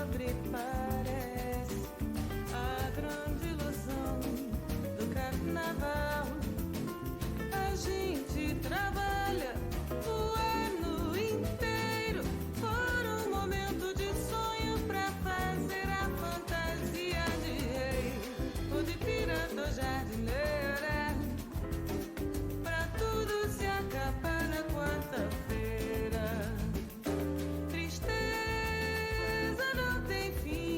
pobre parece a grande ilusão do carnaval. A gente trabalha o ano inteiro por um momento de sonho pra fazer a fantasia de rei ou de pirata ou jardineira, pra tudo se acabar na quarta-feira. Tristeza não tem fim.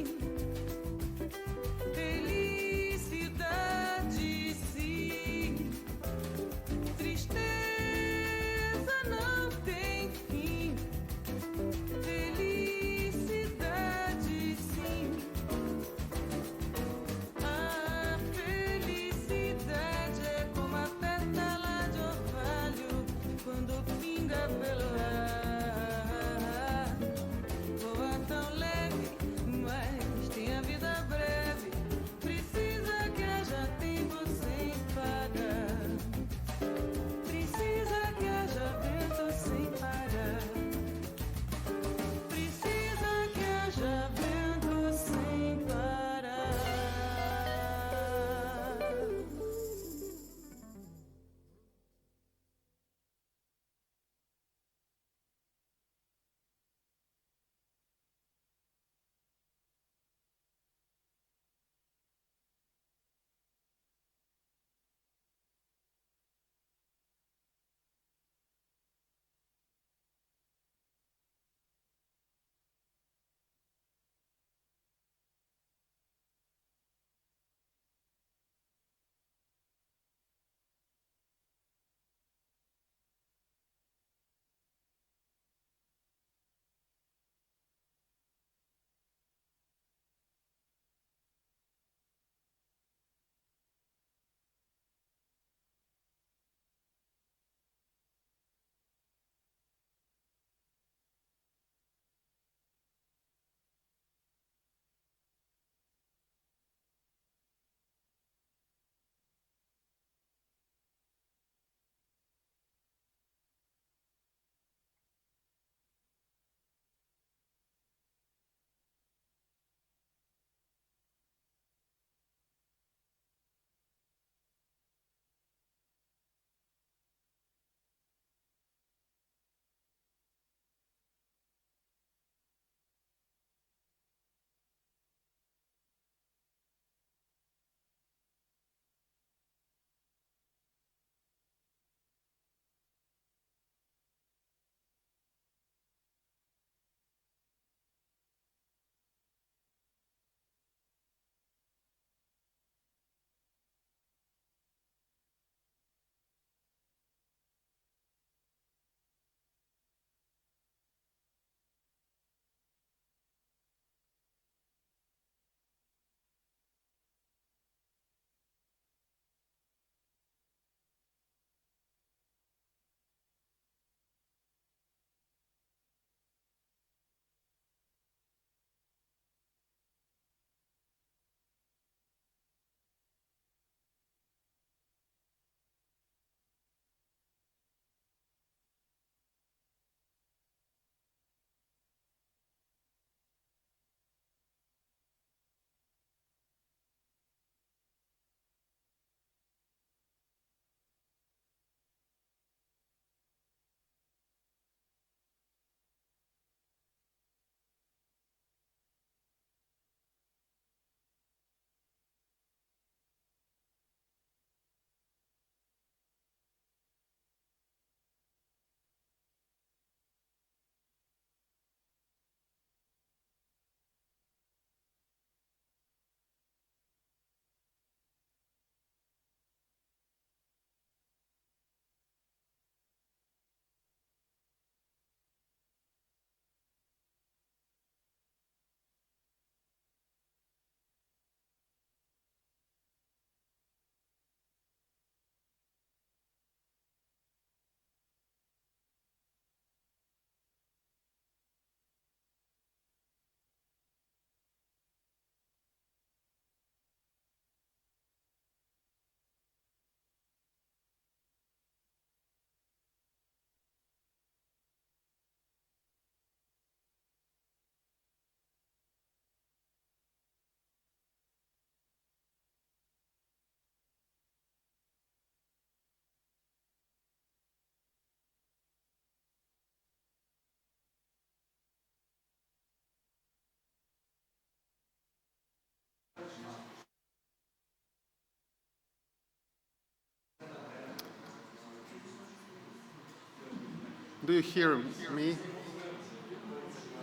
Do you hear me?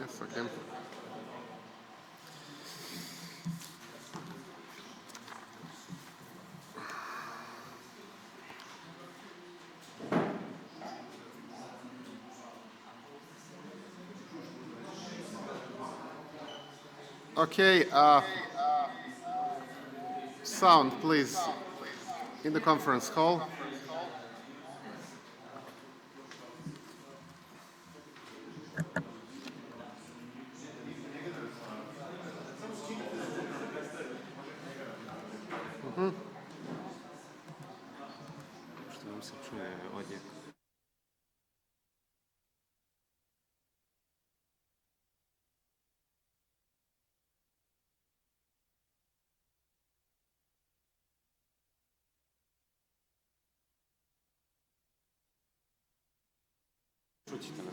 Yes, okay. Okay, sound, please, in the conference hall.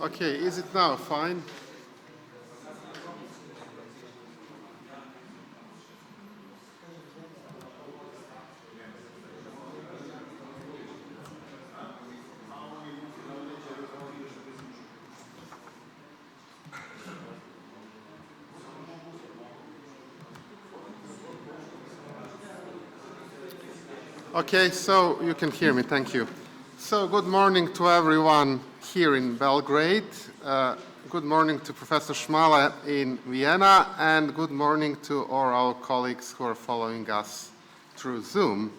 Okay, is it now fine? Okay, so you can hear me, thank you. So good morning to everyone here in Belgrade. Good morning to Professor Schmale in Vienna, and good morning to all our colleagues who are following us through Zoom.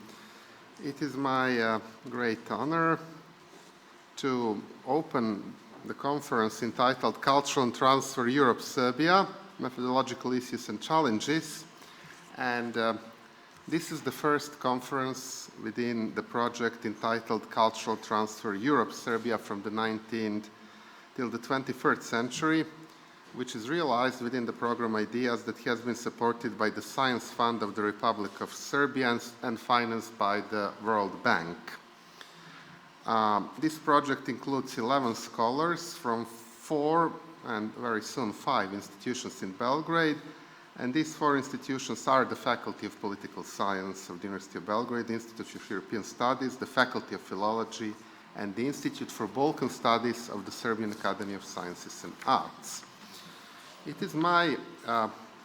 It is my great honor to open the conference entitled Cultural and Transfer Europe-Serbia, Methodological Issues and Challenges. And this is the first conference within the project entitled Cultural Transfer Europe-Serbia from the 19th till the 21st century, which is realized within the program Ideas that has been supported by the Science Fund of the Republic of Serbia and financed by the World Bank. This project includes 11 scholars from 4 and very soon 5 institutions in Belgrade. And these 4 institutions are the Faculty of Political Science of the University of Belgrade, the Institute of European Studies, the Faculty of Philology, and the Institute for Balkan Studies of the Serbian Academy of Sciences and Arts. It is my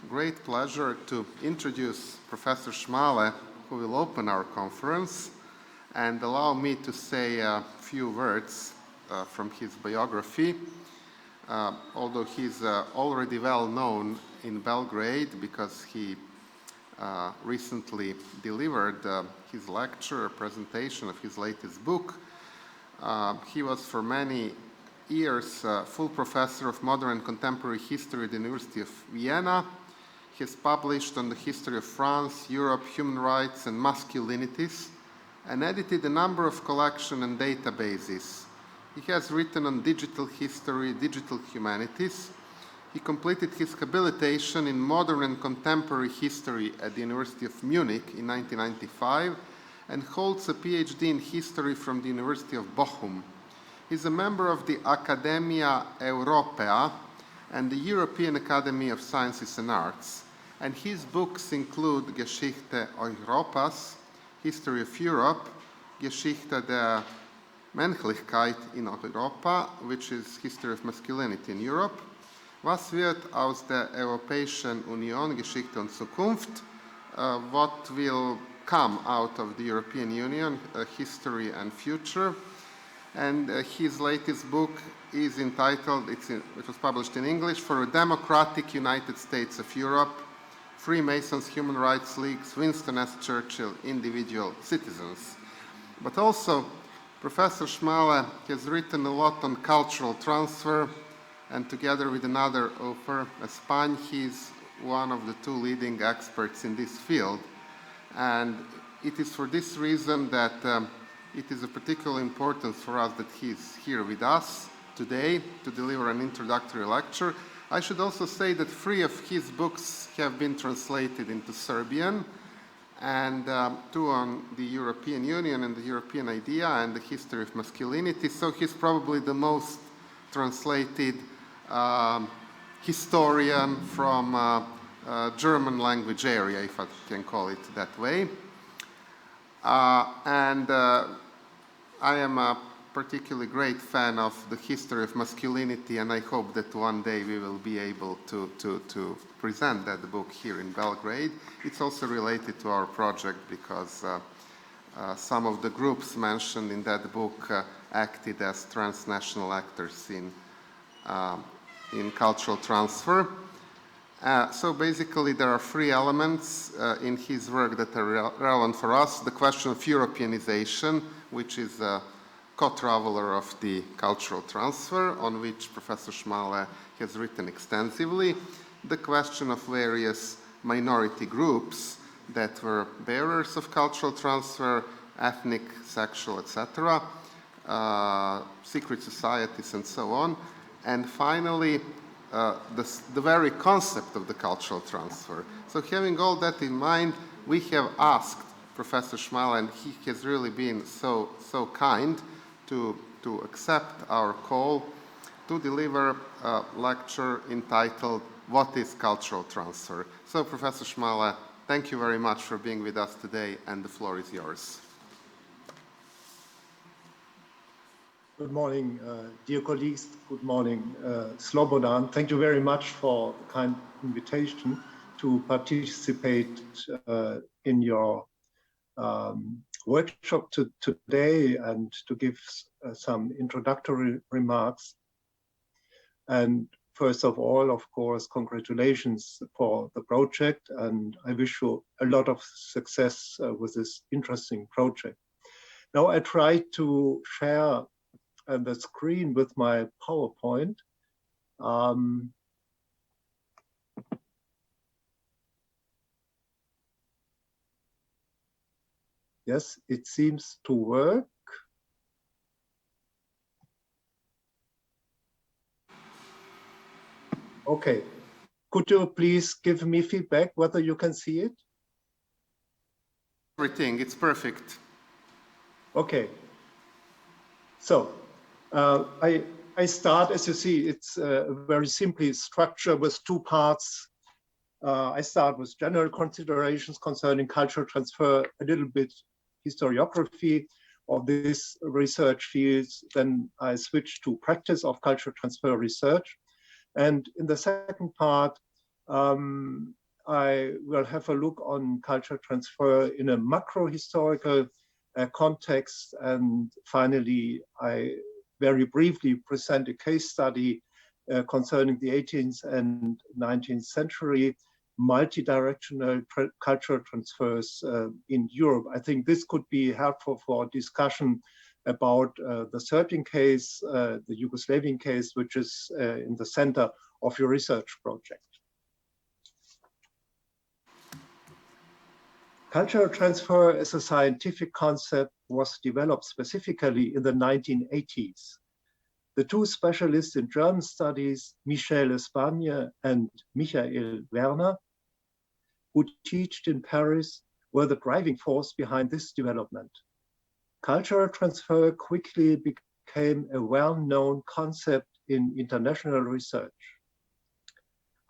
great pleasure to introduce Professor Schmale, who will open our conference, and allow me to say a few words from his biography. Although he's already well known in Belgrade because he recently delivered his lecture, a presentation of his latest book. He was for many years full professor of modern and contemporary history at the University of Vienna. He has published on the history of France, Europe, human rights, and masculinities, and edited a number of collections and databases. He has written on digital history, digital humanities. He completed his habilitation in modern and contemporary history at the University of Munich in 1995 and holds a PhD in history from the University of Bochum. He's a member of the Academia Europea and the European Academy of Sciences and Arts. And his books include Geschichte Europas, History of Europe, Geschichte der Männlichkeit in Europa, which is History of Masculinity in Europe. Was wird aus der Europäischen Union Geschichte und Zukunft? What will come out of the European Union, History and Future? And his latest book is entitled, it was published in English, For a Democratic United States of Europe, Freemasons, Human Rights Leagues, Winston S. Churchill, Individual Citizens. But also, Professor Schmale has written a lot on cultural transfer, and together with another author, Espagne, he's one of the 2 leading experts in this field. And it is for this reason that it is of particular importance for us that he's here with us today to deliver an introductory lecture. I should also say that 3 of his books have been translated into Serbian, and 2 on the European Union and the European idea and the history of masculinity. So he's probably the most translated historian from German language area, if I can call it that way. I am particularly great fan of the history of masculinity, and I hope that one day we will be able to present that book here in Belgrade. It's also related to our project because some of the groups mentioned in that book acted as transnational actors in cultural transfer. So basically there are three elements in his work that are relevant for us. The question of Europeanization, which is a co-traveler of the cultural transfer, on which Professor Schmale has written extensively. The question of various minority groups that were bearers of cultural transfer, ethnic, sexual, etc., secret societies, and so on. And finally, the very concept of the cultural transfer. So having all that in mind, we have asked Professor Schmale, and he has really been so kind to accept our call to deliver a lecture entitled, "What is Cultural Transfer?" So Professor Schmale, thank you very much for being with us today, and the floor is yours. Good morning, dear colleagues. Good morning, Slobodan. Thank you very much for the kind invitation to participate in your workshop today and to give some introductory remarks. And first of all, of course, congratulations for the project, and I wish you a lot of success with this interesting project. Now I try to share the screen with my PowerPoint. Yes, it seems to work. Okay, could you please give me feedback whether you can see it? Everything, it's perfect. Okay, so I start, as you see, it's a very simply structure with two parts. I start with general considerations concerning cultural transfer, a little bit historiography of this research fields. Then I switch to practice of cultural transfer research. And in the second part, I will have a look on cultural transfer in a macro historical context. And finally, I very briefly present a case study concerning the 18th and 19th century multi-directional cultural transfers in Europe. I think this could be helpful for discussion about the Serbian case, the Yugoslavian case, which is in the center of your research project. Cultural transfer as a scientific concept was developed specifically in the 1980s. The two specialists in German studies, Michel Espagne and Michael Werner, who taught in Paris, were the driving force behind this development. Cultural transfer quickly became a well-known concept in international research.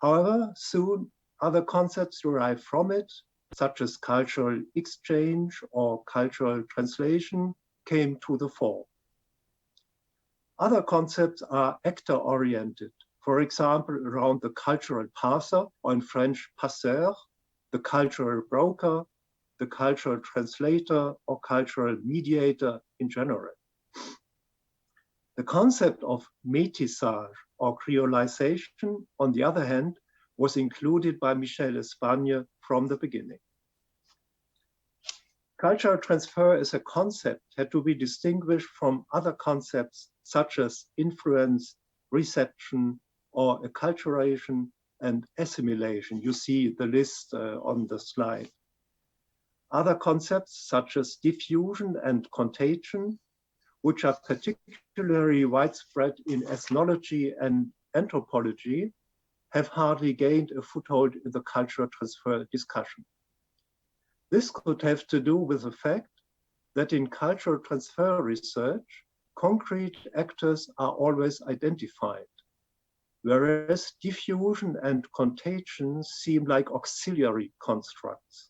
However, soon other concepts derived from it, such as cultural exchange or cultural translation, came to the fore. Other concepts are actor-oriented, for example, around the cultural passer, or in French, passeur, the cultural broker, the cultural translator, or cultural mediator in general. The concept of métissage, or creolization, on the other hand, was included by Michel Espagne from the beginning. Cultural transfer as a concept had to be distinguished from other concepts such as influence, reception, or acculturation and assimilation. You see the list on the slide. Other concepts such as diffusion and contagion, which are particularly widespread in ethnology and anthropology, have hardly gained a foothold in the cultural transfer discussion. This could have to do with the fact that in cultural transfer research, concrete actors are always identified, whereas diffusion and contagion seem like auxiliary constructs.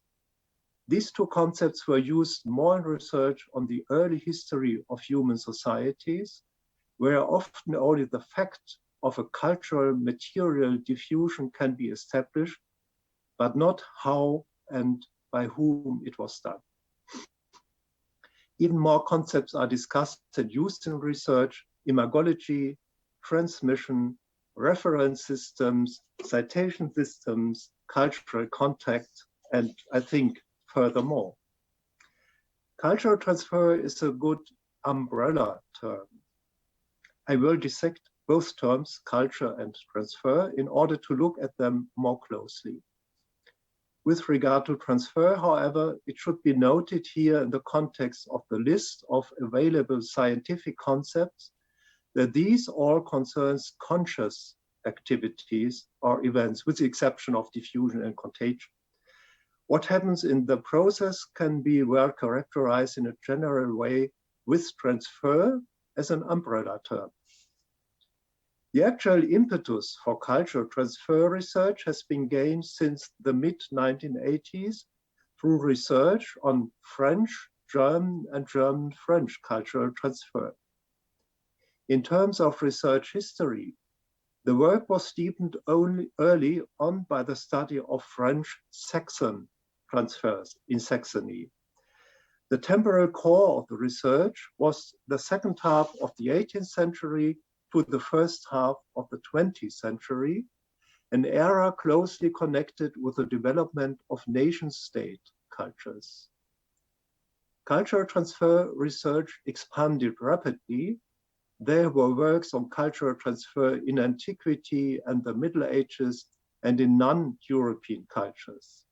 These two concepts were used more in research on the early history of human societies, where often only the fact of a cultural material diffusion can be established, but not how and by whom it was done. Even more concepts are discussed and used in research: imagology, transmission, reference systems, citation systems, cultural contact, and I think furthermore. Cultural transfer is a good umbrella term. I will dissect both terms, culture and transfer, in order to look at them more closely. With regard to transfer, however, it should be noted here in the context of the list of available scientific concepts that these all concerns conscious activities or events, with the exception of diffusion and contagion. What happens in the process can be well characterized in a general way with transfer as an umbrella term. The actual impetus for cultural transfer research has been gained since the mid-1980s through research on French, German, and German-French cultural transfer. In terms of research history, the work was deepened only early on by the study of French-Saxon transfers in Saxony. The temporal core of the research was the second half of the 18th century to the first half of the 20th century, an era closely connected with the development of nation-state cultures. Cultural transfer research expanded rapidly. There were works on cultural transfer in antiquity and the Middle Ages and in non-European cultures.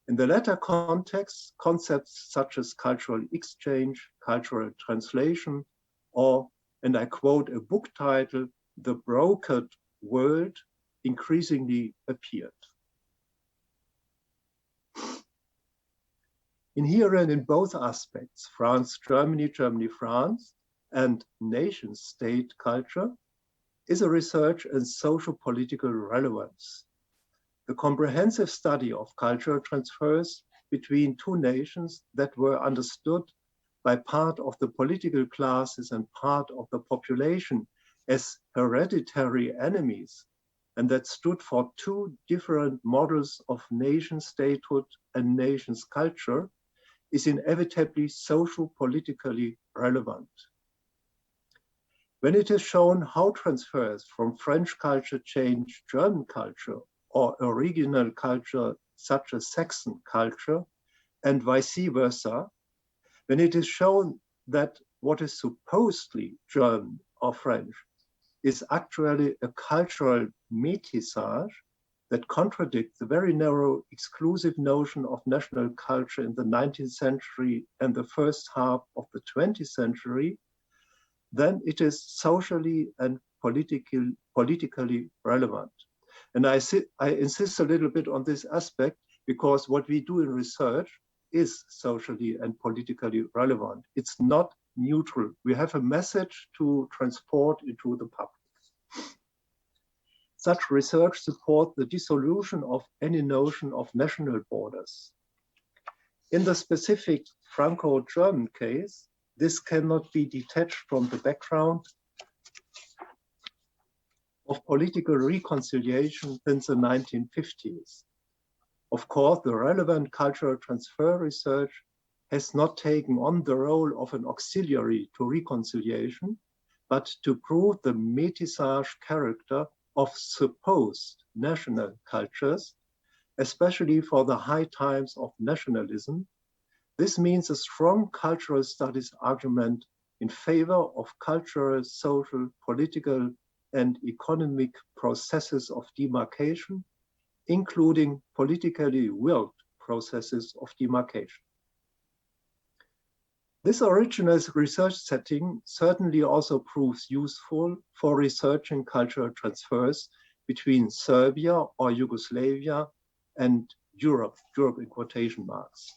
In the latter context, concepts such as cultural exchange, cultural translation, or, and I quote a book title, "The Brokered World," increasingly appeared. Inherent in both aspects, France, Germany, Germany, France, and nation-state culture, is a research in social-political relevance. The comprehensive study of cultural transfers between two nations that were understood by part of the political classes and part of the population as hereditary enemies, and that stood for two different models of nation statehood and nation's culture, is inevitably social-politically relevant. When it is shown how transfers from French culture change German culture or a regional culture such as Saxon culture, and vice versa, when it is shown that what is supposedly German or French is actually a cultural métissage that contradicts the very narrow exclusive notion of national culture in the 19th century and the first half of the 20th century, then it is socially and politically relevant. And I insist a little bit on this aspect because what we do in research is socially and politically relevant. It's not neutral. We have a message to transport into the public. Such research supports the dissolution of any notion of national borders. In the specific Franco-German case, this cannot be detached from the background of political reconciliation since the 1950s. Of course, the relevant cultural transfer research has not taken on the role of an auxiliary to reconciliation, but to prove the métissage character of supposed national cultures, especially for the high times of nationalism. This means a strong cultural studies argument in favor of cultural, social, political, and economic processes of demarcation, including politically willed processes of demarcation. This original research setting certainly also proves useful for researching cultural transfers between Serbia or Yugoslavia and Europe in quotation marks.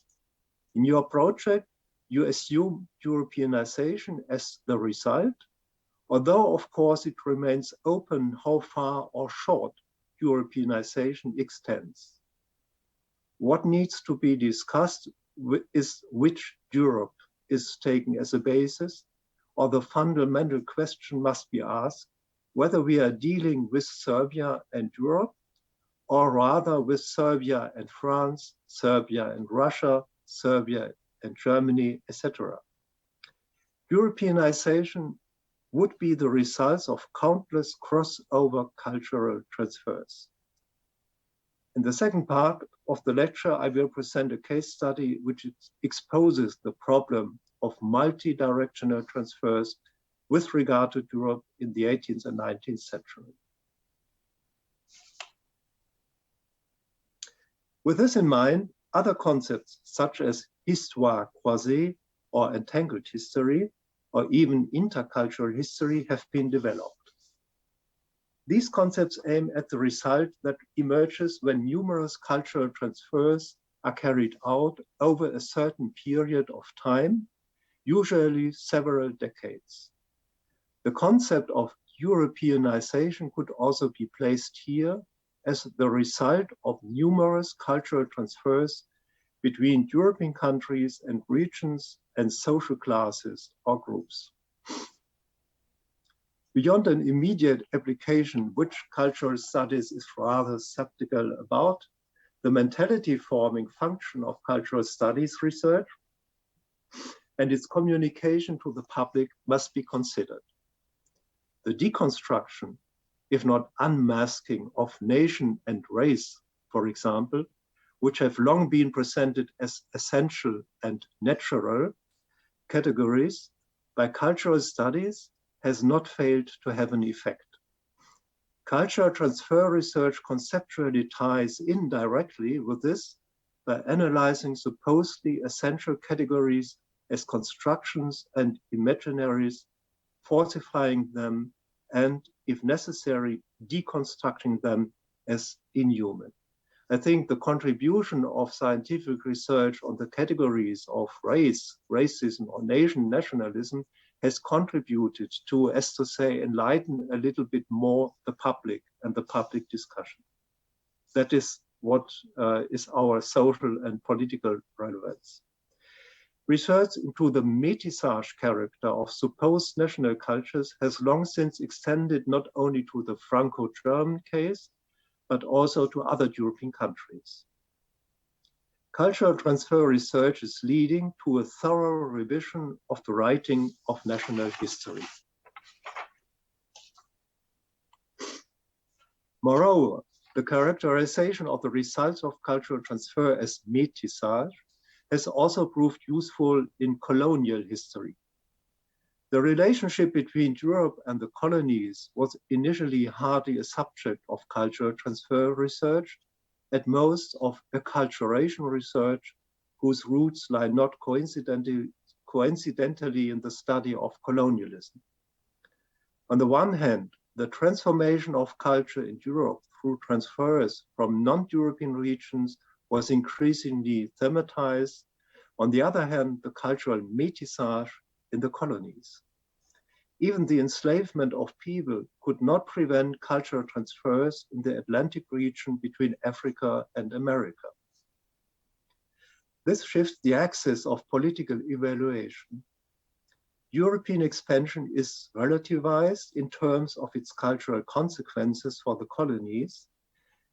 In your project, you assume Europeanization as the result, although of course it remains open how far or short Europeanization extends. What needs to be discussed is which Europe is taken as a basis, or the fundamental question must be asked whether we are dealing with Serbia and Europe, or rather with Serbia and France, Serbia and Russia, Serbia and Germany, etc. Europeanization would be the result of countless crossover cultural transfers. In the second part of the lecture, I will present a case study which exposes the problem of multi-directional transfers with regard to Europe in the 18th and 19th century. With this in mind, other concepts such as histoire croisée or entangled history, or even intercultural history have been developed. These concepts aim at the result that emerges when numerous cultural transfers are carried out over a certain period of time, usually several decades. The concept of Europeanization could also be placed here as the result of numerous cultural transfers between European countries and regions and social classes or groups. Beyond an immediate application, which cultural studies is rather skeptical about, the mentality forming function of cultural studies research and its communication to the public must be considered. The deconstruction, if not unmasking, of nation and race, for example, which have long been presented as essential and natural categories by cultural studies, has not failed to have an effect. Cultural transfer research conceptually ties in directly with this by analyzing supposedly essential categories as constructions and imaginaries, falsifying them, and, if necessary, deconstructing them as inhuman. I think the contribution of scientific research on the categories of race, racism, or nationalism has contributed to, as to say, enlighten a little bit more the public and the public discussion. That is what is our social and political relevance. Research into the métissage character of supposed national cultures has long since extended not only to the Franco-German case, but also to other European countries. Cultural transfer research is leading to a thorough revision of the writing of national history. Moreover, the characterization of the results of cultural transfer as métissage has also proved useful in colonial history. The relationship between Europe and the colonies was initially hardly a subject of cultural transfer research, at most of acculturation research, whose roots lie not coincidentally in the study of colonialism. On the one hand, the transformation of culture in Europe through transfers from non-European regions was increasingly thematized. On the other hand, the cultural métissage in the colonies. Even the enslavement of people could not prevent cultural transfers in the Atlantic region between Africa and America. This shifts the axis of political evaluation. European expansion is relativized in terms of its cultural consequences for the colonies,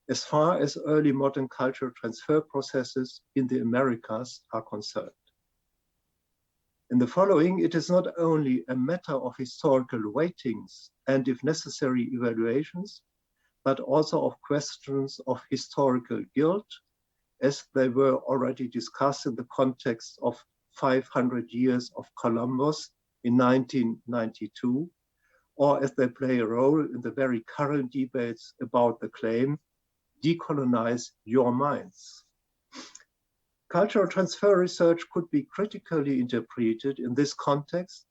as far as early modern cultural transfer processes in the Americas are concerned. In the following, it is not only a matter of historical weightings and, if necessary, evaluations, but also of questions of historical guilt, as they were already discussed in the context of 500 years of Columbus in 1992, or as they play a role in the very current debates about the claim, decolonize your minds. Cultural transfer research could be critically interpreted in this context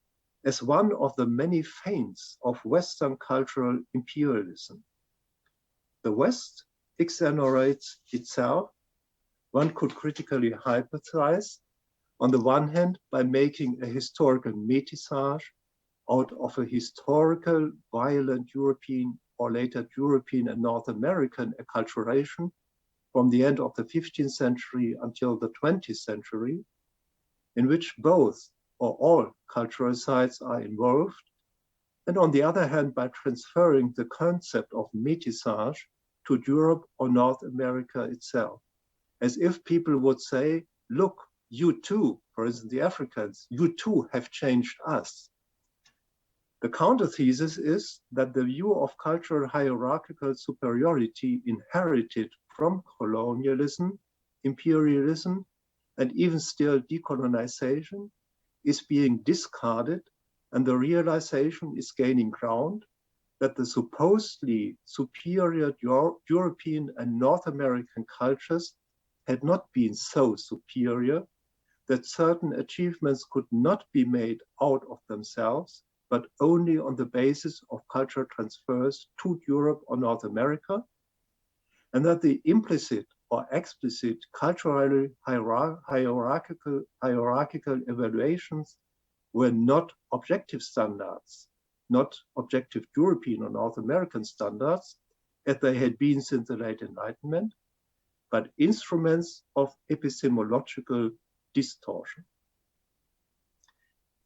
as one of the many feints of Western cultural imperialism. The West exonerates itself. One could critically hypothesize, on the one hand, by making a historical métissage out of a historical, violent European or later European and North American acculturation, from the end of the 15th century until the 20th century, in which both or all cultural sites are involved, and on the other hand, by transferring the concept of métissage to Europe or North America itself, as if people would say, look, you too, for instance, the Africans, you too have changed us. The counter-thesis is that the view of cultural hierarchical superiority inherited from colonialism, imperialism, and even still decolonization is being discarded, and the realization is gaining ground that the supposedly superior European and North American cultures had not been so superior, that certain achievements could not be made out of themselves, but only on the basis of cultural transfers to Europe or North America, and that the implicit or explicit culturally hierarchical evaluations were not objective standards, not objective European or North American standards, as they had been since the late Enlightenment, but instruments of epistemological distortion.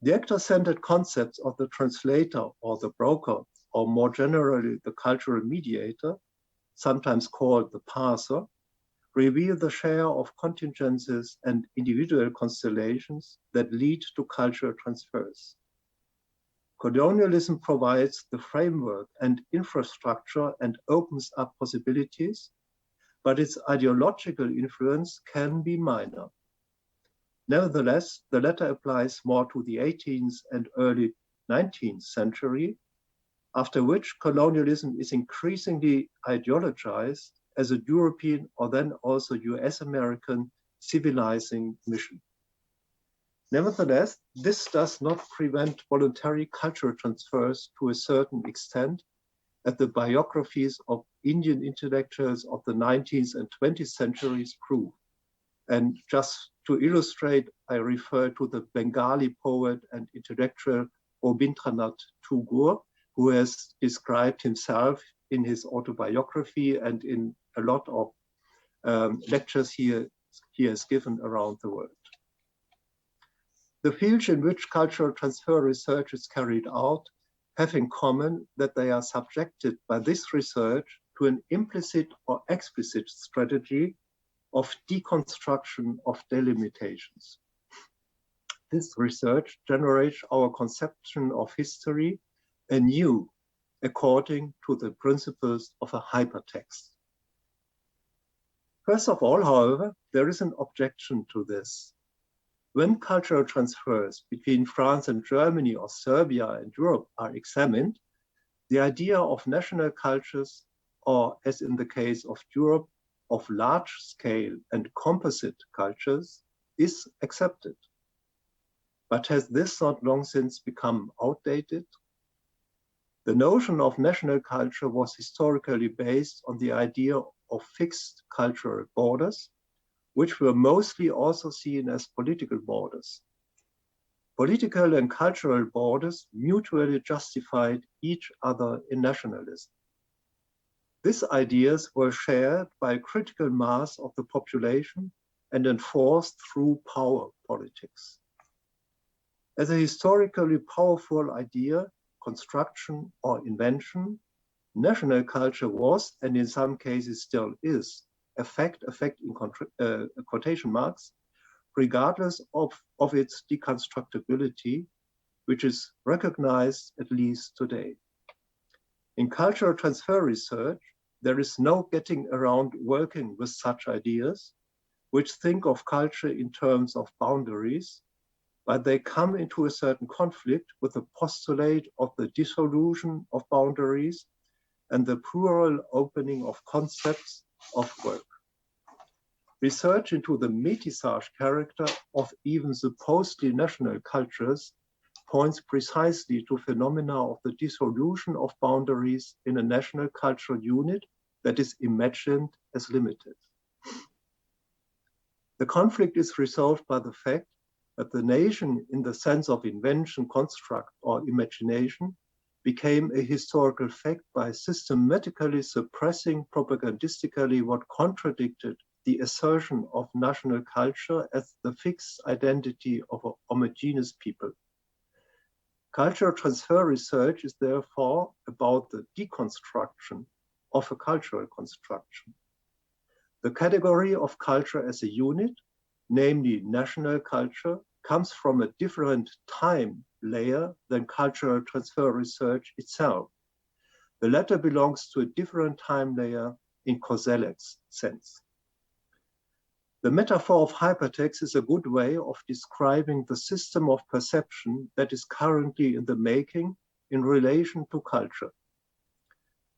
The actor-centered concepts of the translator or the broker, or more generally the cultural mediator, sometimes called the parser, reveal the share of contingencies and individual constellations that lead to cultural transfers. Colonialism provides the framework and infrastructure and opens up possibilities, but its ideological influence can be minor. Nevertheless, the latter applies more to the 18th and early 19th century, after which colonialism is increasingly ideologized as a European or then also US American civilizing mission. Nevertheless, this does not prevent voluntary cultural transfers to a certain extent, as the biographies of Indian intellectuals of the 19th and 20th centuries prove. And just to illustrate, I refer to the Bengali poet and intellectual Rabindranath Tagore, who has described himself in his autobiography and in a lot of lectures he has given around the world. The fields in which cultural transfer research is carried out have in common that they are subjected by this research to an implicit or explicit strategy of deconstruction of delimitations. This research generates our conception of history anew according to the principles of a hypertext. First of all, however, there is an objection to this. When cultural transfers between France and Germany or Serbia and Europe are examined, the idea of national cultures, or as in the case of Europe, of large-scale and composite cultures, is accepted. But has this not long since become outdated? The notion of national culture was historically based on the idea of fixed cultural borders, which were mostly also seen as political borders. Political and cultural borders mutually justified each other in nationalism. These ideas were shared by a critical mass of the population and enforced through power politics. As a historically powerful idea, construction or invention, national culture was, and in some cases still is, a fact in quotation marks, regardless of its deconstructibility, which is recognized at least today. In cultural transfer research, there is no getting around working with such ideas, which think of culture in terms of boundaries, but they come into a certain conflict with the postulate of the dissolution of boundaries and the plural opening of concepts of work. Research into the métissage character of even supposedly national cultures points precisely to phenomena of the dissolution of boundaries in a national cultural unit that is imagined as limited. The conflict is resolved by the fact that the nation, in the sense of invention, construct, or imagination, became a historical fact by systematically suppressing propagandistically what contradicted the assertion of national culture as the fixed identity of a homogeneous people. Cultural transfer research is therefore about the deconstruction of a cultural construction. The category of culture as a unit, namely national culture, comes from a different time layer than cultural transfer research itself. The latter belongs to a different time layer in Kosellec's sense. The metaphor of hypertext is a good way of describing the system of perception that is currently in the making in relation to culture.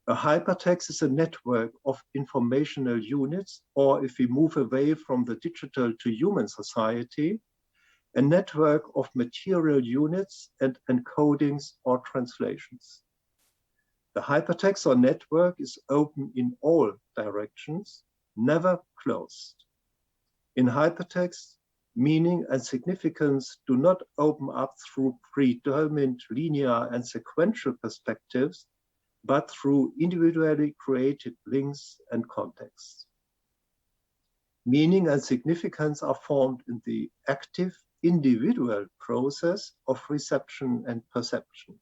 A hypertext is a network of informational units, or if we move away from the digital to human society, a network of material units and encodings or translations. The hypertext or network is open in all directions, never closed. In hypertext, meaning and significance do not open up through predetermined linear and sequential perspectives, but through individually created links and contexts. Meaning and significance are formed in the active individual process of reception and perception.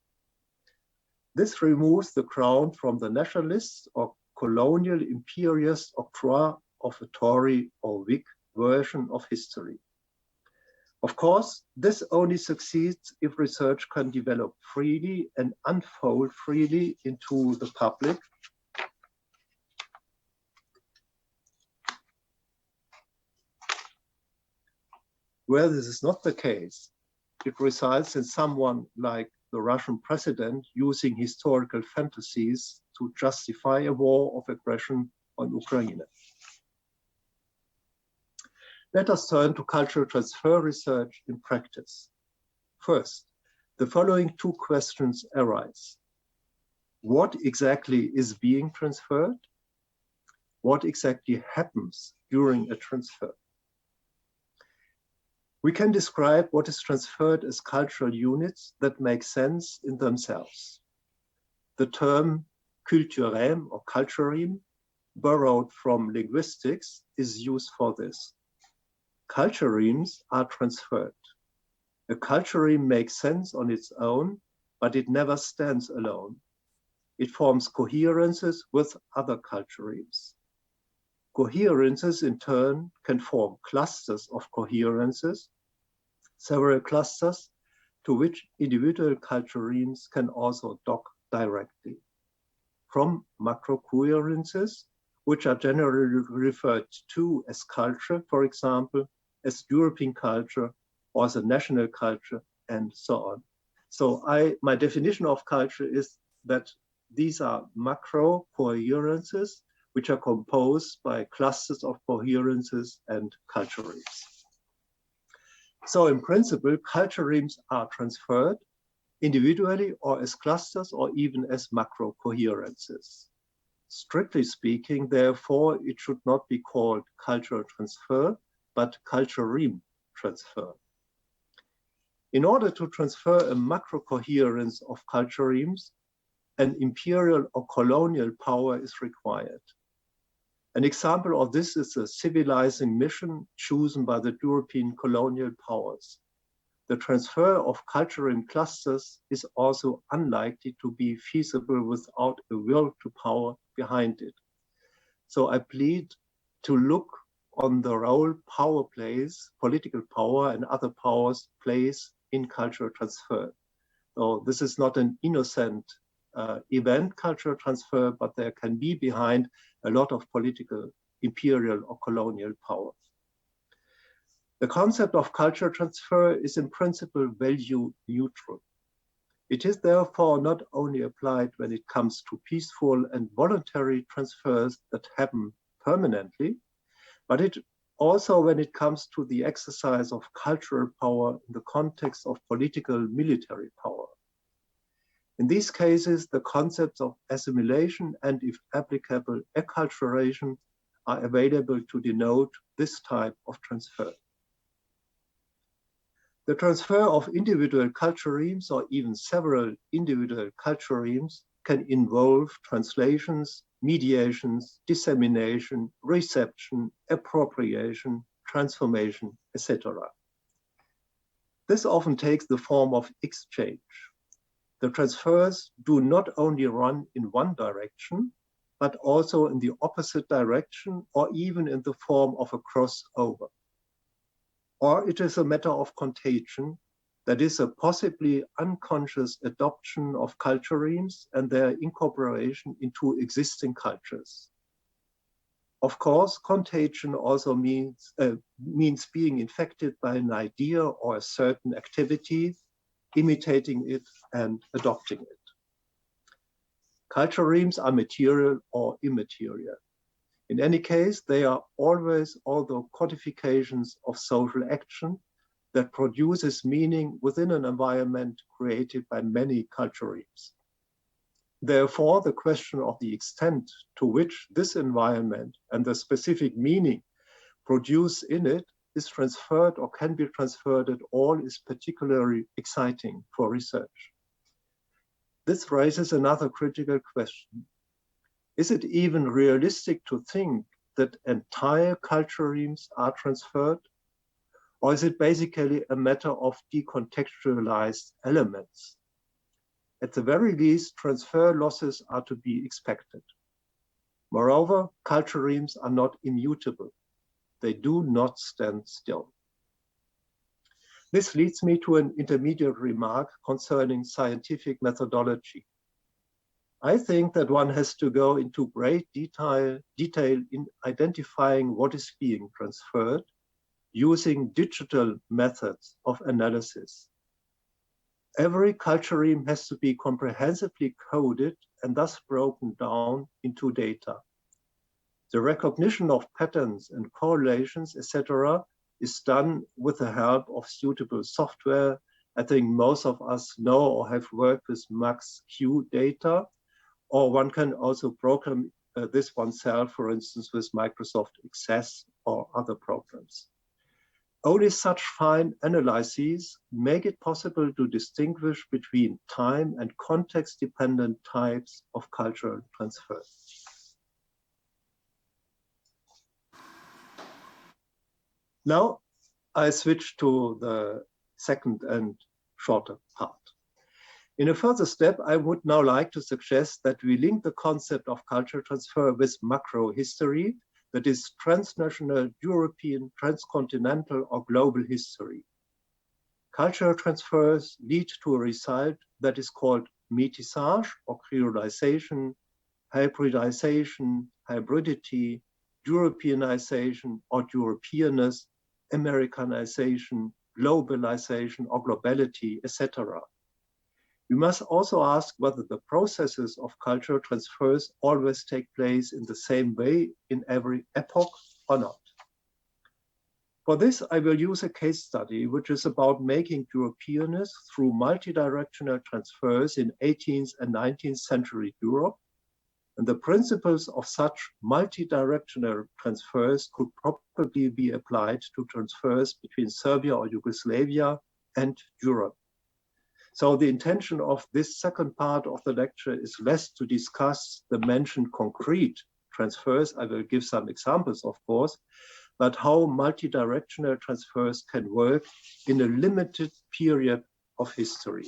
This removes the crown from the nationalist or colonial imperialist octroi of a Tory or Whig version of history. Of course, this only succeeds if research can develop freely and unfold freely into the public. Where this is not the case, it results in someone like the Russian president using historical fantasies to justify a war of aggression on Ukraine. Let us turn to cultural transfer research in practice. First, the following two questions arise. What exactly is being transferred? What exactly happens during a transfer? We can describe what is transferred as cultural units that make sense in themselves. The term culturem or culturim, borrowed from linguistics, is used for this. Culturemes are transferred. A culturim makes sense on its own, but it never stands alone. It forms coherences with other culturemes. Coherences, in turn, can form clusters of coherences, several clusters to which individual culturemes can also dock directly. From macrocoherences, which are generally referred to as culture, for example, as European culture or as a national culture, and so on. So my definition of culture is that these are macro coherences, which are composed by clusters of coherences and culturemes. So in principle, culturemes are transferred individually or as clusters or even as macro coherences. Strictly speaking, therefore, it should not be called cultural transfer, but cultureme transfer. In order to transfer a macro coherence of culturemes, an imperial or colonial power is required. An example of this is a civilizing mission chosen by the European colonial powers. The transfer of cultureme clusters is also unlikely to be feasible without a will to power behind it. So I plead to look on the role power plays, political power and other powers plays in cultural transfer. So this is not an innocent event, cultural transfer, but there can be behind a lot of political, imperial or colonial power. The concept of cultural transfer is in principle value neutral. It is therefore not only applied when it comes to peaceful and voluntary transfers that happen permanently, but it also when it comes to the exercise of cultural power in the context of political military power. In these cases, the concepts of assimilation and, if applicable, acculturation are available to denote this type of transfer. The transfer of individual culture reams or even several individual culture reams can involve translations, mediations, dissemination, reception, appropriation, transformation, etc. This often takes the form of exchange. The transfers do not only run in one direction, but also in the opposite direction or even in the form of a crossover. Or it is a matter of contagion, that is a possibly unconscious adoption of culture reams and their incorporation into existing cultures. Of course, contagion also means being infected by an idea or a certain activity, imitating it and adopting it. Culture reams are material or immaterial. In any case, they are always although codifications of social action that produces meaning within an environment created by many culture reams. Therefore, the question of the extent to which this environment and the specific meaning produced in it is transferred or can be transferred at all is particularly exciting for research. This raises another critical question. Is it even realistic to think that entire culture reams are transferred? Or is it basically a matter of decontextualized elements? At the very least, transfer losses are to be expected. Moreover, culture reams are not immutable. They do not stand still. This leads me to an intermediate remark concerning scientific methodology. I think that one has to go into great detail in identifying what is being transferred using digital methods of analysis. Every culture ream has to be comprehensively coded and thus broken down into data. The recognition of patterns and correlations, etc., is done with the help of suitable software. I think most of us know or have worked with Max-Q data, or one can also program this oneself, for instance, with Microsoft Access or other programs. Only such fine analyses make it possible to distinguish between time and context-dependent types of cultural transfer. Now I switch to the second and shorter part. In a further step, I would now like to suggest that we link the concept of cultural transfer with macro history, that is transnational, European, transcontinental, or global history. Cultural transfers lead to a result that is called métissage or creolization, hybridization, hybridity, Europeanization or Europeanness, Americanization, globalization or globality, etc. We must also ask whether the processes of cultural transfers always take place in the same way in every epoch or not. For this, I will use a case study which is about making Europeanness through multidirectional transfers in 18th and 19th century Europe, and the principles of such multidirectional transfers could probably be applied to transfers between Serbia or Yugoslavia and Europe. So the intention of this second part of the lecture is less to discuss the mentioned concrete transfers, I will give some examples of course, but how multidirectional transfers can work in a limited period of history.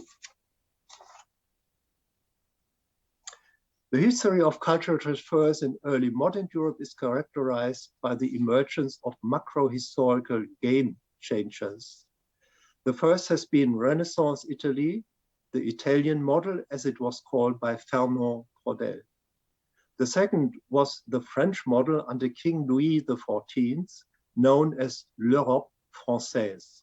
The history of cultural transfers in early modern Europe is characterized by the emergence of macro-historical game changers. The first has been Renaissance Italy, the Italian model as it was called by Fernand Braudel. The second was the French model under King Louis XIV, known as l'Europe française.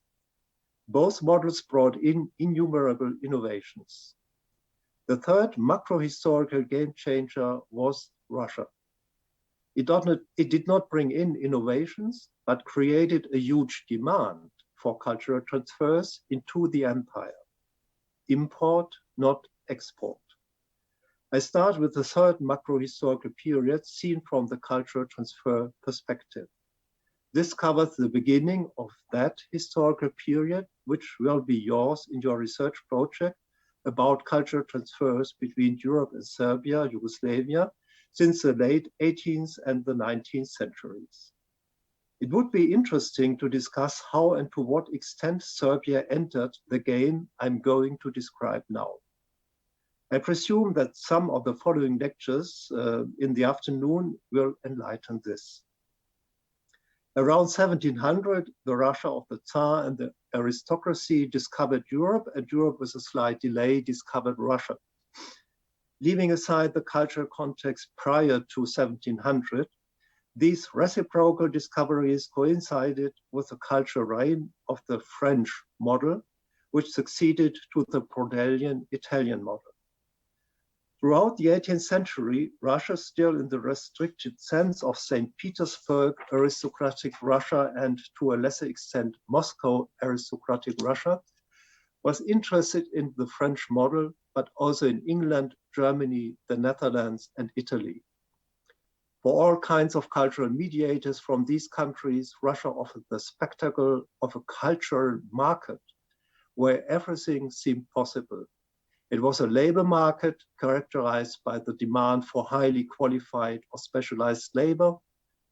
Both models brought in innumerable innovations. The third macro-historical game changer was Russia. It did not bring in innovations, but created a huge demand for cultural transfers into the empire. Import, not export. I start with the third macro-historical period seen from the cultural transfer perspective. This covers the beginning of that historical period, which will be yours in your research project about cultural transfers between Europe and Serbia, Yugoslavia, since the late 18th and the 19th centuries. It would be interesting to discuss how and to what extent Serbia entered the game I'm going to describe now. I presume that some of the following lectures in the afternoon will enlighten this. Around 1700, the Russia of the Tsar and the aristocracy discovered Europe, and Europe with a slight delay discovered Russia. Leaving aside the cultural context prior to 1700, these reciprocal discoveries coincided with the cultural reign of the French model, which succeeded to the Prodelian Italian model. Throughout the 18th century, Russia, still in the restricted sense of St. Petersburg aristocratic Russia and to a lesser extent Moscow aristocratic Russia, was interested in the French model, but also in England, Germany, the Netherlands, and Italy. For all kinds of cultural mediators from these countries, Russia offered the spectacle of a cultural market where everything seemed possible. It was a labor market characterized by the demand for highly qualified or specialized labor,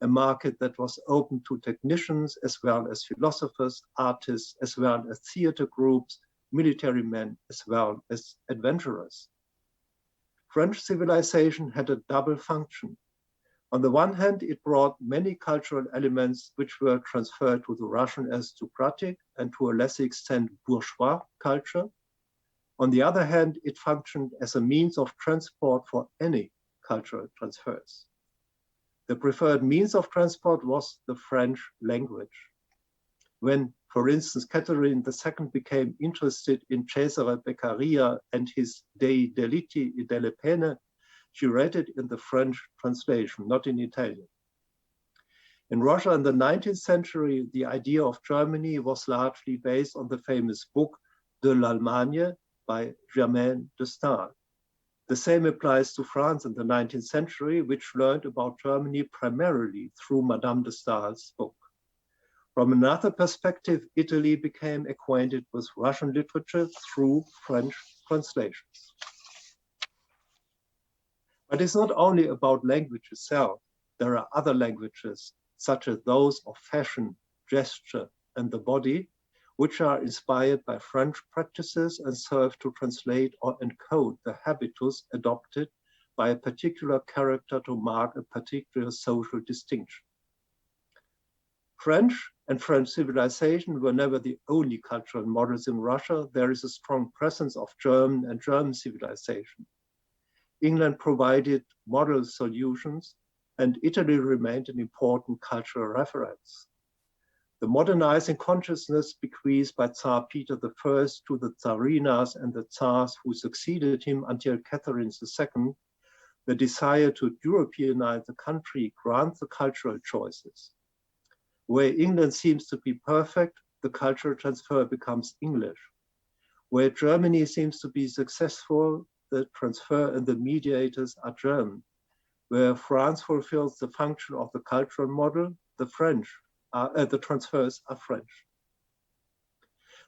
a market that was open to technicians as well as philosophers, artists, as well as theater groups, military men, as well as adventurers. French civilization had a double function. On the one hand, it brought many cultural elements which were transferred to the Russian aristocratic and to a lesser extent bourgeois culture. On the other hand, it functioned as a means of transport for any cultural transfers. The preferred means of transport was the French language. When, for instance, Catherine II became interested in Cesare Beccaria and his Dei delitti e delle pene, she read it in the French translation, not in Italian. In Russia in the 19th century, the idea of Germany was largely based on the famous book De l'Allemagne by Germain de Stael. The same applies to France in the 19th century, which learned about Germany primarily through Madame de Stael's book. From another perspective, Italy became acquainted with Russian literature through French translations. But it's not only about language itself. There are other languages, such as those of fashion, gesture, and the body, which are inspired by French practices and serve to translate or encode the habitus adopted by a particular character to mark a particular social distinction. French and French civilization were never the only cultural models in Russia. There is a strong presence of German and German civilization. England provided model solutions, and Italy remained an important cultural reference. The modernizing consciousness bequeathed by Tsar Peter I to the Tsarinas and the Tsars who succeeded him until Catherine II, the desire to Europeanize the country grants the cultural choices. Where England seems to be perfect, the cultural transfer becomes English. Where Germany seems to be successful, the transfer and the mediators are German. Where France fulfills the function of the cultural model, the transfers are French.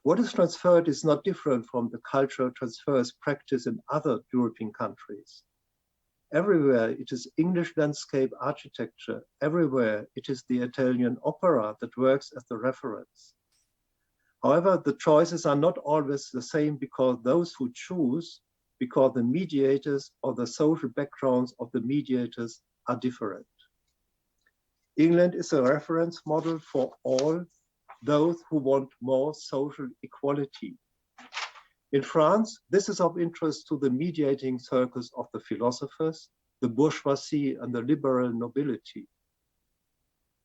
What is transferred is not different from the cultural transfers practiced in other European countries. Everywhere it is English landscape architecture. Everywhere it is the Italian opera that works as the reference. However, the choices are not always the same because those who choose, because the mediators or the social backgrounds of the mediators are different. England is a reference model for all those who want more social equality. In France, this is of interest to the mediating circles of the philosophers, the bourgeoisie, and the liberal nobility.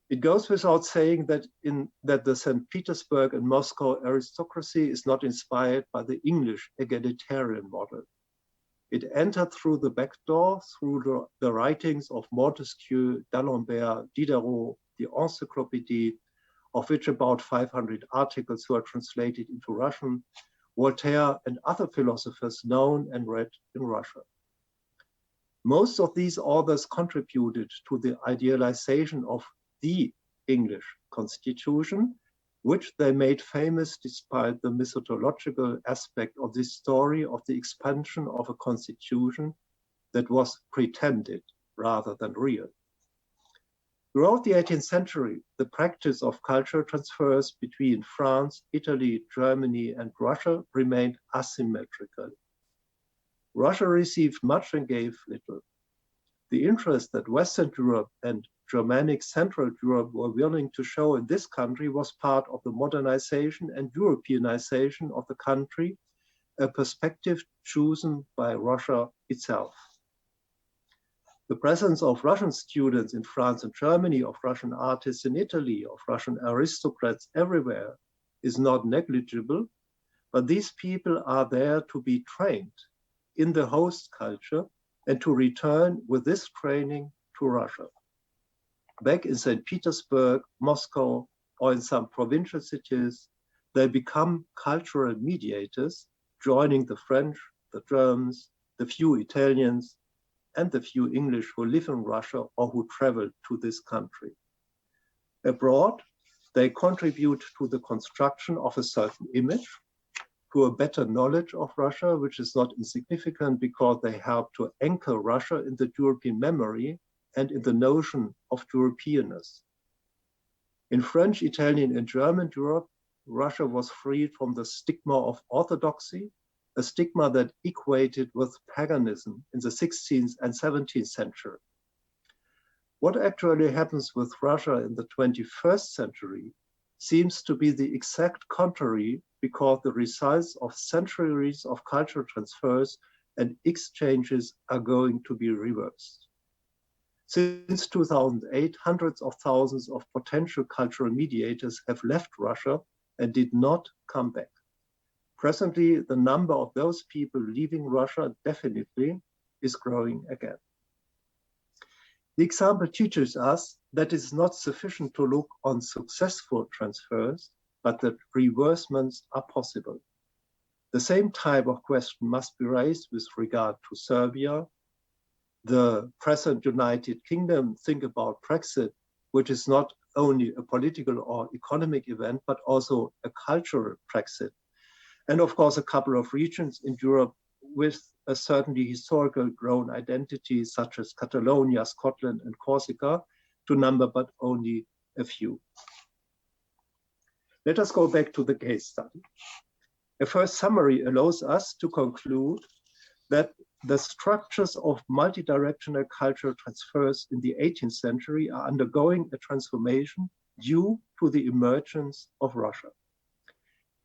It goes without saying that the St. Petersburg and Moscow aristocracy is not inspired by the English egalitarian model. It entered through the back door, through the writings of Montesquieu, D'Alembert, Diderot, the Encyclopédie, of which about 500 articles were translated into Russian, Voltaire, and other philosophers known and read in Russia. Most of these authors contributed to the idealization of the English constitution, which they made famous despite the methodological aspect of this story of the expansion of a constitution that was pretended rather than real. Throughout the 18th century, the practice of cultural transfers between France, Italy, Germany, and Russia remained asymmetrical. Russia received much and gave little. The interest that Western Europe and Germanic Central Europe were willing to show in this country was part of the modernization and Europeanization of the country, a perspective chosen by Russia itself. The presence of Russian students in France and Germany, of Russian artists in Italy, of Russian aristocrats everywhere is not negligible, but these people are there to be trained in the host culture and to return with this training to Russia. Back in St. Petersburg, Moscow, or in some provincial cities, they become cultural mediators, joining the French, the Germans, the few Italians, and the few English who live in Russia or who travel to this country. Abroad, they contribute to the construction of a certain image, to a better knowledge of Russia, which is not insignificant because they help to anchor Russia in the European memory and in the notion of Europeanness. In French, Italian, and German Europe, Russia was freed from the stigma of orthodoxy, a stigma that equated with paganism in the 16th and 17th century. What actually happens with Russia in the 21st century seems to be the exact contrary, because the results of centuries of cultural transfers and exchanges are going to be reversed. Since 2008, hundreds of thousands of potential cultural mediators have left Russia and did not come back. Presently, the number of those people leaving Russia definitely is growing again. The example teaches us that it is not sufficient to look on successful transfers, but that reversements are possible. The same type of question must be raised with regard to Serbia, the present United Kingdom. Think about Brexit, which is not only a political or economic event, but also a cultural Brexit. And of course, a couple of regions in Europe with a certainly historical grown identity, such as Catalonia, Scotland, and Corsica, to number but only a few. Let us go back to the case study. A first summary allows us to conclude that the structures of multidirectional cultural transfers in the 18th century are undergoing a transformation due to the emergence of Russia.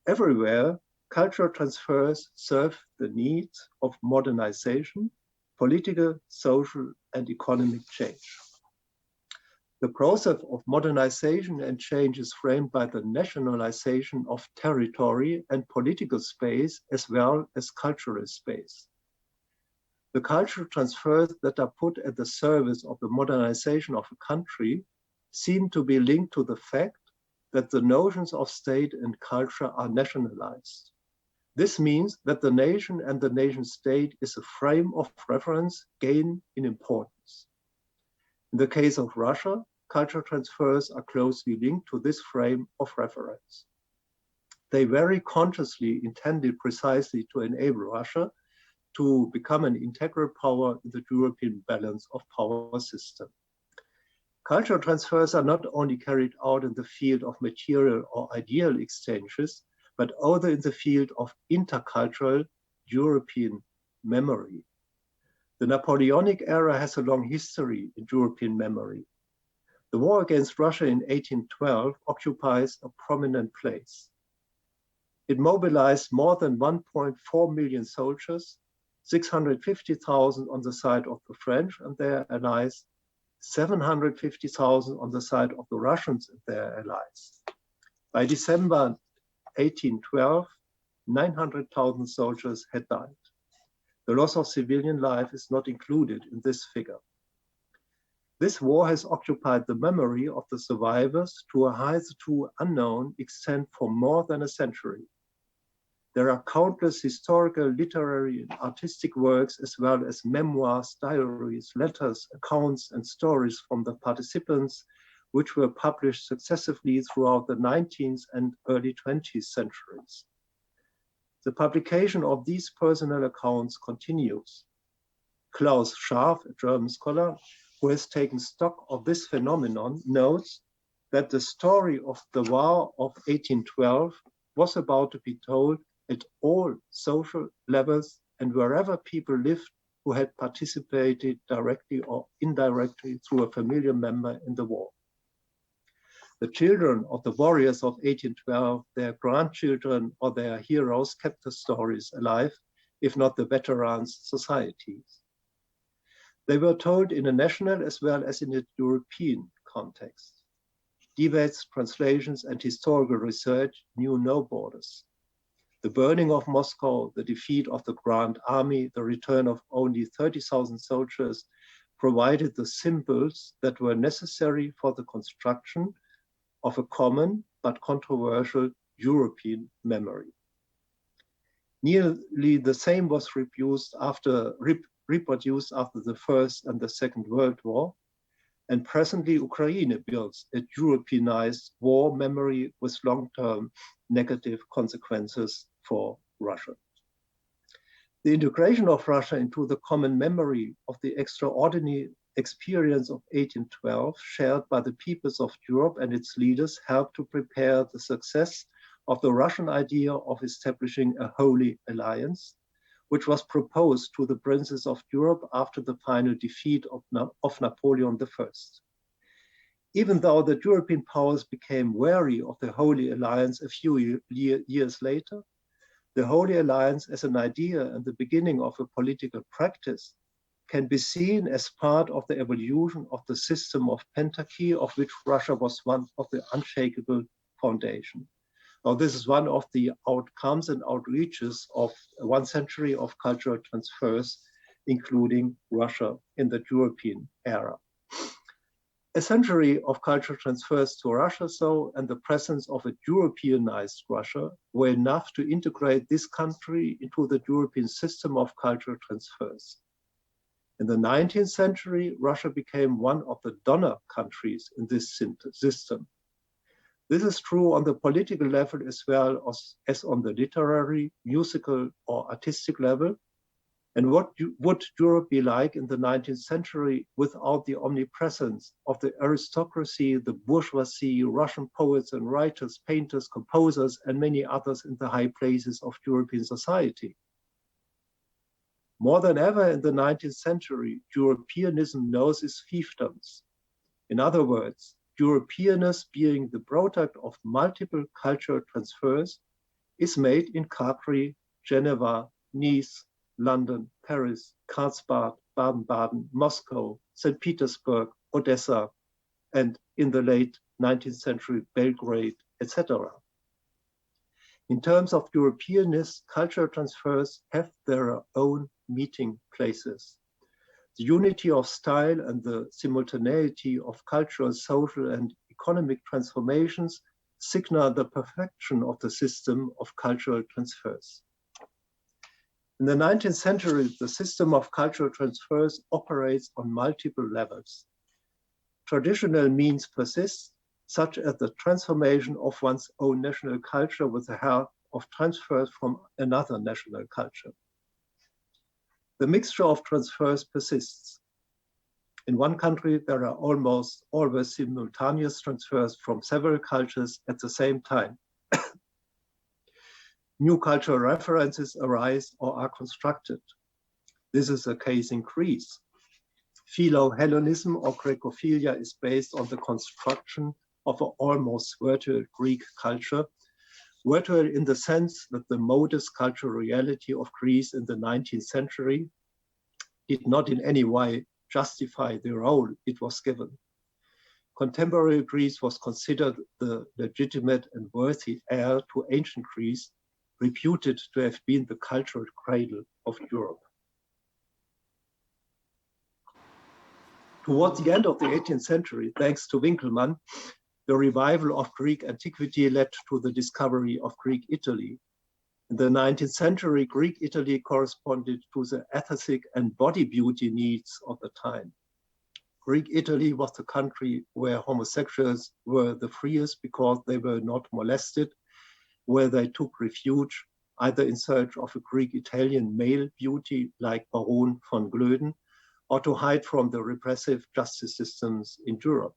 Everywhere, cultural transfers serve the needs of modernization, political, social, and economic change. The process of modernization and change is framed by the nationalization of territory and political space, as well as cultural space. The cultural transfers that are put at the service of the modernization of a country seem to be linked to the fact that the notions of state and culture are nationalized. This means that the nation and the nation state is a frame of reference gain in importance. In the case of Russia, cultural transfers are closely linked to this frame of reference. They very consciously intended precisely to enable Russia to become an integral power in the European balance of power system. Cultural transfers are not only carried out in the field of material or ideal exchanges, but also in the field of intercultural European memory. The Napoleonic era has a long history in European memory. The war against Russia in 1812 occupies a prominent place. It mobilized more than 1.4 million soldiers, 650,000 on the side of the French and their allies, 750,000 on the side of the Russians and their allies. By December 1812, 900,000 soldiers had died. The loss of civilian life is not included in this figure. This war has occupied the memory of the survivors to a hitherto unknown extent for more than a century. There are countless historical, literary, and artistic works, as well as memoirs, diaries, letters, accounts, and stories from the participants which were published successively throughout the 19th and early 20th centuries. The publication of these personal accounts continues. Klaus Scharf, a German scholar who has taken stock of this phenomenon, notes that the story of the War of 1812 was about to be told at all social levels and wherever people lived who had participated directly or indirectly through a familiar member in the war. The children of the warriors of 1812, their grandchildren or their heroes kept the stories alive, if not the veterans' societies. They were told in a national as well as in a European context. Debates, translations, and historical research knew no borders. The burning of Moscow, the defeat of the Grand Army, the return of only 30,000 soldiers provided the symbols that were necessary for the construction of a common but controversial European memory. Nearly the same was reproduced after the First and the Second World War, and presently Ukraine builds a Europeanized war memory with long-term negative consequences for Russia. The integration of Russia into the common memory of the extraordinary experience of 1812 shared by the peoples of Europe and its leaders helped to prepare the success of the Russian idea of establishing a holy alliance, which was proposed to the princes of Europe after the final defeat of Napoleon I. Even though the European powers became wary of the Holy Alliance a few years later, the Holy Alliance as an idea and the beginning of a political practice can be seen as part of the evolution of the system of pentarchy, of which Russia was one of the unshakable foundation. Now, this is one of the outcomes and outreaches of 1 century of cultural transfers, including Russia in the European era. A century of cultural transfers to Russia, so, and the presence of a Europeanized Russia were enough to integrate this country into the European system of cultural transfers. In the 19th century, Russia became one of the donor countries in this system. This is true on the political level as well as on the literary, musical, or artistic level. And what would Europe be like in the 19th century without the omnipresence of the aristocracy, the bourgeoisie, Russian poets and writers, painters, composers, and many others in the high places of European society? More than ever in the 19th century, Europeanism knows its fiefdoms. In other words, Europeanness, being the product of multiple cultural transfers, is made in Capri, Geneva, Nice, London, Paris, Karlsbad, Baden-Baden, Moscow, St. Petersburg, Odessa, and in the late 19th century, Belgrade, etc. In terms of Europeanness, cultural transfers have their own meeting places. The unity of style and the simultaneity of cultural, social, and economic transformations signal the perfection of the system of cultural transfers. In the 19th century, the system of cultural transfers operates on multiple levels. Traditional means persist, such as the transformation of one's own national culture with the help of transfers from another national culture. The mixture of transfers persists. In one country, there are almost always simultaneous transfers from several cultures at the same time. New cultural references arise or are constructed. This is the case in Greece. Philo-Hellenism or Grecophilia is based on the construction of an almost virtual Greek culture, virtual in the sense that the modest cultural reality of Greece in the 19th century did not in any way justify the role it was given. Contemporary Greece was considered the legitimate and worthy heir to ancient Greece, reputed to have been the cultural cradle of Europe. Towards the end of the 18th century, thanks to Winkelmann, the revival of Greek antiquity led to the discovery of Greek Italy. In the 19th century, Greek Italy corresponded to the aesthetic and body beauty needs of the time. Greek Italy was the country where homosexuals were the freest because they were not molested, where they took refuge either in search of a Greek-Italian male beauty like Baron von Glöden, or to hide from the repressive justice systems in Europe.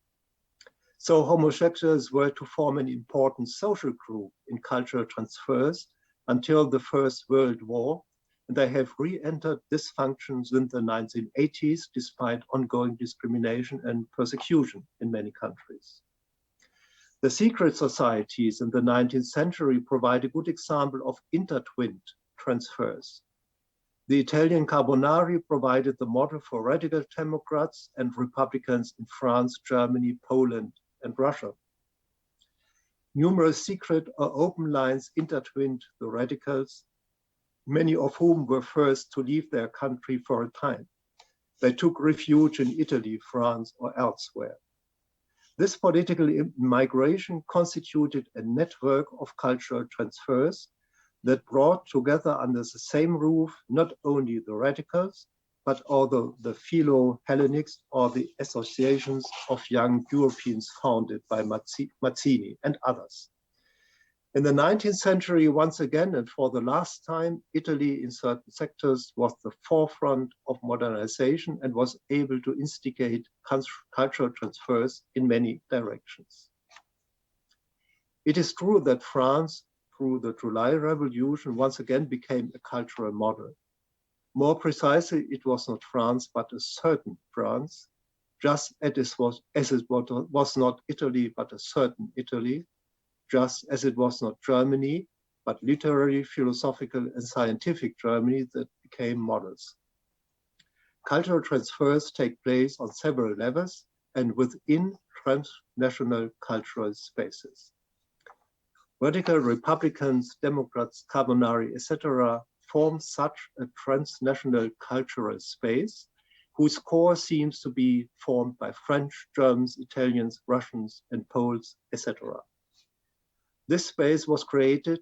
So homosexuals were to form an important social group in cultural transfers until the First World War, and they have re-entered this function since the 1980s, despite ongoing discrimination and persecution in many countries. The secret societies in the 19th century provide a good example of intertwined transfers. The Italian Carbonari provided the model for radical Democrats and Republicans in France, Germany, Poland, and Russia. Numerous secret or open lines intertwined the radicals, many of whom were first to leave their country for a time. They took refuge in Italy, France, or elsewhere. This political migration constituted a network of cultural transfers that brought together under the same roof not only the radicals, but also the Philo-Hellenics, or the associations of young Europeans founded by Mazzini and others. In the 19th century, once again, and for the last time, Italy in certain sectors was the forefront of modernization and was able to instigate cultural transfers in many directions. It is true that France, through the July Revolution, once again became a cultural model. More precisely, it was not France, but a certain France, just as it was not Italy, but a certain Italy, just as it was not Germany, but literary, philosophical, and scientific Germany that became models. Cultural transfers take place on several levels and within transnational cultural spaces. Radical Republicans, Democrats, Carbonari, etc. form such a transnational cultural space whose core seems to be formed by French, Germans, Italians, Russians, and Poles, etc. This space was created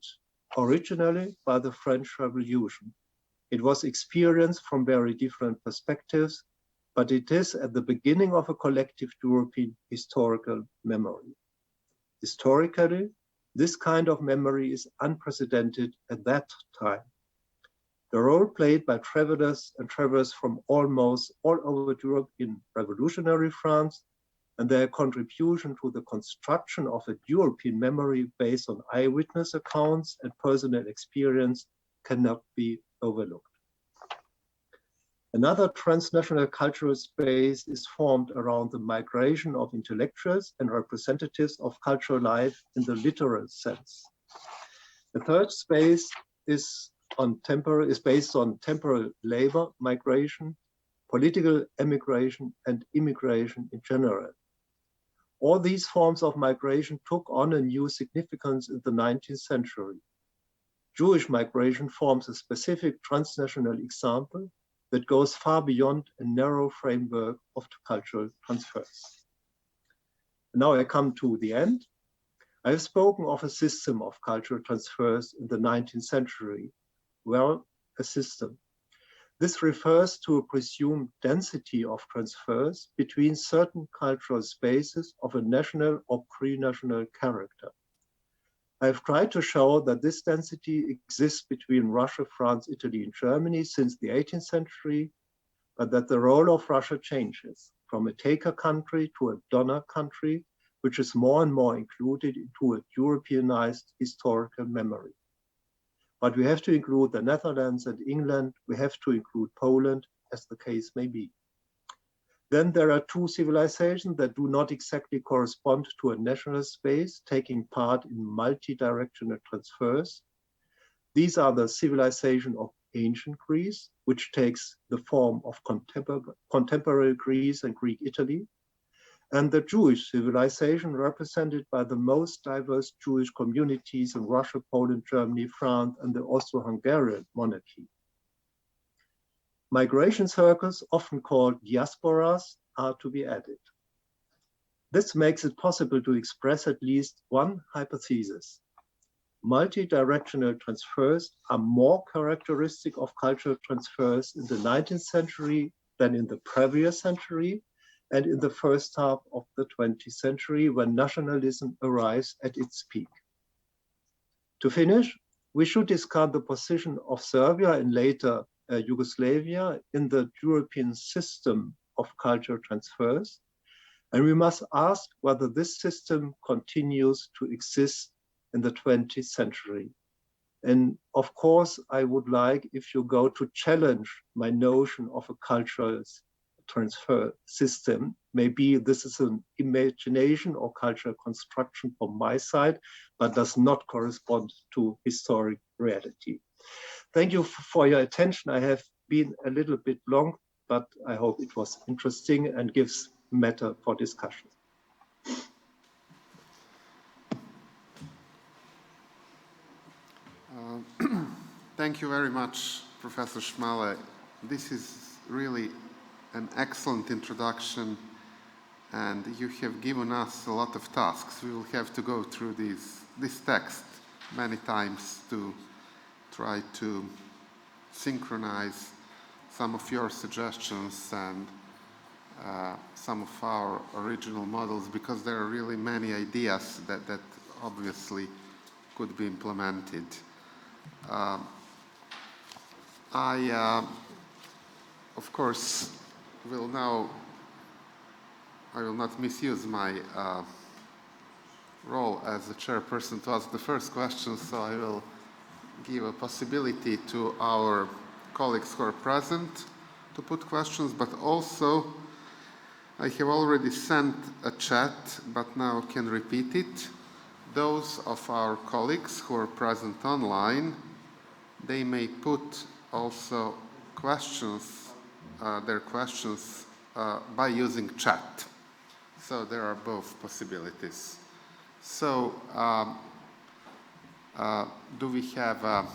originally by the French Revolution. It was experienced from very different perspectives, but it is at the beginning of a collective European historical memory. Historically, this kind of memory is unprecedented at that time. The role played by travelers and travelers from almost all over Europe in revolutionary France and their contribution to the construction of a European memory based on eyewitness accounts and personal experience cannot be overlooked. Another transnational cultural space is formed around the migration of intellectuals and representatives of cultural life in the literal sense. The third space is based on temporal labor migration, political emigration, and immigration in general. All these forms of migration took on a new significance in the 19th century. Jewish migration forms a specific transnational example that goes far beyond a narrow framework of cultural transfers. Now I come to the end. I have spoken of a system of cultural transfers in the 19th century. Well, a system. This refers to a presumed density of transfers between certain cultural spaces of a national or pre-national character. I have tried to show that this density exists between Russia, France, Italy, and Germany since the 18th century, but that the role of Russia changes from a taker country to a donor country, which is more and more included into a Europeanized historical memory. But we have to include the Netherlands and England, we have to include Poland, as the case may be. Then there are two civilizations that do not exactly correspond to a national space, taking part in multi-directional transfers. These are the civilization of ancient Greece, which takes the form of contemporary Greece and Greek Italy, and the Jewish civilization represented by the most diverse Jewish communities in Russia, Poland, Germany, France, and the Austro-Hungarian monarchy. Migration circles, often called diasporas, are to be added. This makes it possible to express at least one hypothesis. Multi-directional transfers are more characteristic of cultural transfers in the 19th century than in the previous century, and in the first half of the 20th century when nationalism arrives at its peak. To finish, we should discuss the position of Serbia and later Yugoslavia in the European system of cultural transfers, and we must ask whether this system continues to exist in the 20th century. And of course, I would like, if you go to challenge my notion of a cultural transfer system, maybe this is an imagination or cultural construction from my side, but does not correspond to historic reality. Thank you for your attention. I have been a little bit long, but I hope it was interesting and gives matter for discussion. Thank you very much, Professor Schmale. This is really an excellent introduction, and you have given us a lot of tasks. We will have to go through this text many times to try to synchronize some of your suggestions and some of our original models, because there are really many ideas that obviously could be implemented. I, of course, I will not misuse my role as the chairperson to ask the first question, so I will give a possibility to our colleagues who are present to put questions, but also I have already sent a chat, but now can repeat it. Those of our colleagues who are present online, they may put also questions, their questions by using chat. So there are both possibilities. So do we have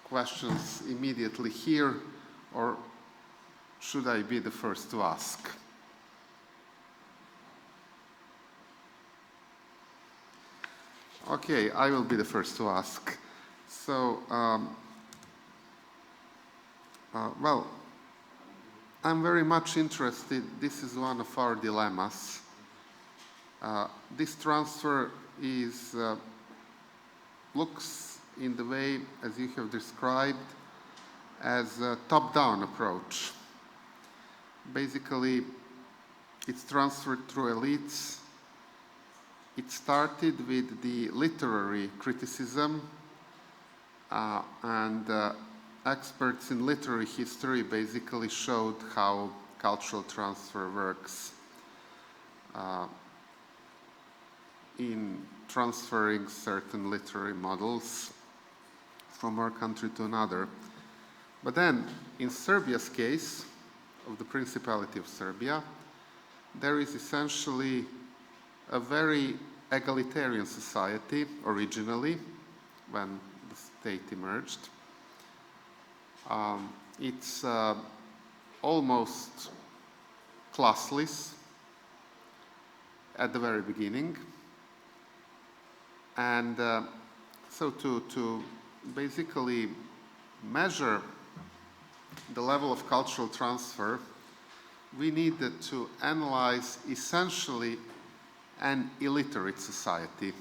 questions immediately here, or should I be the first to ask? Okay, I will be the first to ask. So, well, I'm very much interested. This is one of our dilemmas. This transfer looks in the way, as you have described, as a top-down approach. Basically, it's transferred through elites. It started with the literary criticism, and experts in literary history basically showed how cultural transfer works in transferring certain literary models from one country to another. But then, in Serbia's case, of the Principality of Serbia, there is essentially a very egalitarian society originally, when the state emerged. It's almost classless at the very beginning. And so to basically measure the level of cultural transfer, we needed to analyze essentially an illiterate society,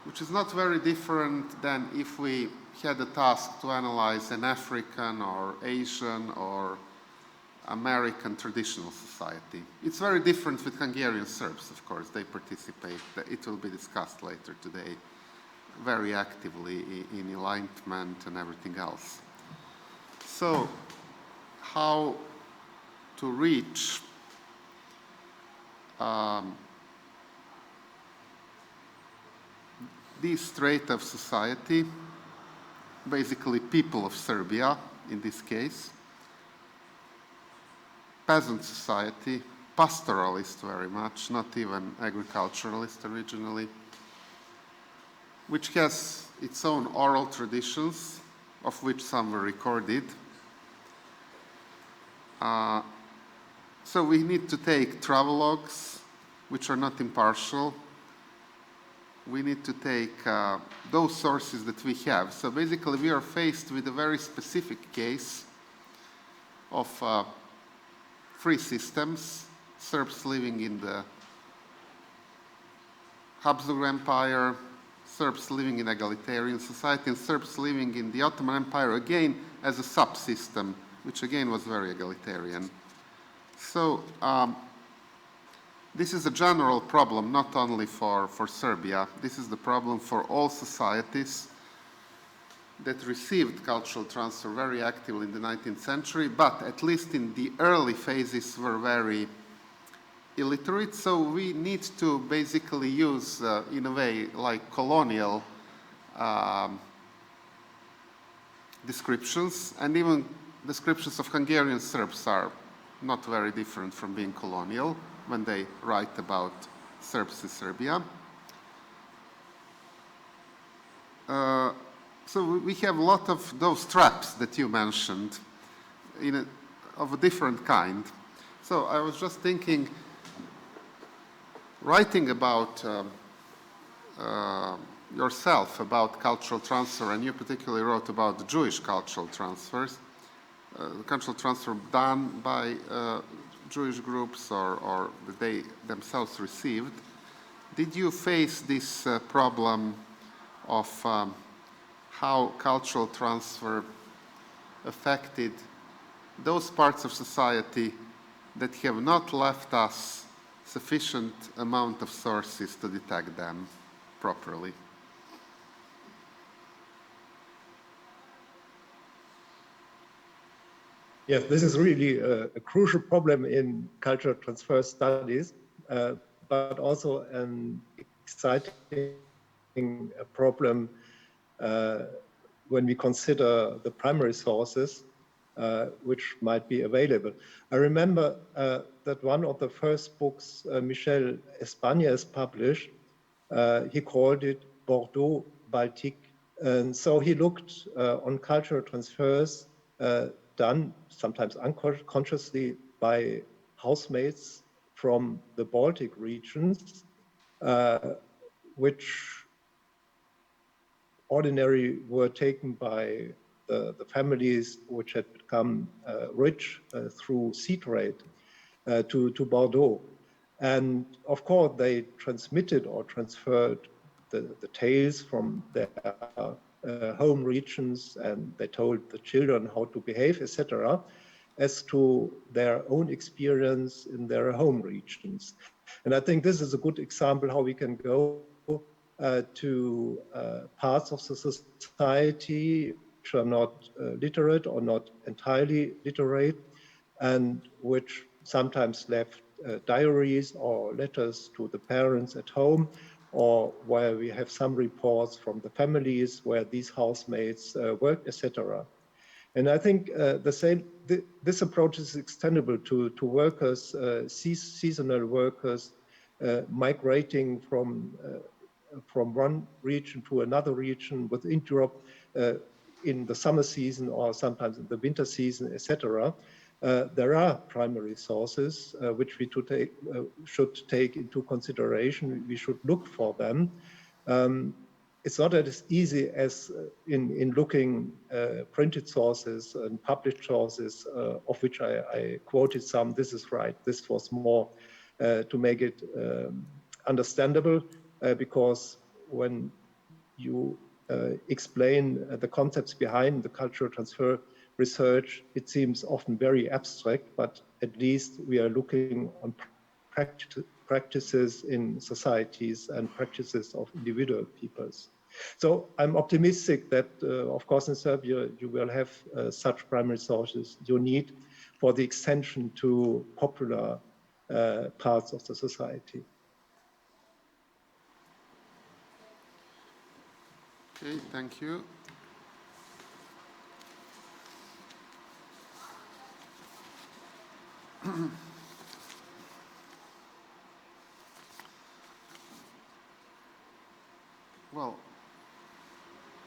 which is not very different than if we had a task to analyze an African or Asian or American traditional society. It's very different with Hungarian Serbs, of course. They participate, it will be discussed later today, very actively in enlightenment and everything else. So, how to reach this strata of society, basically people of Serbia in this case, peasant society, pastoralist very much, not even agriculturalist originally, which has its own oral traditions, of which some were recorded. So we need to take travelogues, which are not impartial. We need to take those sources that we have. So basically we are faced with a very specific case of free systems, Serbs living in the Habsburg Empire, Serbs living in egalitarian society, and Serbs living in the Ottoman Empire, again, as a subsystem, which again was very egalitarian. So this is a general problem, not only for Serbia. This is the problem for all societies that received cultural transfer very actively in the 19th century, but at least in the early phases were very illiterate. So we need to basically use, in a way, like colonial descriptions, and even descriptions of Hungarian Serbs are not very different from being colonial when they write about Serbs in Serbia. So we have a lot of those traps that you mentioned of a different kind. So I was just thinking, writing about yourself about cultural transfer, and you particularly wrote about the Jewish cultural transfers, the cultural transfer done by Jewish groups or that they themselves received. Did you face this problem of how cultural transfer affected those parts of society that have not left us sufficient amount of sources to detect them properly? Yes, this is really a crucial problem in cultural transfer studies, but also an exciting problem when we consider the primary sources which might be available. I remember that one of the first books Michel Espana has published, he called it Bordeaux Baltique. And so he looked on cultural transfers done sometimes unconsciously by housemates from the Baltic regions, which ordinarily were taken by the families which had become rich through sea trade to Bordeaux. And of course, they transmitted or transferred the tales from their home regions, and they told the children how to behave, etc., as to their own experience in their home regions. And I think this is a good example how we can go to parts of the society which are not literate or not entirely literate, and which sometimes left diaries or letters to the parents at home, or where we have some reports from the families where these housemates worked, etc. And I think this approach is extendable to workers, seasonal workers, migrating from one region to another region within Europe in the summer season or sometimes in the winter season, etc. There are primary sources which we should take into consideration. We should look for them. It's not as easy as in looking printed sources and published sources, of which I quoted some. This is right. This was more to make it understandable, because when you explain the concepts behind the cultural transfer research, it seems often very abstract, but at least we are looking on practices in societies and practices of individual peoples. So I'm optimistic that, of course, in Serbia, you will have such primary sources you need for the extension to popular parts of the society. Okay, thank you. Well,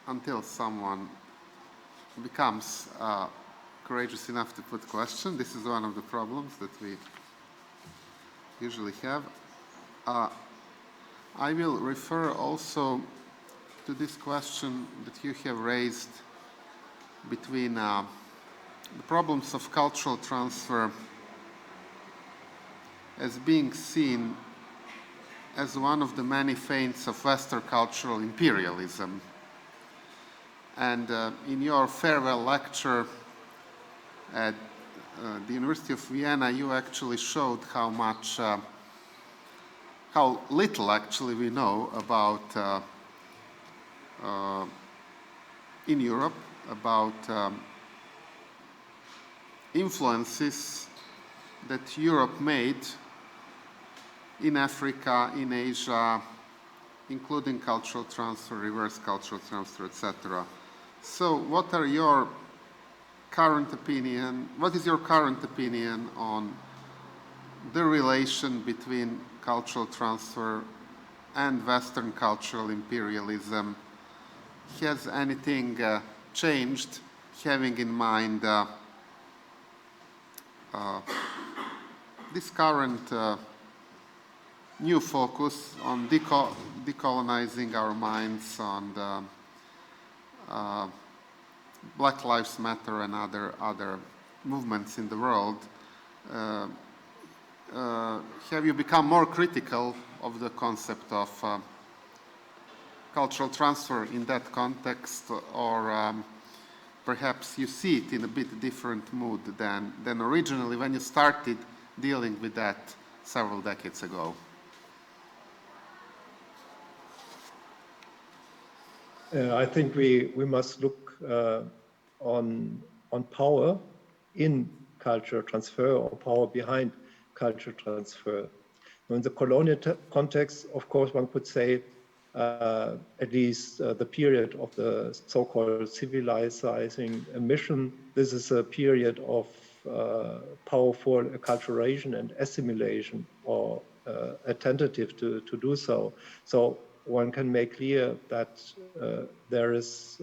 until someone becomes courageous enough to put question, this is one of the problems that we usually have. I will refer also to this question that you have raised between the problems of cultural transfer as being seen as one of the many feints of Western cultural imperialism. And in your farewell lecture at the University of Vienna, you actually showed how little actually we know about in Europe about influences that Europe made in Africa, in Asia, including cultural transfer, reverse cultural transfer, etc. So what is your current opinion on the relation between cultural transfer and Western cultural imperialism? Has anything changed, having in mind this current new focus on decolonizing our minds, on Black Lives Matter and other movements in the world? Have you become more critical of the concept of cultural transfer in that context, or perhaps you see it in a bit different mood than originally when you started dealing with that several decades ago? I think we must look on power in cultural transfer, or power behind cultural transfer. In the colonial context, of course, one could say at least the period of the so-called civilizing mission, this is a period of powerful acculturation and assimilation, or a tentative to do so. So one can make clear that there is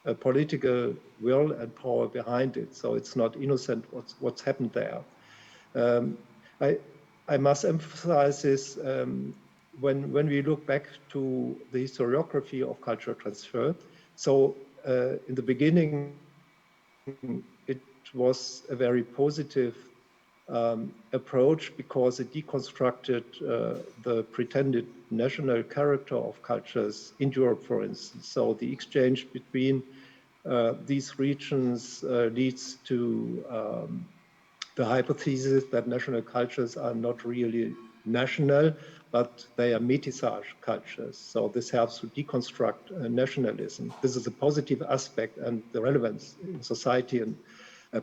a political will and power behind it. So it's not innocent what's happened there. I must emphasize this when we look back to the historiography of cultural transfer. So in the beginning, it was a very positive approach, because it deconstructed the pretended national character of cultures in Europe, for instance. So the exchange between these regions leads to the hypothesis that national cultures are not really national, but they are métissage cultures. So this helps to deconstruct nationalism. This is a positive aspect and the relevance in society and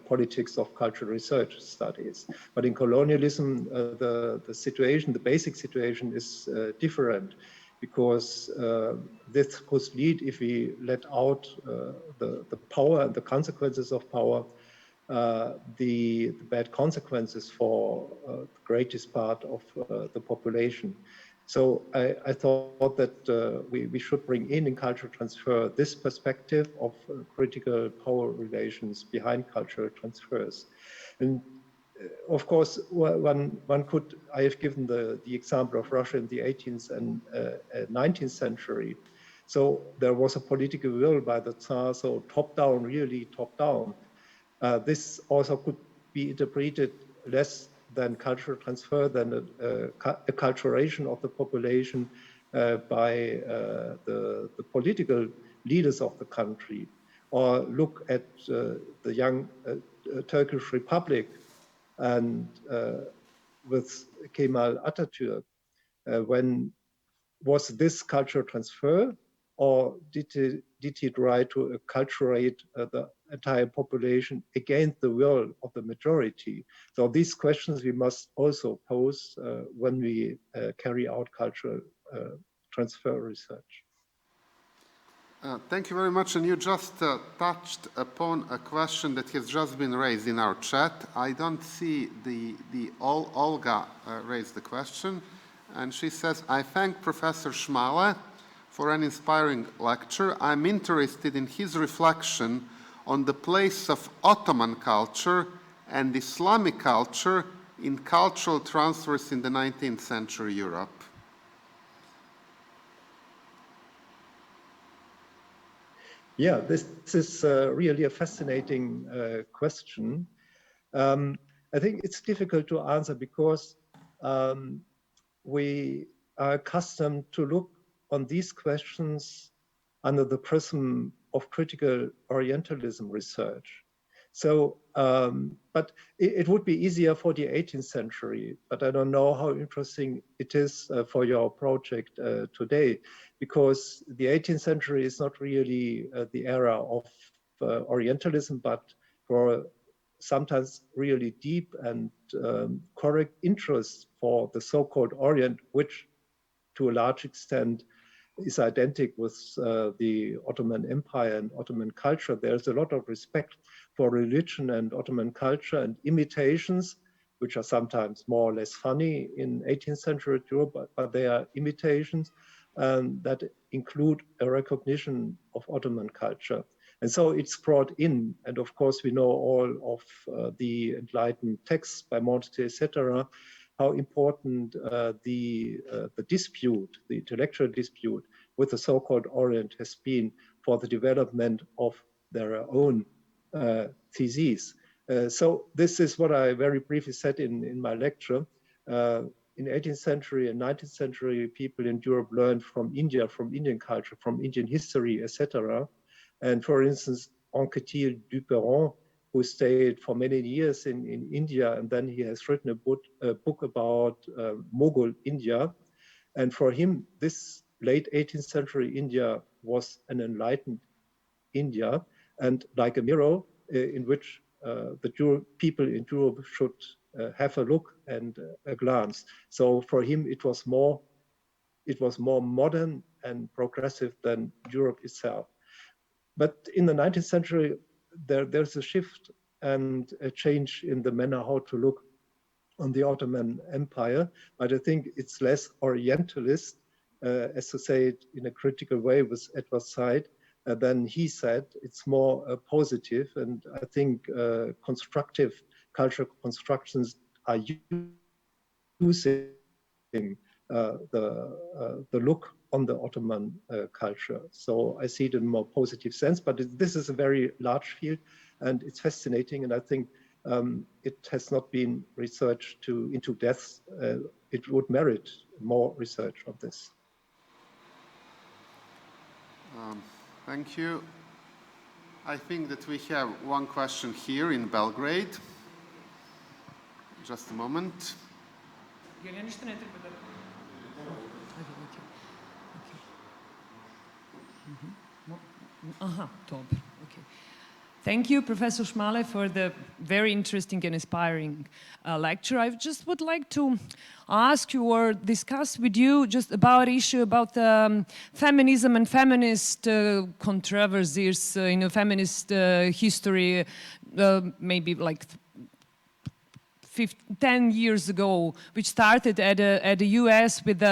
politics of cultural research studies. But in colonialism, the situation, the basic situation is different, because this could lead, if we let out the power and the consequences of power, the bad consequences for the greatest part of the population. So I thought that we should bring in cultural transfer this perspective of critical power relations behind cultural transfers. And of course, one could, I have given the example of Russia in the 18th and 19th century. So there was a political will by the Tsar, so top down, really top down. This also could be interpreted less than cultural transfer, than acculturation of the population by the political leaders of the country. Or look at the young Turkish Republic, and with Kemal Atatürk, when was this cultural transfer, or did he try to acculturate the entire population against the will of the majority? So these questions we must also pose when we carry out cultural transfer research. Thank you very much. And you just touched upon a question that has just been raised in our chat. I don't see Olga raised the question. And she says, I thank Professor Schmale for an inspiring lecture. I'm interested in his reflection on the place of Ottoman culture and Islamic culture in cultural transfers in the 19th century Europe. Yeah, this is really a fascinating question. I think it's difficult to answer because we are accustomed to look on these questions under the prism of critical Orientalism research. So, but it would be easier for the 18th century, but I don't know how interesting it is for your project today, because the 18th century is not really the era of Orientalism, but for sometimes really deep and correct interest for the so-called Orient, which to a large extent is identical with the Ottoman Empire and Ottoman culture. There's a lot of respect for religion and Ottoman culture, and imitations, which are sometimes more or less funny in 18th century Europe, but they are imitations that include a recognition of Ottoman culture. And so it's brought in, and of course we know all of the enlightened texts by Montesquieu, etc., how important the dispute, the intellectual dispute with the so-called Orient has been for the development of their own theses. So this is what I very briefly said in my lecture. In 18th century and 19th century, people in Europe learned from India, from Indian culture, from Indian history, etc. And for instance, Anquetil Duperron, who stayed for many years in India, and then he has written a book about Mughal India. And for him, this late 18th century India was an enlightened India, and like a mirror in which the people in Europe should have a look and a glance. So for him, it was more modern and progressive than Europe itself. But in the 19th century, there's a shift and a change in the manner how to look on the Ottoman Empire. But I think it's less Orientalist, as to say it in a critical way with Edward Said, than he said. It's more positive, and I think constructive cultural constructions are using the look on the Ottoman culture. So I see it in a more positive sense, but this is a very large field and it's fascinating, and I think it has not been researched into depth. It would merit more research on this. Thank you. I think that we have one question here in Belgrade. Just a moment. Thank you, Professor Schmale, for the very interesting and inspiring lecture. I just would like to ask you or discuss with you just about issue about feminism and feminist controversies in a feminist history, maybe like 10 years ago, which started at the US with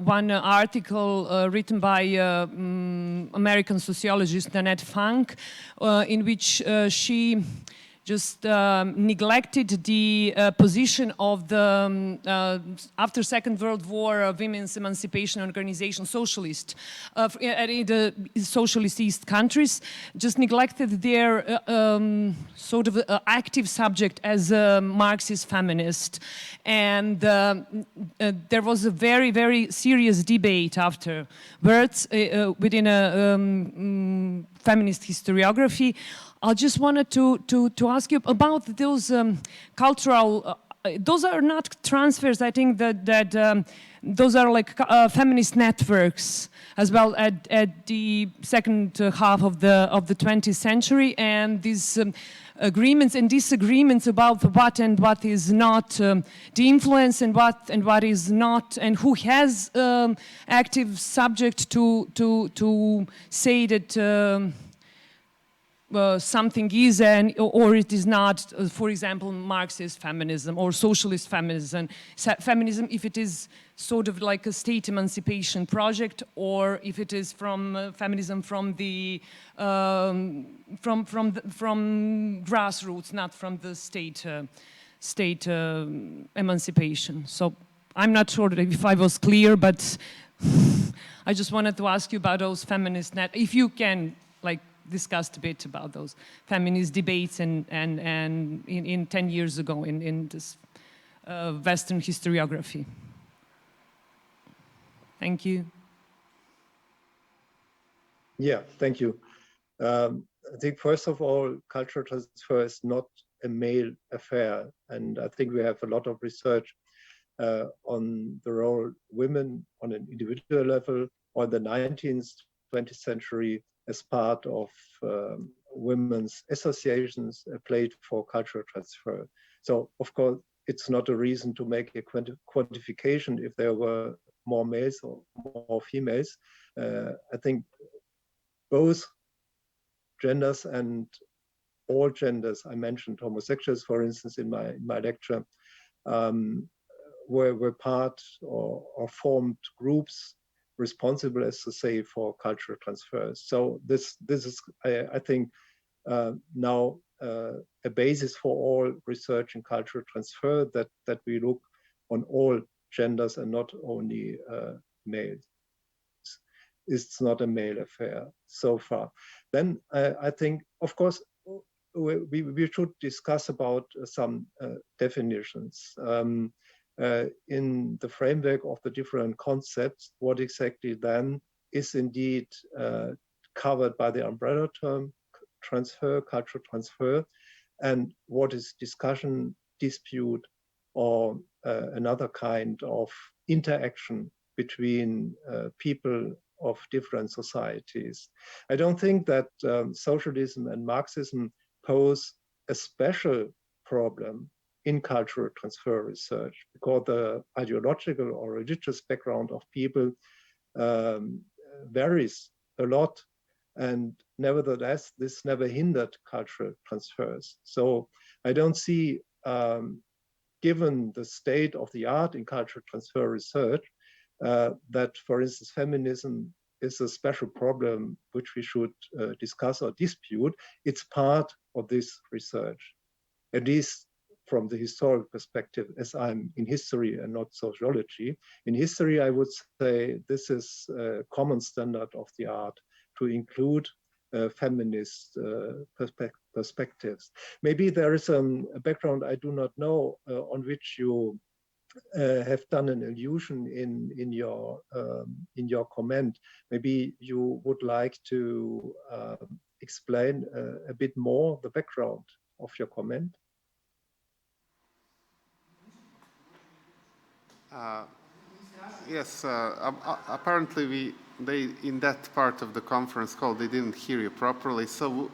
one article written by American sociologist Nanette Funk, in which she just neglected the position of the, after Second World War, women's emancipation organization, socialist, in the socialist East countries, just neglected their sort of active subject as a Marxist feminist. And there was a very, very serious debate afterwards within a feminist historiography. I just wanted to ask you about those cultural, those are not transfers, I think that those are like feminist networks as well at the second half of the 20th century, and these agreements and disagreements about what and what is not the influence and what is not, and who has active subject to say that something is or it is not, for example, Marxist feminism or socialist feminism. Feminism, if it is sort of like a state emancipation project, or if it is from feminism from the from grassroots, not from the state emancipation. So I'm not sure if I was clear, but I just wanted to ask you about those feminist if you can like discussed a bit about those feminist debates and in 10 years ago in this Western historiography. Thank you. Yeah, thank you. I think first of all, cultural transfer is not a male affair. And I think we have a lot of research on the role women on an individual level or the 19th, 20th century as part of women's associations played for cultural transfer. So of course, it's not a reason to make a quantification if there were more males or more females. I think both genders and all genders, I mentioned homosexuals, for instance, in my lecture, were part or formed groups responsible, as to say, for cultural transfers. So this is, I think, now a basis for all research in cultural transfer, that we look on all genders and not only males. It's not a male affair so far. Then I think, of course, we should discuss about some definitions. In the framework of the different concepts, what exactly then is indeed covered by the umbrella term transfer, cultural transfer, and what is discussion, dispute, or another kind of interaction between people of different societies. I don't think that socialism and Marxism pose a special problem in cultural transfer research, because the ideological or religious background of people varies a lot, and nevertheless, this never hindered cultural transfers. So I don't see, given the state of the art in cultural transfer research, that, for instance, feminism is a special problem which we should discuss or dispute. It's part of this research, at least from the historical perspective, as I'm in history and not sociology. In history, I would say this is a common standard of the art to include feminist perspectives. Maybe there is a background I do not know on which you have done an allusion in your comment. Maybe you would like to explain a bit more the background of your comment. Yes, apparently they in that part of the conference call they didn't hear you properly. So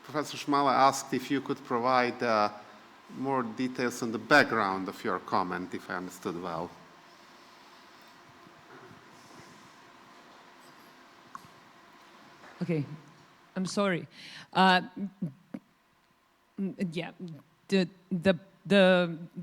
Professor Schmala asked if you could provide more details on the background of your comment, if I understood well. Okay, I'm sorry. Yeah,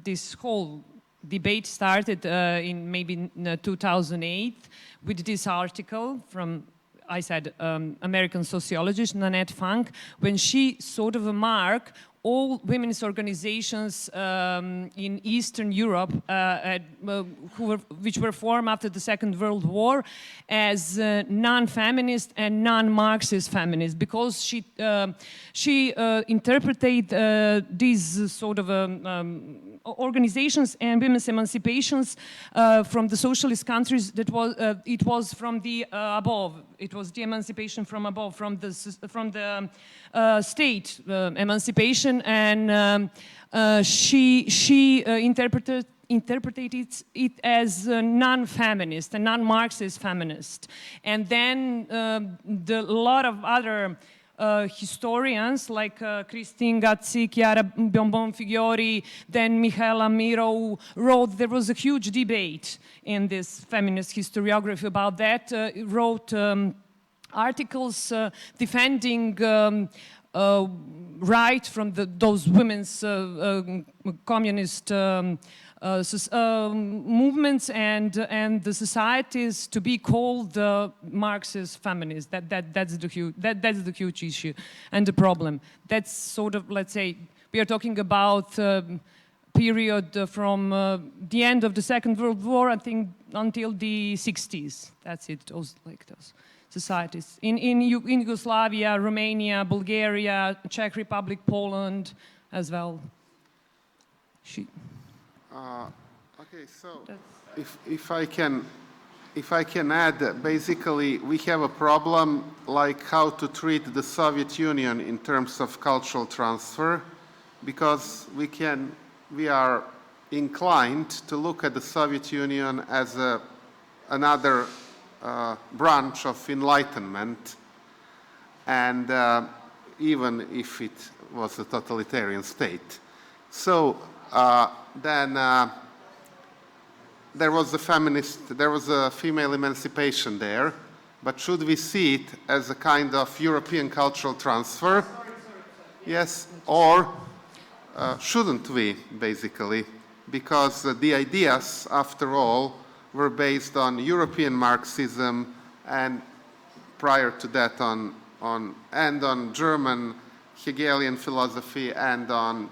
this whole debate started in maybe 2008 with this article from, I said, American sociologist Nanette Funk, when she sort of marked all women's organizations in Eastern Europe which were formed after the Second World War as non-feminist and non-Marxist feminist, because she interpreted these sort of organizations and women's emancipations from the socialist countries. That was it was from the above. It was the emancipation from above, from the state emancipation, and she interpreted it as non-feminist and non-Marxist feminist. And then a lot of other historians like Christine Gazzi, Chiara Bonbon-Figliori, then Michaela Miro wrote. There was a huge debate in this feminist historiography about that. Wrote articles defending right from those women's communist movements and the societies to be called Marxist feminist. That's the huge issue and the problem. That's sort of, let's say, we are talking about period from the end of the Second World War, I think, until the 60s. That's it, like those. societies in Yugoslavia, Romania, Bulgaria, Czech Republic, Poland as well. Okay, so if I can add, basically we have a problem like how to treat the Soviet Union in terms of cultural transfer, because we are inclined to look at the Soviet Union as another branch of enlightenment, and even if it was a totalitarian state. So then there was a female emancipation there, but should we see it as a kind of European cultural transfer? Sorry. Yes, or shouldn't we, basically? Because the ideas, after all, were based on European Marxism, and prior to that on German Hegelian philosophy and on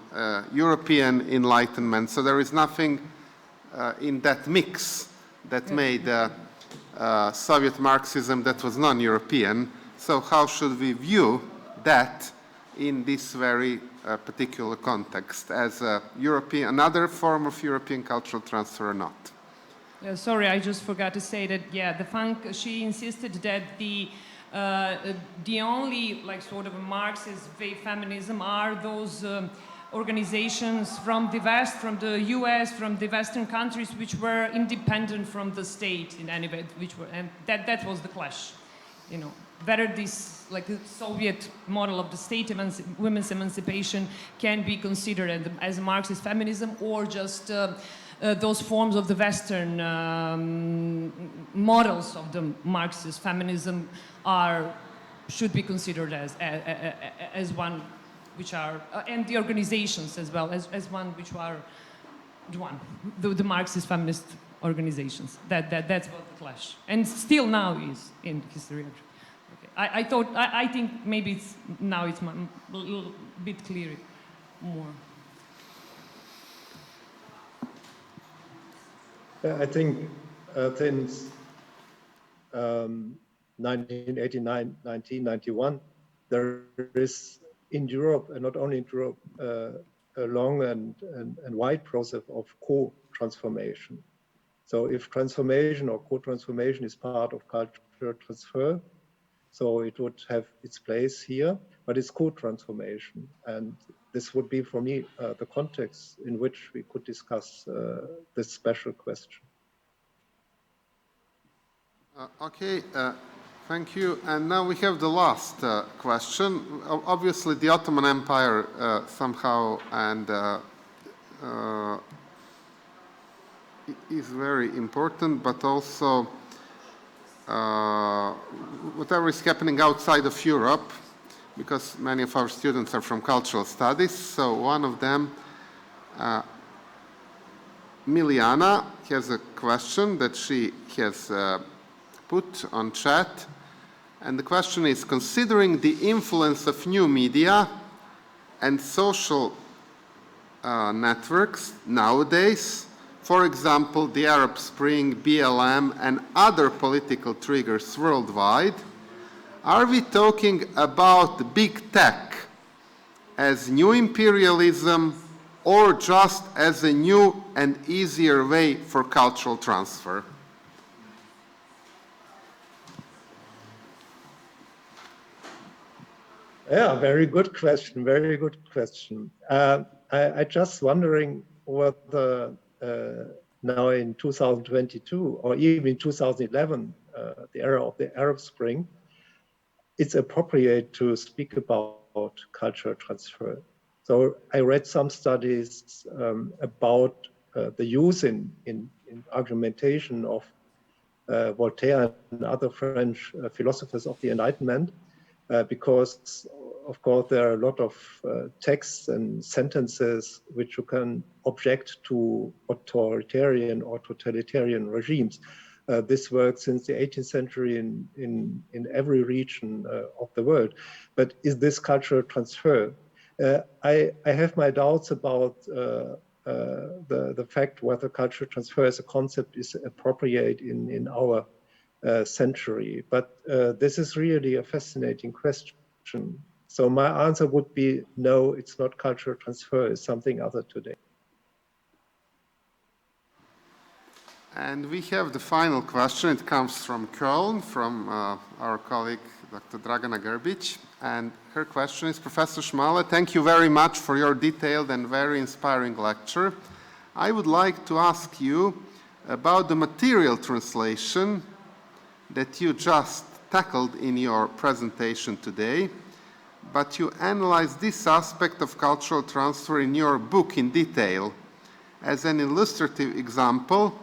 European Enlightenment. So there is nothing in that mix that made Soviet Marxism that was non-European. So how should we view that in this very particular context, as another form of European cultural transfer or not? Sorry, I just forgot to say that, the Funk, she insisted that the only sort of a Marxist feminism are those organizations from the West, from the US, from the Western countries, which were independent from the state in any way, and that was the clash. Whether this Soviet model of the state women's emancipation can be considered as a Marxist feminism, or just those forms of the Western models of the Marxist feminism should be considered as one which are, and the organizations as well, as one which are the Marxist feminist organizations. That's what the clash, and still now is in history. Okay. I think maybe now it's a little bit clearer more. I think since 1989, 1991, there is in Europe, and not only in Europe, a long and wide process of co-transformation. So if transformation or co-transformation is part of cultural transfer, so it would have its place here, but it's co-transformation. And this would be, for me, the context in which we could discuss this special question. Okay, thank you. And now we have the last question. Obviously, the Ottoman Empire somehow is very important, but also whatever is happening outside of Europe, because many of our students are from cultural studies. So one of them, Miliana, has a question that she has put on chat. And the question is, considering the influence of new media and social networks nowadays, for example, the Arab Spring, BLM, and other political triggers worldwide, are we talking about big tech as new imperialism, or just as a new and easier way for cultural transfer? Yeah, very good question, very good question. I just wondering whether now in 2022 or even 2011, the era of the Arab Spring, it's appropriate to speak about cultural transfer. So I read some studies about the use in argumentation of Voltaire and other French philosophers of the Enlightenment, because of course there are a lot of texts and sentences which you can object to authoritarian or totalitarian regimes. This works since the 18th century in every region of the world. But is this cultural transfer? I have my doubts about the fact whether cultural transfer as a concept is appropriate in our century. But this is really a fascinating question. So my answer would be no, it's not cultural transfer, it's something other today. And we have the final question. It comes from Köln, from our colleague, Dr. Dragana Grbić. And her question is, Professor Šmale, thank you very much for your detailed and very inspiring lecture. I would like to ask you about the material translation that you just tackled in your presentation today, but you analyzed this aspect of cultural transfer in your book in detail. As an illustrative example,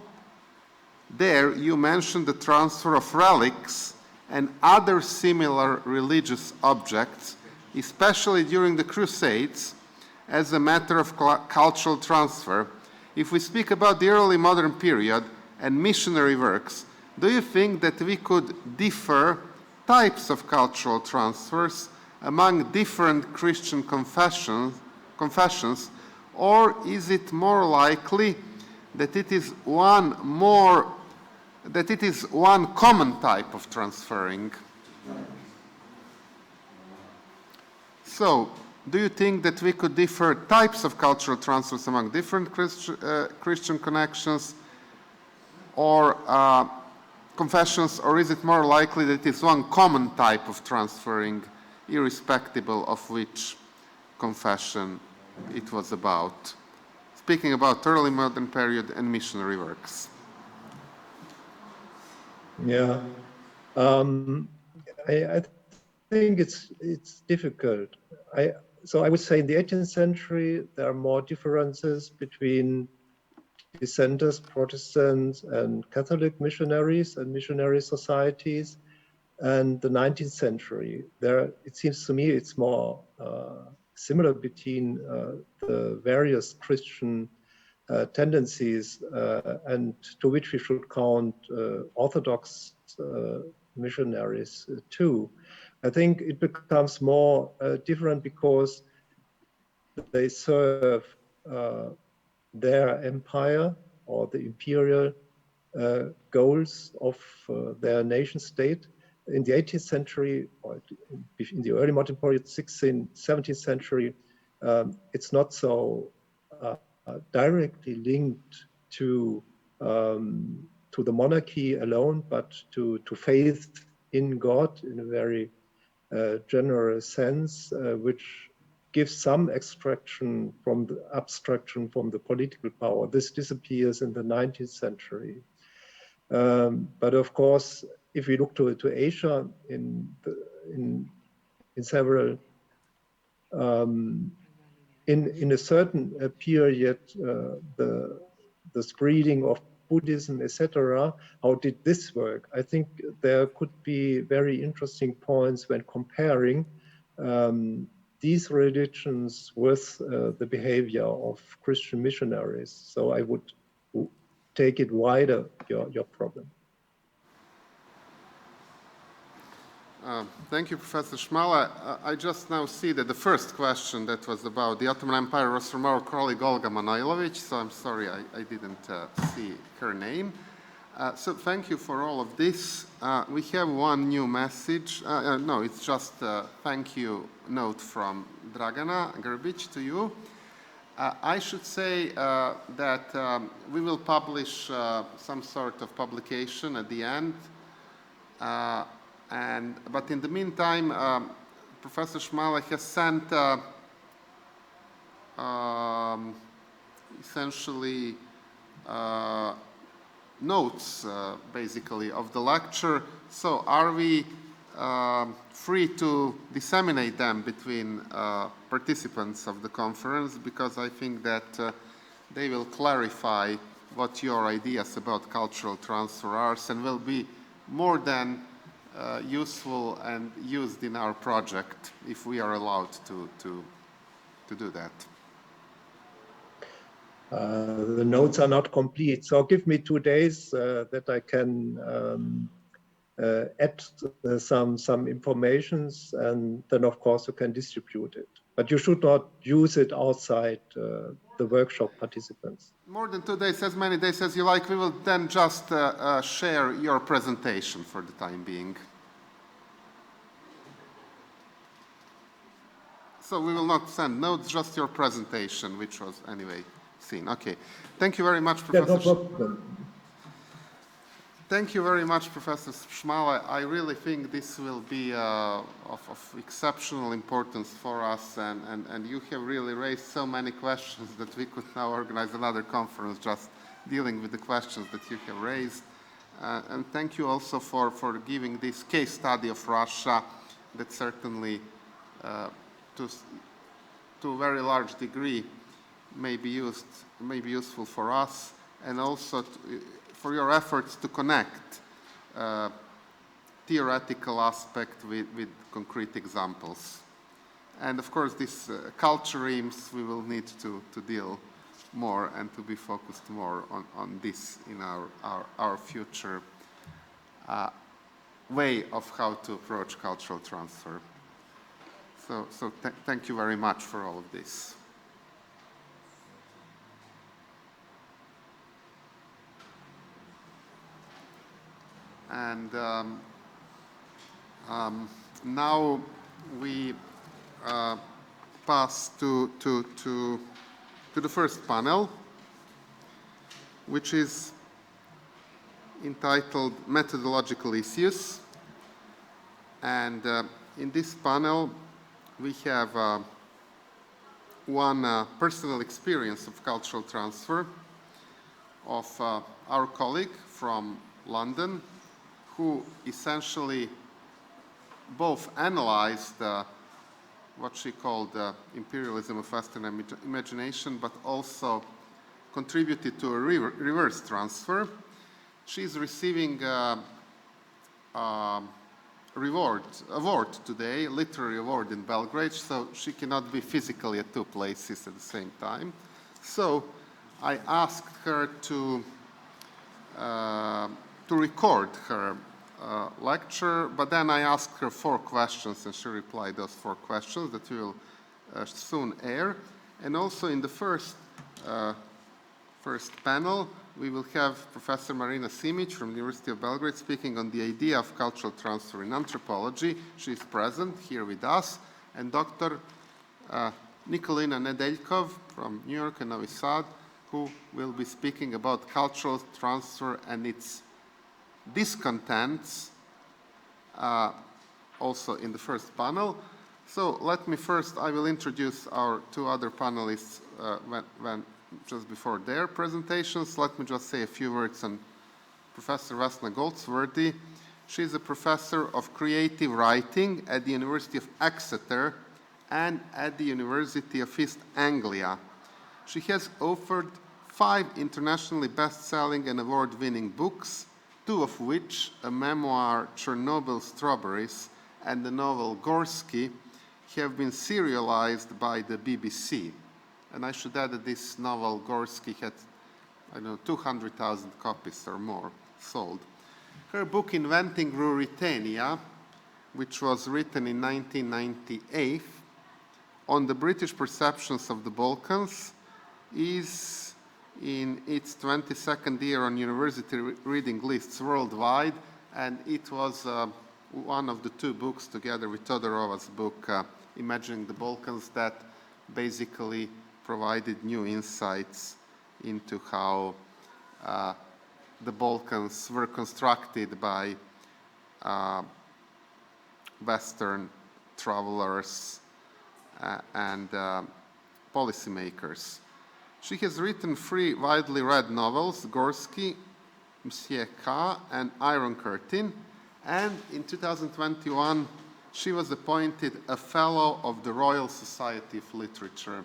there you mentioned the transfer of relics and other similar religious objects, especially during the Crusades, as a matter of cultural transfer. If we speak about the early modern period and missionary works, do you think that we could differ types of cultural transfers among different Christian confessions, or is it more likely that it is one common type of transferring? So, do you think that we could differ types of cultural transfers among different Christian connections or confessions, or is it more likely that it's one common type of transferring, irrespective of which confession it was about? Speaking about early modern period and missionary works. Yeah, I think it's difficult. So I would say in the 18th century there are more differences between dissenters, Protestants, and Catholic missionaries and missionary societies. And the 19th century, it seems to me it's more similar between the various Christian tendencies, and to which we should count Orthodox missionaries too. I think it becomes more different because they serve their empire or the imperial goals of their nation state. In the 18th century, or in the early modern period, 16th, 17th century, it's not so directly linked to the monarchy alone, but to faith in God in a very general sense, which gives some abstraction from the political power. This disappears in the 19th century. But of course, if we look to Asia in several in a certain period, the spreading of Buddhism, etc. How did this work? I think there could be very interesting points when comparing these religions with the behavior of Christian missionaries. So I would take it wider, your problem. Thank you, Professor Šmale. I just now see that the first question that was about the Ottoman Empire was from our colleague Olga Manojlović, so I'm sorry I didn't see her name. So thank you for all of this. We have one new message. No, it's just a thank you note from Dragana Grbić to you. I should say that we will publish some sort of publication at the end. But in the meantime, Professor Šmale has sent essentially notes, basically, of the lecture. So are we free to disseminate them between participants of the conference? Because I think that they will clarify what your ideas about cultural transfer are and will be more than useful and used in our project if we are allowed to do that. The notes are not complete, so give me 2 days that I can add some informations, and then of course you can distribute it. But you should not use it outside the workshop participants. More than 2 days, as many days as you like. We will then just share your presentation for the time being. So we will not send notes, just your presentation, which was anyway seen. Okay. Thank you very much, Professor. Yeah, no problem. Thank you very much, Professor Schmal. I really think this will be of exceptional importance for us, and you have really raised so many questions that we could now organize another conference just dealing with the questions that you have raised. And thank you also for giving this case study of Russia that certainly to a very large degree may be useful for us, and also for your efforts to connect theoretical aspect with concrete examples. And of course, these culture reams, we will need to deal more and to be focused more on this in our future way of how to approach cultural transfer. So thank you very much for all of this. And now we pass to the first panel, which is entitled Methodological Issues. And in this panel, we have one personal experience of cultural transfer of our colleague from London, who essentially both analyzed what she called imperialism of Western imagination, but also contributed to a reverse transfer. She's receiving award today, literary award in Belgrade, so she cannot be physically at two places at the same time. So I asked her to record her lecture, but then I asked her 4 questions, and she replied those 4 questions that we will soon air. And also in the first panel, we will have Professor Marina Simic from the University of Belgrade speaking on the idea of cultural transfer in anthropology. She is present here with us. And Dr. Nikolina Nedeljkov from New York and Novi Sad, who will be speaking about cultural transfer and its discontents, also in the first panel. So let me first, I will introduce our 2 other panelists just before their presentations. Let me just say a few words on Professor Vesna Goldsworthy. She's a professor of creative writing at the University of Exeter and at the University of East Anglia. She has authored 5 internationally best-selling and award-winning books, 2 of which, a memoir, Chernobyl Strawberries, and the novel Gorsky, have been serialized by the BBC. And I should add that this novel, Gorsky, had, 200,000 copies or more sold. Her book, Inventing Ruritania, which was written in 1998, on the British perceptions of the Balkans, is in its 22nd year on university reading lists worldwide, and it was one of the 2 books together with Todorova's book, Imagining the Balkans, that basically provided new insights into how the Balkans were constructed by Western travelers and policymakers. She has written 3 widely read novels, Gorsky, Monsieur K, and Iron Curtain, and in 2021 she was appointed a Fellow of the Royal Society of Literature.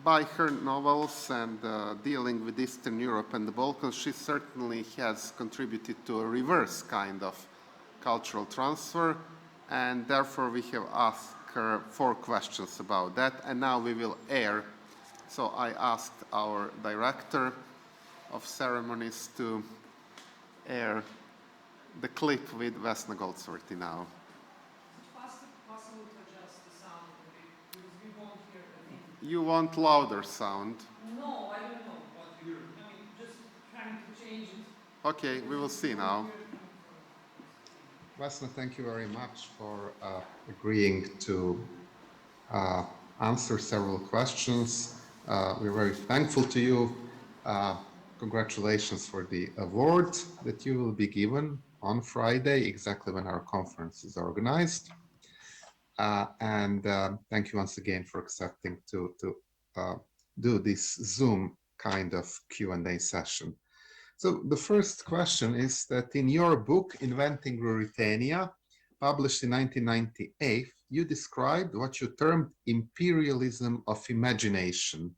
By her novels and dealing with Eastern Europe and the Balkans, she certainly has contributed to a reverse kind of cultural transfer, and therefore we have asked her 4 questions about that, and now we will air. So I asked our director of ceremonies to air the clip with Vesna Goldsworthy now. Possible to adjust the sound a bit, because we won't hear the You want louder sound. No, I don't know what you're, I mean, just trying to change it. Okay, we will see now. Vesna, thank you very much for agreeing to answer several questions. We're very thankful to you. Congratulations for the award that you will be given on Friday, exactly when our conference is organized. And thank you once again for accepting to do this Zoom kind of Q&A session. So the first question is that in your book, Inventing Ruritania, published in 1998, you described what you termed imperialism of imagination.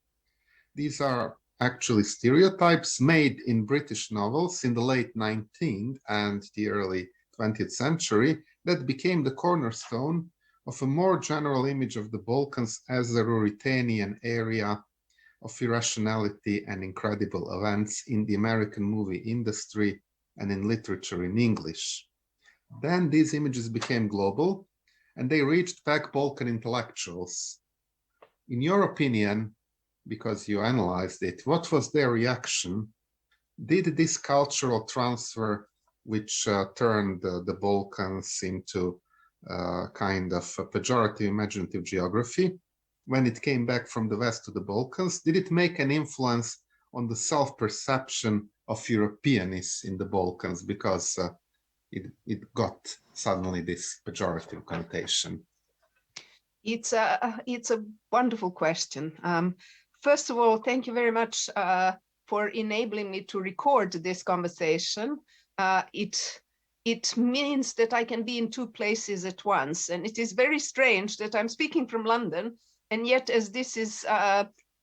These are actually stereotypes made in British novels in the late 19th and the early 20th century that became the cornerstone of a more general image of the Balkans as a Ruritanian area of irrationality and incredible events in the American movie industry and in literature in English. Then these images became global and they reached back Balkan intellectuals. In your opinion, because you analyzed it, what was their reaction? Did this cultural transfer, which turned the Balkans into kind of a pejorative imaginative geography, when it came back from the West to the Balkans, did it make an influence on the self-perception of Europeanists in the Balkans because it got suddenly this pejorative connotation? It's a wonderful question. First of all, thank you very much for enabling me to record this conversation. It means that I can be in two places at once, and it is very strange that I'm speaking from London, and yet as this is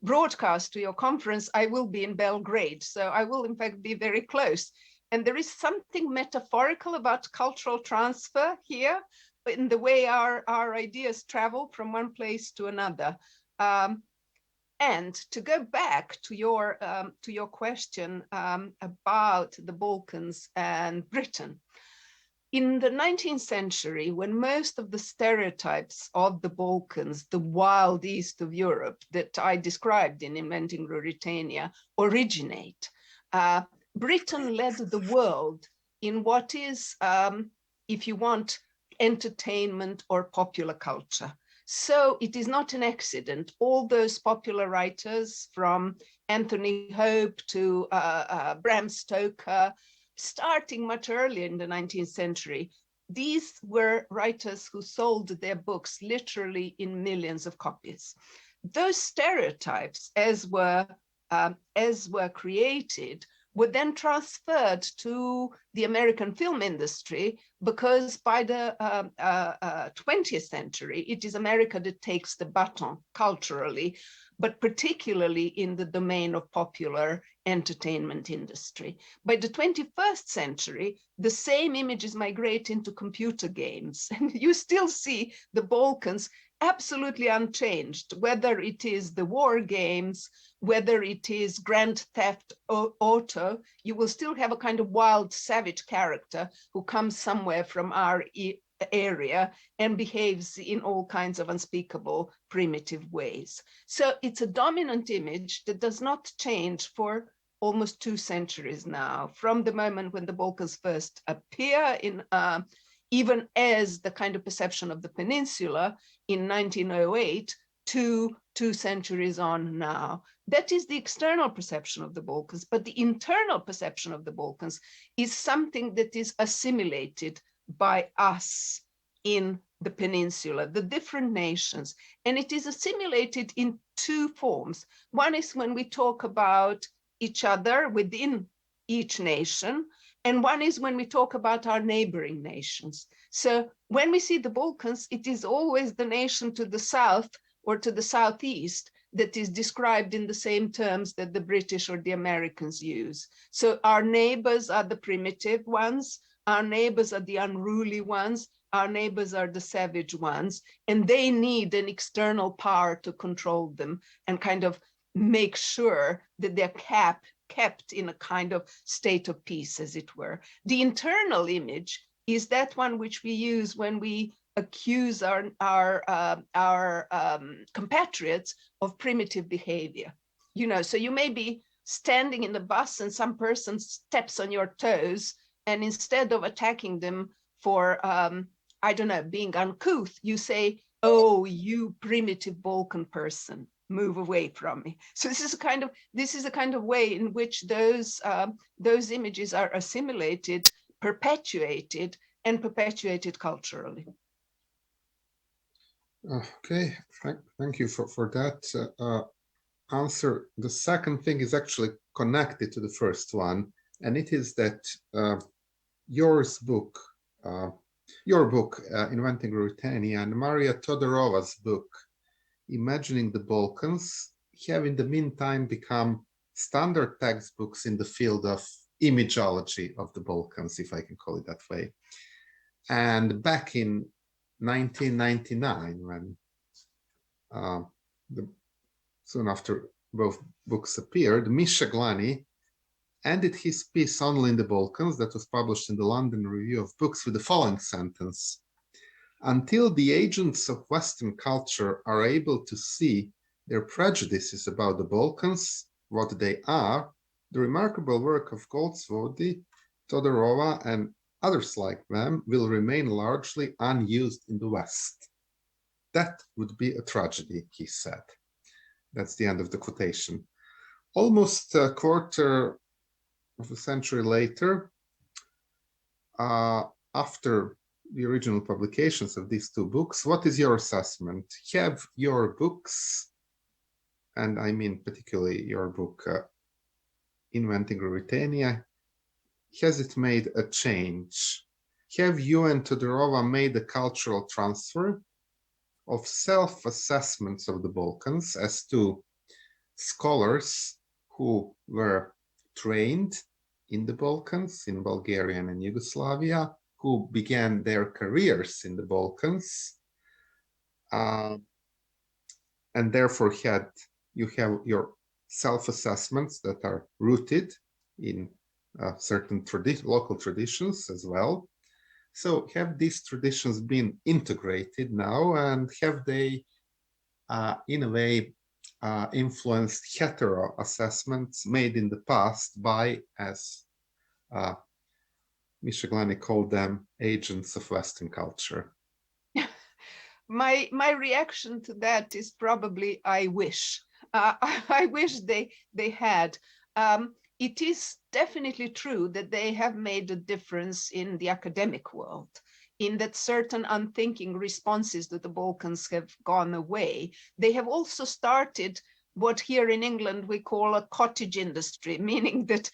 broadcast to your conference, I will be in Belgrade. So I will in fact be very close. And there is something metaphorical about cultural transfer here, in the way our ideas travel from one place to another. And to go back to your question about the Balkans and Britain. In the 19th century, when most of the stereotypes of the Balkans, the wild east of Europe that I described in Inventing Ruritania, originate, Britain led the world in what is, if you want, entertainment or popular culture. So it is not an accident. All those popular writers, from Anthony Hope to Bram Stoker, starting much earlier in the 19th century, these were writers who sold their books literally in millions of copies. Those stereotypes, as were created, were then transferred to the American film industry, because by the 20th century, it is America that takes the baton culturally, but particularly in the domain of popular entertainment industry. By the 21st century, the same images migrate into computer games, and you still see the Balkans absolutely unchanged, whether it is the war games, whether it is Grand Theft Auto, you will still have a kind of wild, savage character who comes somewhere from our area and behaves in all kinds of unspeakable, primitive ways. So it's a dominant image that does not change for almost 2 centuries now, from the moment when the Balkans first appear in even as the kind of perception of the peninsula in 1908 to 2 centuries on now. That is the external perception of the Balkans, but the internal perception of the Balkans is something that is assimilated by us in the peninsula, the different nations. And it is assimilated in 2 forms. One is when we talk about each other within each nation, and one is when we talk about our neighboring nations. So when we see the Balkans, it is always the nation to the south or to the southeast that is described in the same terms that the British or the Americans use. So our neighbors are the primitive ones, our neighbors are the unruly ones, our neighbors are the savage ones, and they need an external power to control them and kind of make sure that they're kept in a kind of state of peace, as it were. The internal image is that one which we use when we accuse our compatriots of primitive behavior. You know, so you may be standing in the bus and some person steps on your toes, and instead of attacking them for I don't know, being uncouth, you say, "Oh, you primitive Balkan person, move away from me." So this is a kind of way in which those images are assimilated, perpetuated, and perpetuated culturally. Okay, thank you for that answer. The second thing is actually connected to the first one, and it is that your book, Inventing Ruritania, and Maria Todorova's book, Imagining the Balkans, have in the meantime become standard textbooks in the field of imageology of the Balkans, if I can call it that way. And back in 1999, when soon after both books appeared, Misha Glani ended his piece Only in the Balkans, that was published in the London Review of Books, with the following sentence: "Until the agents of Western culture are able to see their prejudices about the Balkans, what they are, the remarkable work of Goldsworthy, Todorova, and others like them will remain largely unused in the West." That would be a tragedy, he said. That's the end of the quotation. Almost a quarter of a century later, after the original publications of these two books, what is your assessment? Have your books, and I mean particularly your book, Inventing Ruritania, has it made a change? Have you and Todorova made a cultural transfer of self-assessments of the Balkans as to scholars who were trained in the Balkans, in Bulgaria and in Yugoslavia, who began their careers in the Balkans, and therefore you have your self-assessments that are rooted in certain local traditions as well. So have these traditions been integrated now, and have they, in a way, influenced hetero assessments made in the past by, as Misha Glani called them, agents of Western culture? My reaction to that is probably I wish. I wish they had. It is definitely true that they have made a difference in the academic world, in that certain unthinking responses to the Balkans have gone away. They have also started what here in England we call a cottage industry, meaning that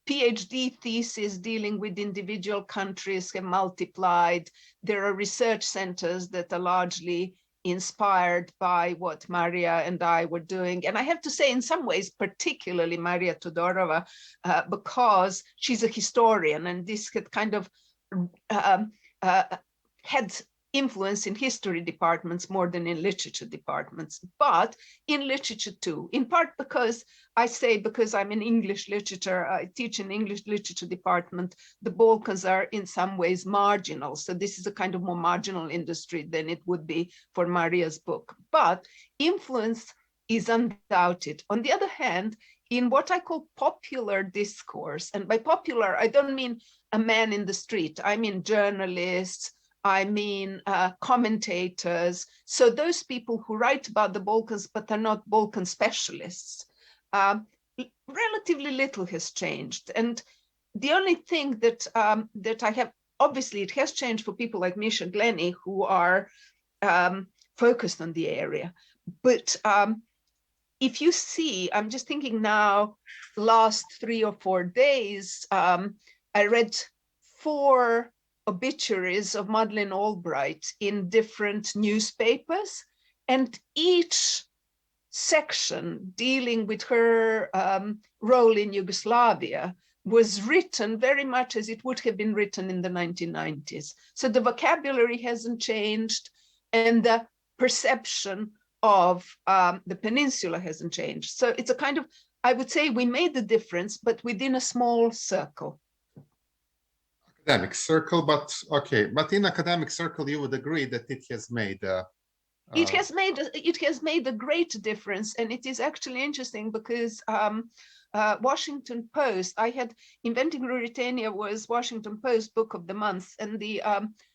PhD theses dealing with individual countries have multiplied. There are research centers that are largely inspired by what Maria and I were doing. And I have to say, in some ways, particularly Maria Todorova, because she's a historian, and this had kind of had influence in history departments more than in literature departments, but in literature too, in part because I'm in English literature, I teach in English literature department, the Balkans are in some ways marginal. So this is a kind of more marginal industry than it would be for Maria's book, but influence is undoubted. On the other hand, in what I call popular discourse, and by popular, I don't mean a man in the street, I mean journalists, I mean commentators. So those people who write about the Balkans, but are not Balkan specialists, relatively little has changed. And the only thing that I have, obviously it has changed for people like Misha Glani, who are focused on the area. But if you see, I'm just thinking now, last 3 or 4 days, I read 4 obituaries of Madeleine Albright in different newspapers, and each section dealing with her role in Yugoslavia was written very much as it would have been written in the 1990s. So the vocabulary hasn't changed, and the perception of the peninsula hasn't changed. So it's a kind of, I would say we made the difference, but within a small circle. Academic circle, but okay, but in academic circle, you would agree that it has made it has made a great difference, and it is actually interesting because Washington Post, I had Inventing Ruritania was Washington Post Book of the Month, and the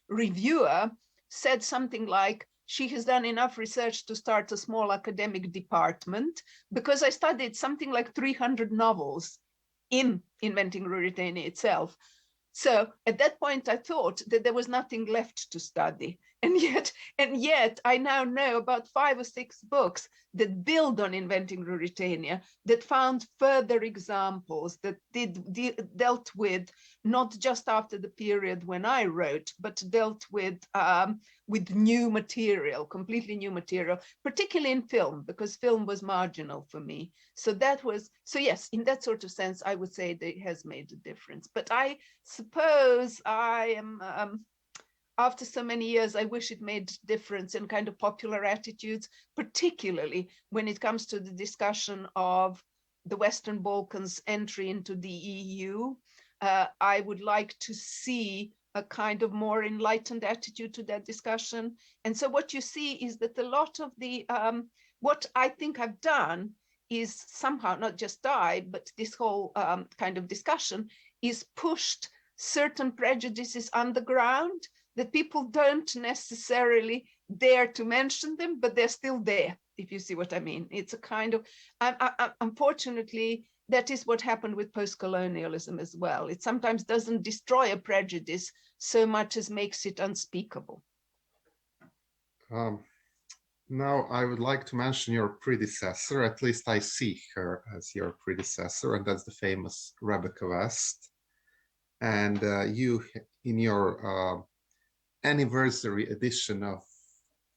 reviewer said something like, she has done enough research to start a small academic department, because I studied something like 300 novels in Inventing Ruritania itself. So at that point, I thought that there was nothing left to study. And yet I now know about 5 or 6 books that build on Inventing Ruritania, that found further examples, that dealt with not just after the period when I wrote, but dealt with new material, completely new material, particularly in film, because film was marginal for me. So yes, in that sort of sense, I would say that it has made a difference. But I suppose I am, after so many years, I wish it made difference in kind of popular attitudes, particularly when it comes to the discussion of the Western Balkans' entry into the EU. I would like to see a kind of more enlightened attitude to that discussion. And so what you see is that a lot of the, what I think I've done is somehow, not just I, but this whole kind of discussion is pushed certain prejudices underground, that people don't necessarily dare to mention them, but they're still there, if you see what I mean. It's a kind of, unfortunately, that is what happened with post-colonialism as well. It sometimes doesn't destroy a prejudice so much as makes it unspeakable. Now, I would like to mention your predecessor, at least I see her as your predecessor, and that's the famous Rebecca West. And you, in your anniversary edition of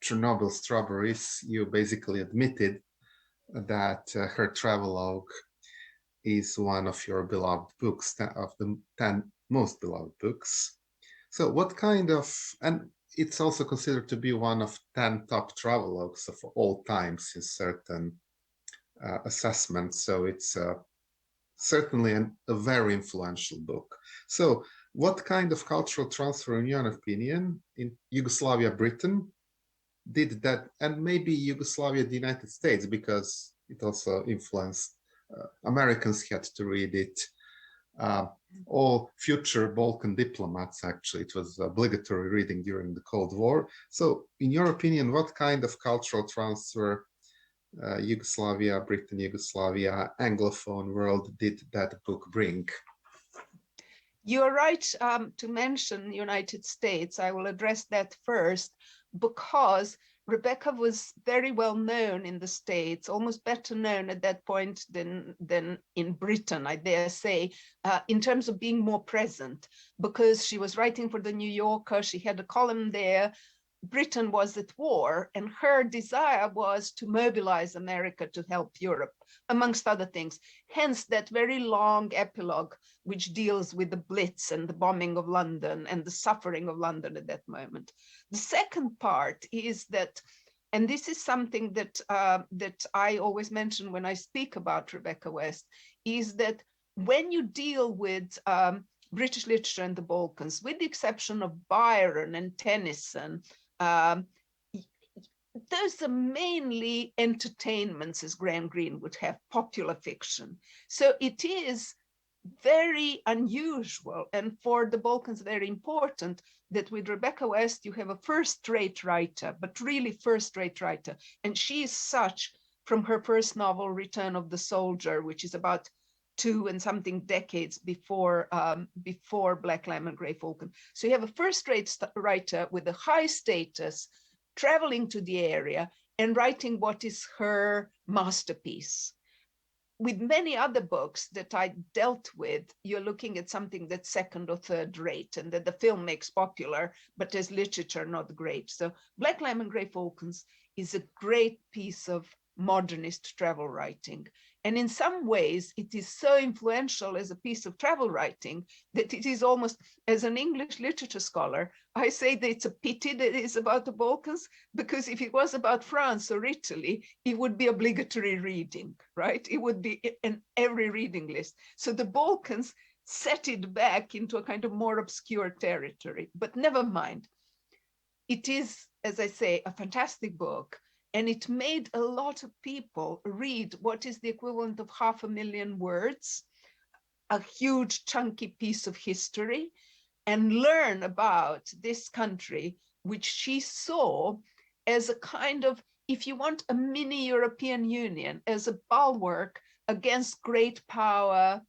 Chernobyl Strawberries, you basically admitted that her travelogue is one of your beloved books, of the 10 most beloved books. So what kind of, and it's also considered to be one of 10 top travelogues of all times in certain assessments. So it's certainly a very influential book. So what kind of cultural transfer, in your opinion, in Yugoslavia, Britain, did that, and maybe Yugoslavia, the United States, because it also influenced, Americans had to read it, all future Balkan diplomats, actually, it was obligatory reading during the Cold War. So in your opinion, what kind of cultural transfer Yugoslavia, Britain, Yugoslavia, Anglophone world did that book bring? You're right to mention United States. I will address that first, because Rebecca was very well known in the States, almost better known at that point than in Britain, I dare say, in terms of being more present, because she was writing for the New Yorker, she had a column there. Britain was at war, and her desire was to mobilize America to help Europe, amongst other things. Hence that very long epilogue, which deals with the Blitz and the bombing of London and the suffering of London at that moment. The second part is that, and this is something that, that I always mention when I speak about Rebecca West, is that when you deal with British literature in the Balkans, with the exception of Byron and Tennyson, those are mainly entertainments, as Graham Greene would have, popular fiction. So it is very unusual, and for the Balkans very important, that with Rebecca West you have a first-rate writer, but really first-rate writer. And she is such from her first novel, Return of the Soldier, which is about 2 and something decades before Black Lamb and Grey Falcon. So you have a first-rate writer with a high status, traveling to the area and writing what is her masterpiece. With many other books that I dealt with, you're looking at something that's second or third rate, and that the film makes popular, but as literature, not great. So Black Lamb and Grey Falcons is a great piece of modernist travel writing. And in some ways, it is so influential as a piece of travel writing that it is almost, as an English literature scholar, I say that it's a pity that it is about the Balkans, because if it was about France or Italy, it would be obligatory reading, right? It would be in every reading list. So the Balkans set it back into a kind of more obscure territory. But never mind. It is, as I say, a fantastic book, and it made a lot of people read what is the equivalent of 500,000 words, a huge chunky piece of history, and learn about this country, which she saw as a kind of, if you want, a mini European Union, as a bulwark against great power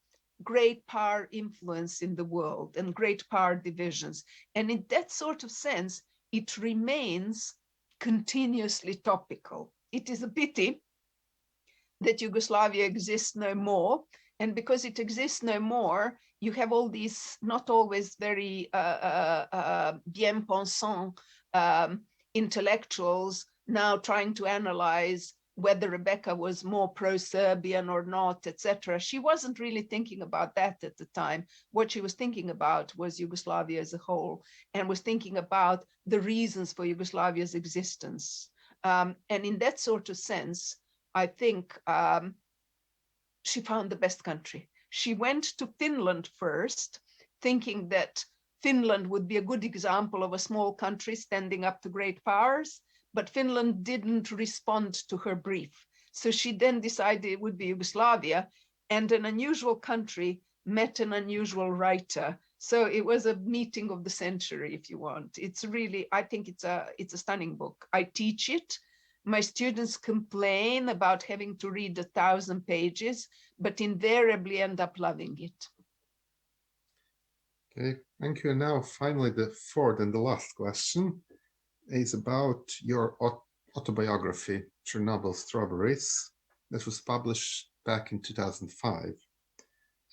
influence in the world and great power divisions. And in that sort of sense, it remains continuously topical. It is a pity that Yugoslavia exists no more. And because it exists no more, you have all these not always very bien pensant intellectuals now trying to analyze whether Rebecca was more pro-Serbian or not, etc. She wasn't really thinking about that at the time. What she was thinking about was Yugoslavia as a whole, and was thinking about the reasons for Yugoslavia's existence. And in that sort of sense, I think she found the best country. She went to Finland first, thinking that Finland would be a good example of a small country standing up to great powers, but Finland didn't respond to her brief. So she then decided it would be Yugoslavia, and an unusual country met an unusual writer. So it was a meeting of the century, if you want. It's really, I think it's a stunning book. I teach it. My students complain about having to read 1,000 pages, but invariably end up loving it. Okay, thank you. And now finally, the fourth and the last question is about your autobiography, Chernobyl Strawberries, that was published back in 2005.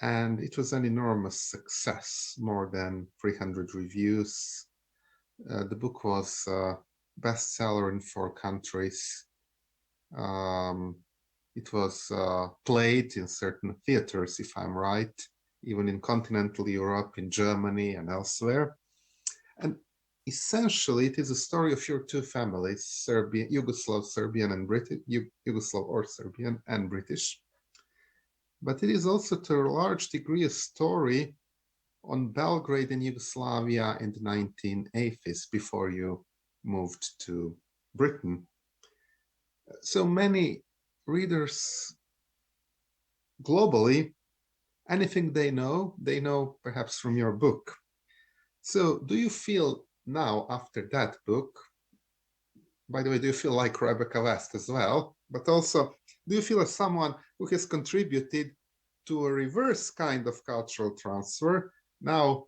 And it was an enormous success, more than 300 reviews. The book was a bestseller in 4 countries. It was played in certain theaters, if I'm right, even in continental Europe, in Germany and elsewhere. And essentially, it is a story of your 2 families, Yugoslav, Serbian and British, Yugoslav or Serbian and British. But it is also to a large degree a story on Belgrade and Yugoslavia in the 1980s, before you moved to Britain. So many readers globally, anything they know perhaps from your book. So do you feel now, after that book, by the way, do you feel like Rebecca West as well? But also, do you feel as someone who has contributed to a reverse kind of cultural transfer? Now,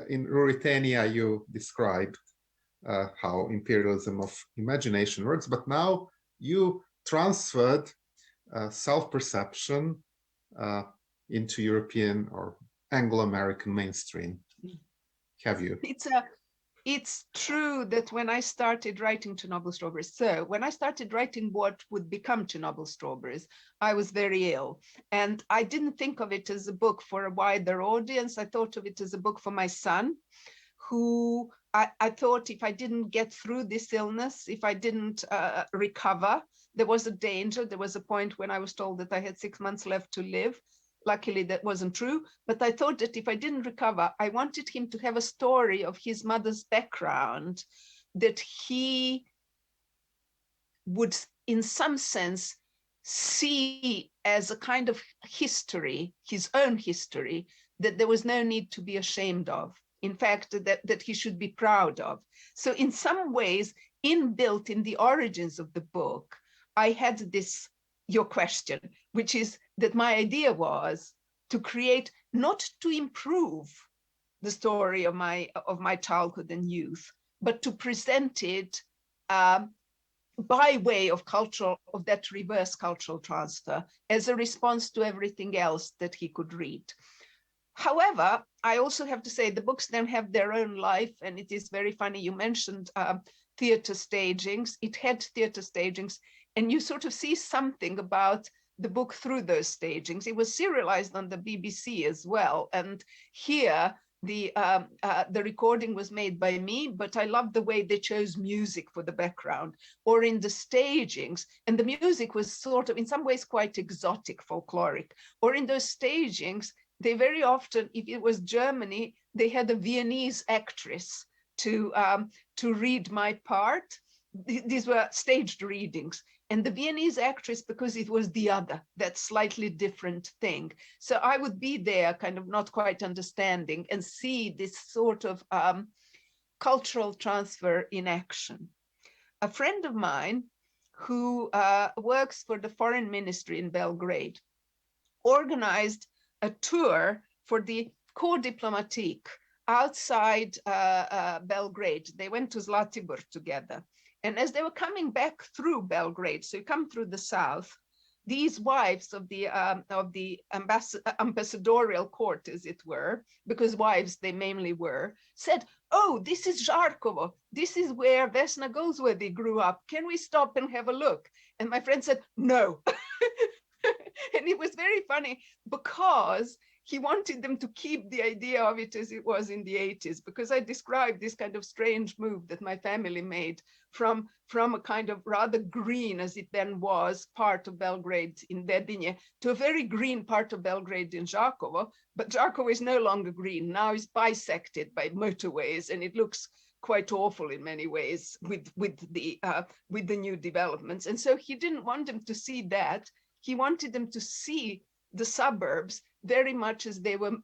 in Ruritania, you described how imperialism of imagination works, but now you transferred self-perception into European or Anglo-American mainstream. Have you? It's true that when I started writing Chernobyl Strawberries, so when I started writing what would become Chernobyl Strawberries, I was very ill. And I didn't think of it as a book for a wider audience. I thought of it as a book for my son, who I thought if I didn't get through this illness, if I didn't recover, there was a danger. There was a point when I was told that I had 6 months left to live. Luckily, that wasn't true. But I thought that if I didn't recover, I wanted him to have a story of his mother's background that he would, in some sense, see as a kind of history, his own history, that there was no need to be ashamed of. In fact, that he should be proud of. So in some ways, inbuilt in the origins of the book, I had this, your question, which is that my idea was to create, not to improve the story of my childhood and youth, but to present it by way of that reverse cultural transfer as a response to everything else that he could read. However, I also have to say the books then have their own life, and it is very funny. You mentioned theater stagings. It had theater stagings, and you sort of see something about the book through those stagings. It was serialized on the BBC as well, and here the recording was made by me, but I loved the way they chose music for the background, or in the stagings, and the music was sort of in some ways quite exotic, folkloric, or in those stagings, they very often, if it was Germany, they had a Viennese actress to read my part. These were staged readings. And the Viennese actress, because it was the other, that slightly different thing. So I would be there kind of not quite understanding and see this sort of cultural transfer in action. A friend of mine who works for the foreign ministry in Belgrade organized a tour for the Corps Diplomatique outside Belgrade. They went to Zlatibor together. And as they were coming back through Belgrade, so you come through the south, these wives of the ambassadorial court, as it were, because wives they mainly were, said, "Oh, this is Žarkovo. This is where Vesna Goldsworthy grew up. Can we stop and have a look?" And my friend said, "No." And it was very funny because he wanted them to keep the idea of it as it was in the 80s, because I described this kind of strange move that my family made from a kind of rather green, as it then was, part of Belgrade in Dedinje to a very green part of Belgrade in Žarkovo. But Žarkovo is no longer green. Now it's bisected by motorways, and it looks quite awful in many ways with the new developments. And so he didn't want them to see that. He wanted them to see the suburbs very much as they were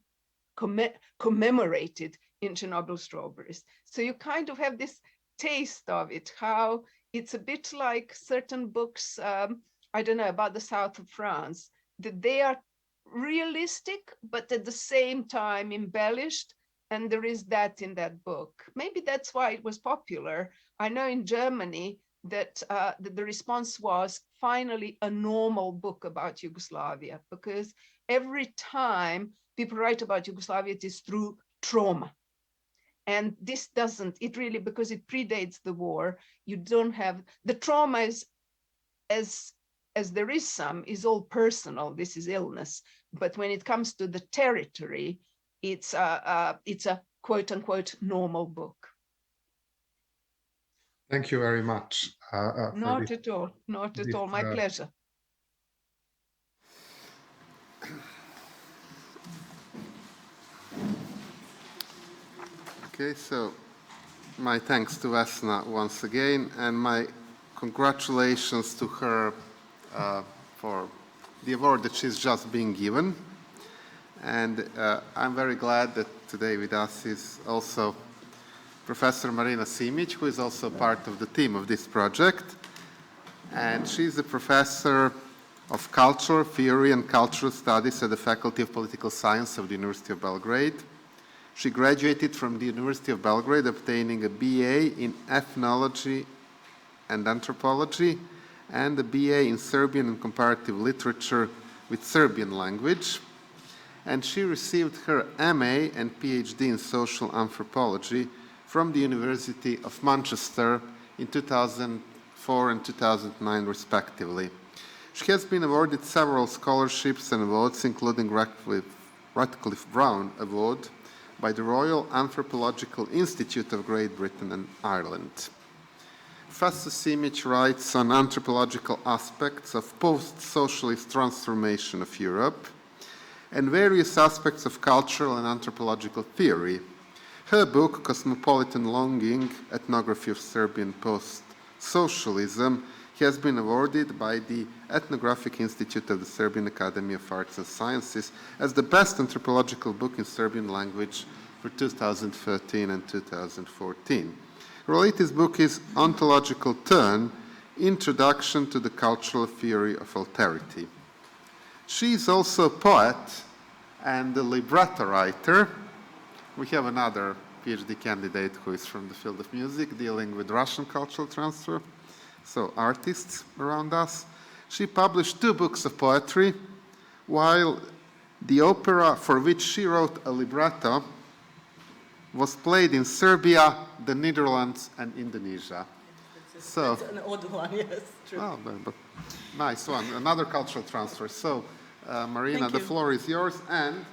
commemorated in Chernobyl strawberries. So you kind of have this taste of it, how it's a bit like certain books, I don't know, about the south of France, that they are realistic, but at the same time embellished. And there is that in that book. Maybe that's why it was popular. I know in Germany that the response was finally a normal book about Yugoslavia, because every time people write about Yugoslavia, it is through trauma. And this doesn't, it really, because it predates the war, you don't have, the trauma is, as there is some, is all personal, this is illness. But when it comes to the territory, it's a quote unquote normal book. Thank you very much. Not at all, not at all, my pleasure. Okay, so my thanks to Vesna once again, and my congratulations to her for the award that she's just been given. And I'm very glad that today with us is also Professor Marina Simic, who is also part of the team of this project. And she's a professor of culture theory and cultural studies at the Faculty of Political Science of the University of Belgrade. She graduated from the University of Belgrade, obtaining a BA in ethnology and anthropology and a BA in Serbian and comparative literature with Serbian language. And she received her MA and PhD in social anthropology from the University of Manchester in 2004 and 2009, respectively. She has been awarded several scholarships and awards, including Radcliffe Brown Award by the Royal Anthropological Institute of Great Britain and Ireland. Professor Simic writes on anthropological aspects of post-socialist transformation of Europe and various aspects of cultural and anthropological theory. Her book, Cosmopolitan Longing, Ethnography of Serbian Post-Socialism, has been awarded by the Ethnographic Institute of the Serbian Academy of Arts and Sciences as the best anthropological book in Serbian language for 2013 and 2014. Her latest book is Ontological Turn, Introduction to the Cultural Theory of Alterity. She is also a poet and a libretto writer. We have another PhD candidate who is from the field of music, dealing with Russian cultural transfer, so artists around us. She published 2 books of poetry, while the opera for which she wrote a libretto was played in Serbia, the Netherlands, and Indonesia. That's an odd one, yes, true. Oh, but nice one, another cultural transfer. So, Marina, the floor is yours, and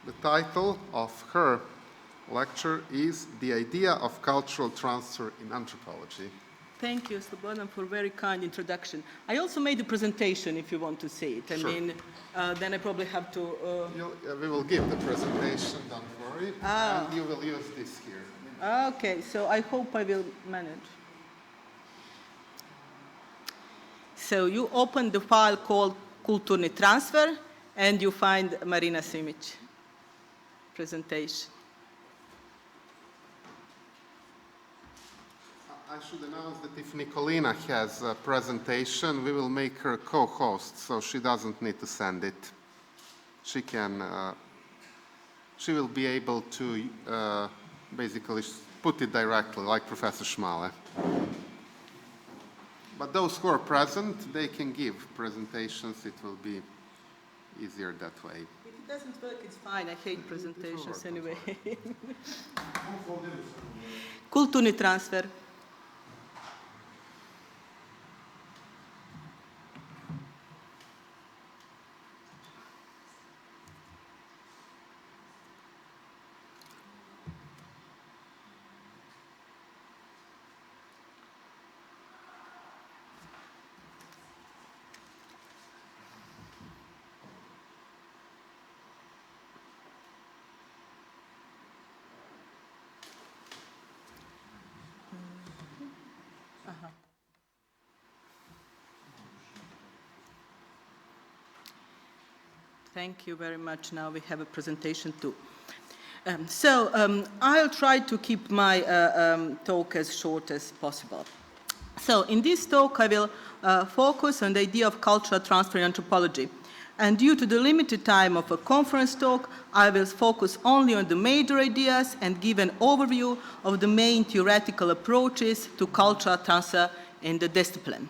the title of her lecture is The Idea of Cultural Transfer in Anthropology. Thank you, Slobodan, for a very kind introduction. I also made a presentation if you want to see it. I Sure. mean, then I probably have to... We will give the presentation, don't worry, and you will use this here. Okay, so I hope I will manage. So you open the file called Kulturni Transfer, and you find Marina's image presentation. I should announce that if Nikolina has a presentation, we will make her co-host, so she doesn't need to send it. She can, she will be able to basically put it directly, like Professor Schmale. But those who are present, they can give presentations. It will be easier that way. If it doesn't work, it's fine. I hate presentations anyway. Kulturni Transfer. Thank you very much. Now we have a presentation too. I'll try to keep my talk as short as possible. So in this talk, I will focus on the idea of cultural transfer in anthropology. And due to the limited time of a conference talk, I will focus only on the major ideas and give an overview of the main theoretical approaches to cultural transfer in the discipline.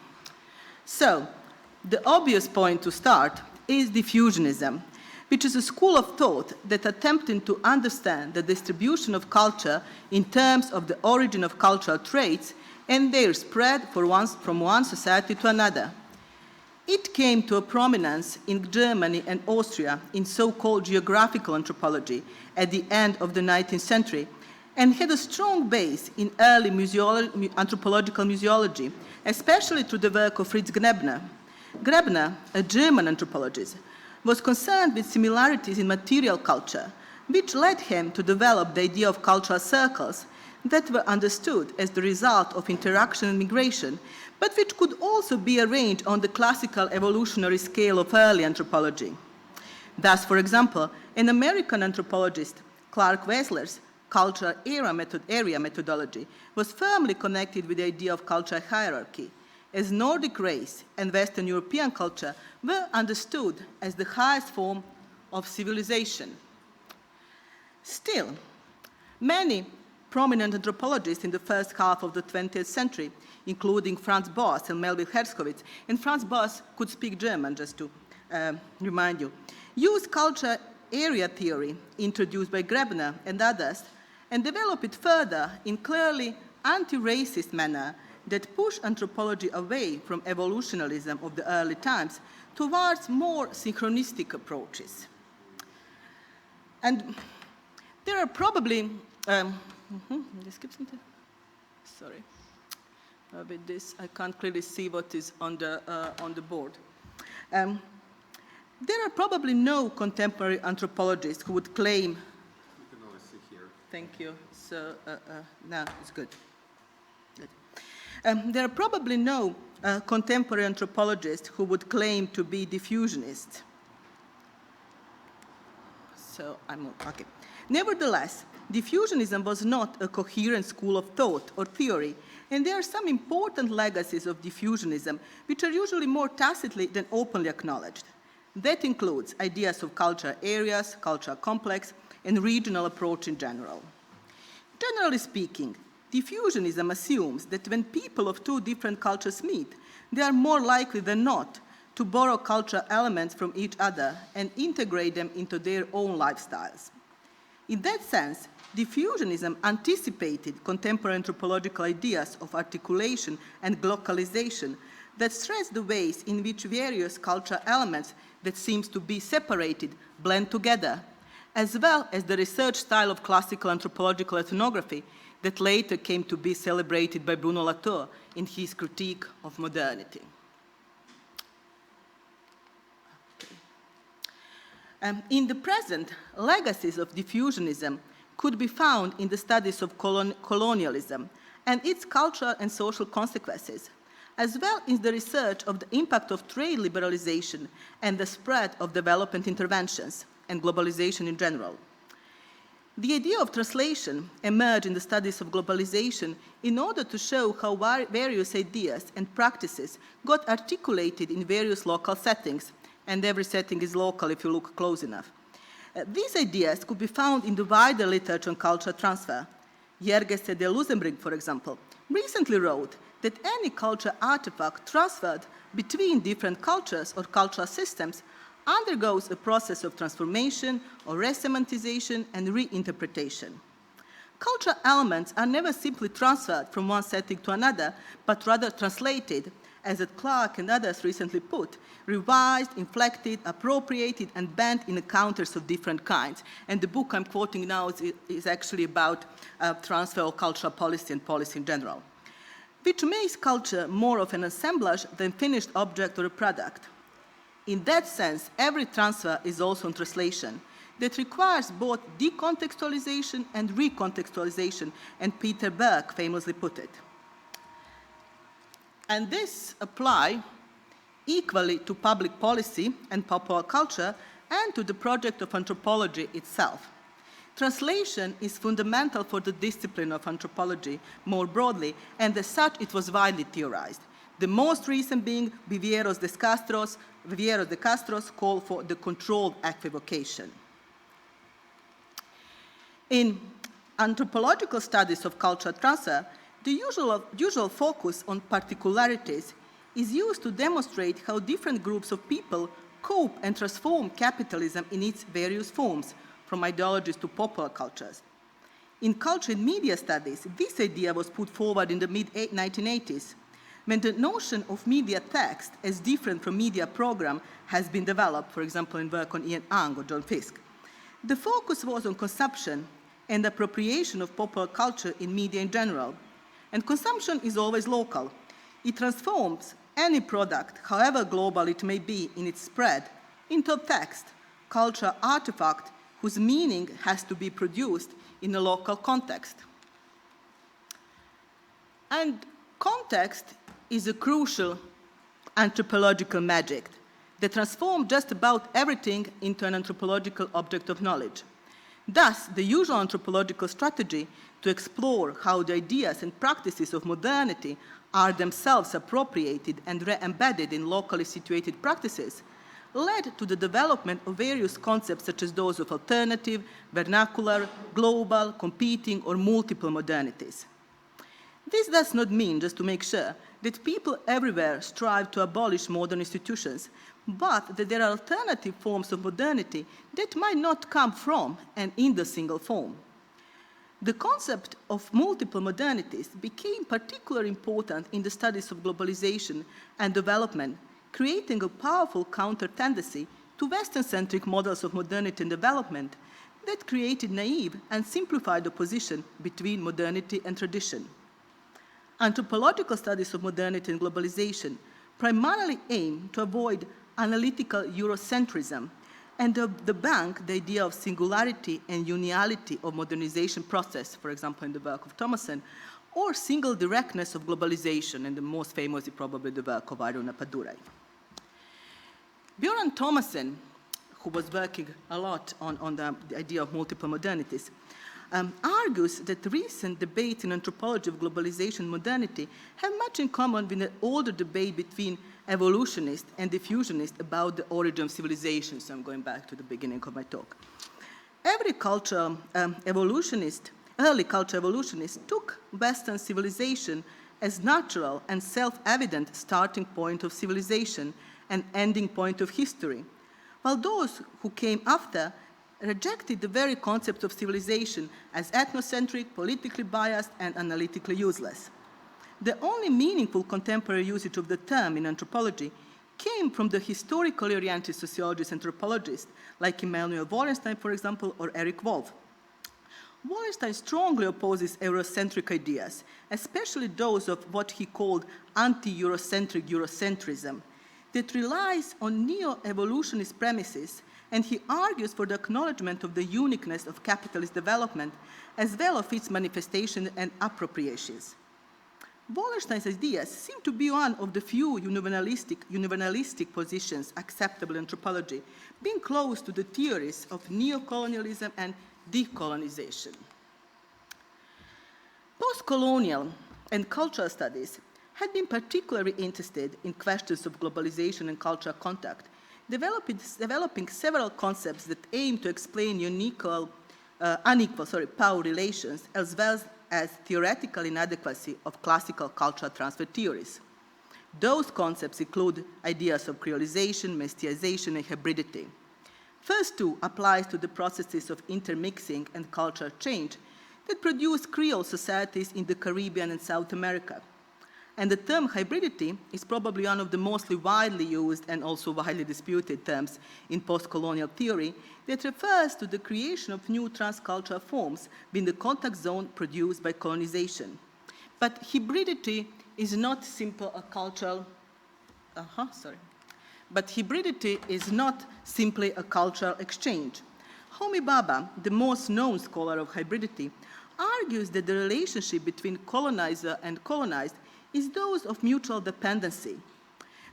So the obvious point to start is diffusionism, which is a school of thought that attempted to understand the distribution of culture in terms of the origin of cultural traits and their spread from one society to another. It came to a prominence in Germany and Austria in so-called geographical anthropology at the end of the 19th century and had a strong base in early anthropological museology, especially through the work of Fritz Grebner. Grebner, a German anthropologist, was concerned with similarities in material culture, which led him to develop the idea of cultural circles that were understood as the result of interaction and migration, but which could also be arranged on the classical evolutionary scale of early anthropology. Thus, for example, an American anthropologist, Clark Wessler's cultural area methodology was firmly connected with the idea of cultural hierarchy, as Nordic race and Western European culture were understood as the highest form of civilization. Still, many prominent anthropologists in the first half of the 20th century, including Franz Boas and Melville Herskovits, and Franz Boas could speak German, just to remind you, used culture area theory introduced by Grebner and others and developed it further in clearly anti-racist manner that pushed anthropology away from evolutionalism of the early times towards more synchronistic approaches. And there are probably, sorry, with this I can't clearly see what is on the board. There are probably no contemporary anthropologists who would claim. You can always see here. Thank you. So now it's good. There are probably no contemporary anthropologists who would claim to be diffusionists. So I'm okay. Nevertheless, diffusionism was not a coherent school of thought or theory, and there are some important legacies of diffusionism which are usually more tacitly than openly acknowledged. That includes ideas of cultural areas, cultural complex, and regional approach in general. Generally speaking, diffusionism assumes that when people of two different cultures meet, they are more likely than not to borrow cultural elements from each other and integrate them into their own lifestyles. In that sense, diffusionism anticipated contemporary anthropological ideas of articulation and glocalization that stress the ways in which various cultural elements that seems to be separated blend together, as well as the research style of classical anthropological ethnography, that later came to be celebrated by Bruno Latour in his critique of modernity. In the present, legacies of diffusionism could be found in the studies of colonialism and its cultural and social consequences, as well as the research of the impact of trade liberalization and the spread of development interventions and globalization in general. The idea of translation emerged in the studies of globalization in order to show how various ideas and practices got articulated in various local settings, and every setting is local if you look close enough. These ideas could be found in the wider literature on cultural transfer. Jergese de Luzenbrink, for example, recently wrote that any culture artifact transferred between different cultures or cultural systems undergoes a process of transformation or resemantization and reinterpretation. Cultural elements are never simply transferred from one setting to another, but rather translated, as Clark and others recently put, revised, inflected, appropriated, and bent in encounters of different kinds. And the book I'm quoting now is actually about transfer of cultural policy and policy in general, which makes culture more of an assemblage than finished object or a product. In that sense, every transfer is also a translation that requires both decontextualization and recontextualization, and Peter Berg famously put it. And this applies equally to public policy and popular culture and to the project of anthropology itself. Translation is fundamental for the discipline of anthropology more broadly, and as such it was widely theorized. The most recent being Viveiros de Castro's call for the controlled equivocation. In anthropological studies of cultural transfer, the usual focus on particularities is used to demonstrate how different groups of people cope and transform capitalism in its various forms, from ideologies to popular cultures. In culture and media studies, this idea was put forward in the mid-1980s, when the notion of media text as different from media program has been developed, for example, in work on Ian Ang or John Fiske. The focus was on consumption and appropriation of popular culture in media in general. And consumption is always local. It transforms any product, however global it may be in its spread, into a text, cultural artifact whose meaning has to be produced in a local context. And context is a crucial anthropological magic that transforms just about everything into an anthropological object of knowledge. Thus, the usual anthropological strategy to explore how the ideas and practices of modernity are themselves appropriated and re-embedded in locally situated practices led to the development of various concepts such as those of alternative, vernacular, global, competing, or multiple modernities. This does not mean, just to make sure, that people everywhere strive to abolish modern institutions, but that there are alternative forms of modernity that might not come from and in the single form. The concept of multiple modernities became particularly important in the studies of globalization and development, creating a powerful counter-tendency to Western-centric models of modernity and development that created naive and simplified opposition between modernity and tradition. Anthropological studies of modernity and globalization primarily aim to avoid analytical Eurocentrism and debunk the idea of singularity and uniality of modernization process, for example, in the work of Thomason, or single directness of globalization, and the most famous is probably the work of Iruna Padurai. Björn Thomason, who was working a lot on the idea of multiple modernities, argues that recent debates in anthropology of globalization and modernity have much in common with the older debate between evolutionists and diffusionists about the origin of civilization. So I'm going back to the beginning of my talk. Every early culture evolutionist took Western civilization as natural and self-evident starting point of civilization and ending point of history, while those who came after rejected the very concept of civilization as ethnocentric, politically biased, and analytically useless. The only meaningful contemporary usage of the term in anthropology came from the historically oriented sociologists and anthropologists like Immanuel Wallenstein, for example, or Eric Wolf. Wallerstein strongly opposes Eurocentric ideas, especially those of what he called anti-Eurocentric Eurocentrism, that relies on neo-evolutionist premises, and he argues for the acknowledgement of the uniqueness of capitalist development, as well as its manifestation and appropriations. Wallerstein's ideas seem to be one of the few universalistic positions acceptable in anthropology, being close to the theories of neocolonialism and decolonization. Post-colonial and cultural studies had been particularly interested in questions of globalization and cultural contact, developing several concepts that aim to explain unequal power relations, as well as theoretical inadequacy of classical cultural transfer theories. Those concepts include ideas of creolization, mestiization, and hybridity. First two applies to the processes of intermixing and cultural change that produce Creole societies in the Caribbean and South America. And the term hybridity is probably one of the most widely used and also widely disputed terms in post-colonial theory that refers to the creation of new transcultural forms within the contact zone produced by colonization. But hybridity is not simply a cultural, But hybridity is not simply a cultural exchange. Homi Bhabha, the most known scholar of hybridity, argues that the relationship between colonizer and colonized is those of mutual dependency,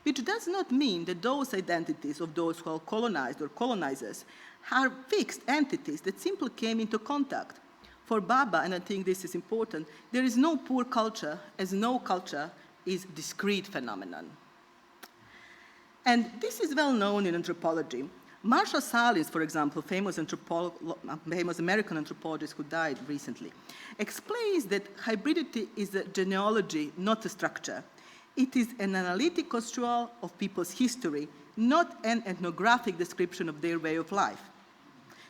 which does not mean that those identities of those who are colonized or colonizers are fixed entities that simply came into contact. For Bhabha, and I think this is important, there is no pure culture, as no culture is discrete phenomenon. And this is well known in anthropology. Marshall Salins, for example, famous American anthropologist who died recently, explains that hybridity is a genealogy, not a structure. It is an analytic construal of people's history, not an ethnographic description of their way of life.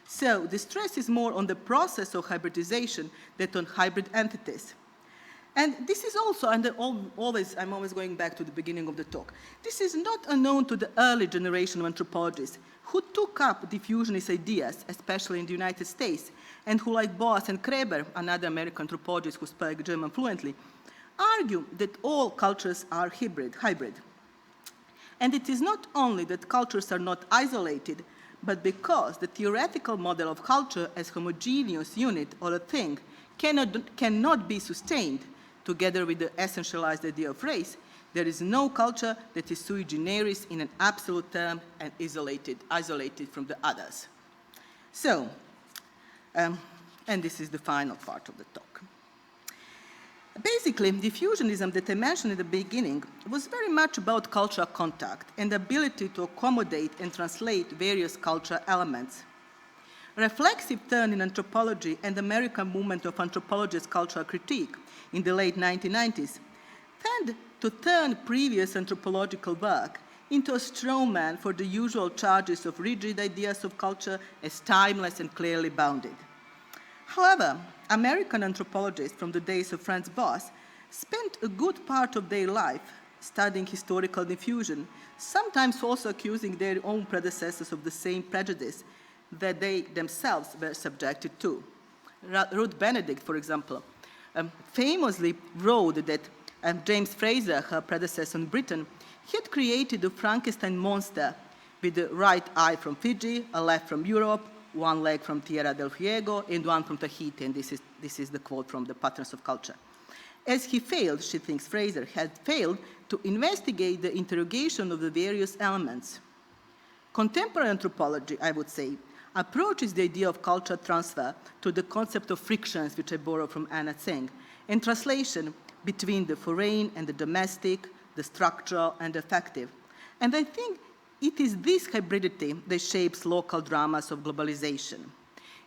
So the stress is more on the process of hybridization than on hybrid entities. And this is also, and I'm always going back to the beginning of the talk, this is not unknown to the early generation of anthropologists who took up diffusionist ideas, especially in the United States, and who, like Boas and Kreber, another American anthropologist who spoke German fluently, argue that all cultures are hybrid. And it is not only that cultures are not isolated, but because the theoretical model of culture as homogeneous unit or a thing cannot be sustained together with the essentialized idea of race, there is no culture that is sui generis in an absolute term and isolated from the others. So, and this is the final part of the talk. Basically, diffusionism that I mentioned at the beginning was very much about cultural contact and the ability to accommodate and translate various cultural elements. Reflexive turn in anthropology and the American movement of anthropologist cultural critique in the late 1990s tend to turn previous anthropological work into a strawman for the usual charges of rigid ideas of culture as timeless and clearly bounded. However, American anthropologists from the days of Franz Boas spent a good part of their life studying historical diffusion, sometimes also accusing their own predecessors of the same prejudice that they themselves were subjected to. Ruth Benedict, for example, famously wrote that James Fraser, her predecessor in Britain, he had created a Frankenstein monster with the right eye from Fiji, a left from Europe, one leg from Tierra del Fuego, and one from Tahiti, and this is the quote from the Patterns of Culture. As he failed, she thinks Fraser had failed to investigate the interrogation of the various elements. Contemporary anthropology, I would say, approaches the idea of culture transfer to the concept of frictions, which I borrow from Anna Tseng, and translation between the foreign and the domestic, the structural and the effective. And I think it is this hybridity that shapes local dramas of globalization.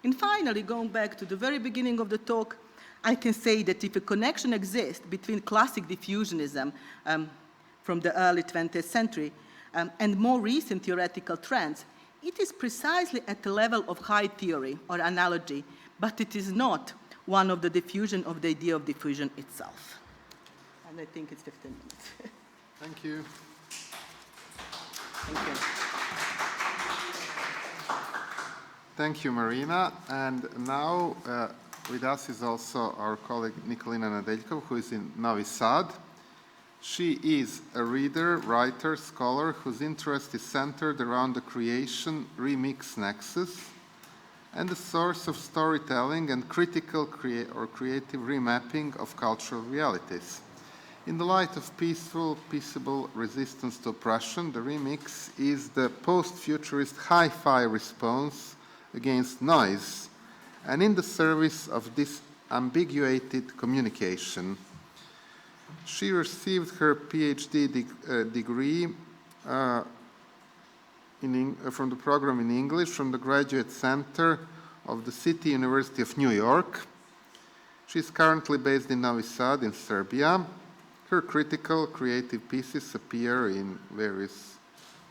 And finally, going back to the very beginning of the talk, I can say that if a connection exists between classic diffusionism from the early 20th century and more recent theoretical trends, it is precisely at the level of high theory or analogy, but it is not one of the diffusion of the idea of diffusion itself. And I think it's 15 minutes. Thank you. Thank you. Thank you, Marina. And now With us is also our colleague Nikolina Nedeljkov, who is in Novi Sad. She is a reader, writer, scholar whose interest is centered around the creation remix nexus and the source of storytelling and critical or creative remapping of cultural realities. In the light of peaceable resistance to oppression, the remix is the post-futurist hi-fi response against noise and in the service of disambiguated communication. She received her PhD degree from the program in English from the Graduate Center of the City University of New York. She is currently based in Novi Sad in Serbia. Her critical, creative pieces appear in various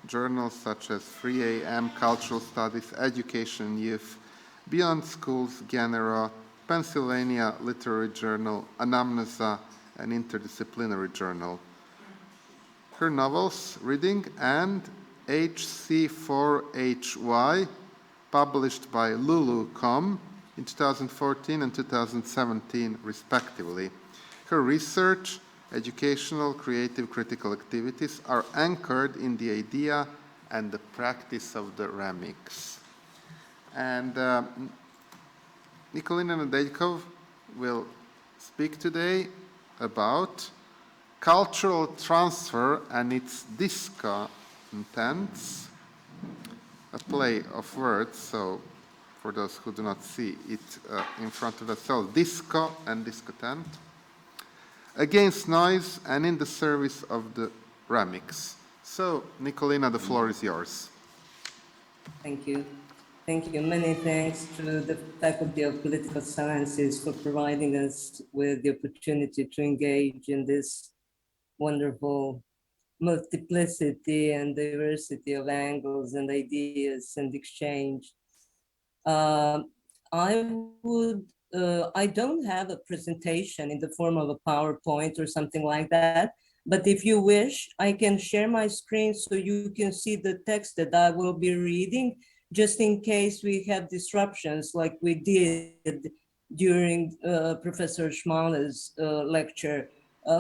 journals such as Free AM, Cultural Studies, Education and Youth, Beyond Schools, Genera, Pennsylvania Literary Journal, Anamnesa, an interdisciplinary journal. Her novels, Reading and HC4HY, published by Lulu.com in 2014 and 2017, respectively. Her research, educational, creative, critical activities are anchored in the idea and the practice of the remix. And Nikolina Nedeljkov will speak today about cultural transfer and its discontents, a play of words, so for those who do not see it in front of themselves, disco and discontent, against noise and in the service of the remix. So, Nikolina, the floor is yours. Thank you. Thank you. Many thanks to the Faculty of Political Sciences for providing us with the opportunity to engage in this wonderful multiplicity and diversity of angles and ideas and exchange. I don't have a presentation in the form of a PowerPoint or something like that, but if you wish, I can share my screen so you can see the text that I will be reading, just in case we have disruptions like we did during Professor Schmale's lecture.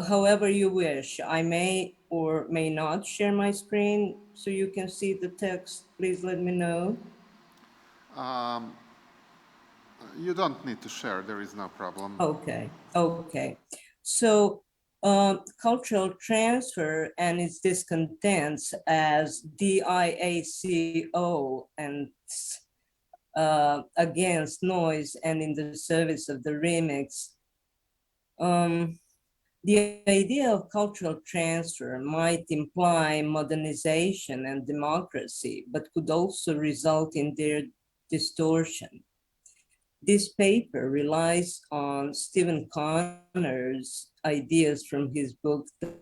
However you wish, I may or may not share my screen so you can see the text. Please let me know. You don't need to share, there is no problem. Okay, okay. So cultural transfer and its discontents as DIACO and against noise and in the service of the remix. The idea of cultural transfer might imply modernization and democracy, but could also result in their distortion. This paper relies on Stephen Connor's ideas from his book, The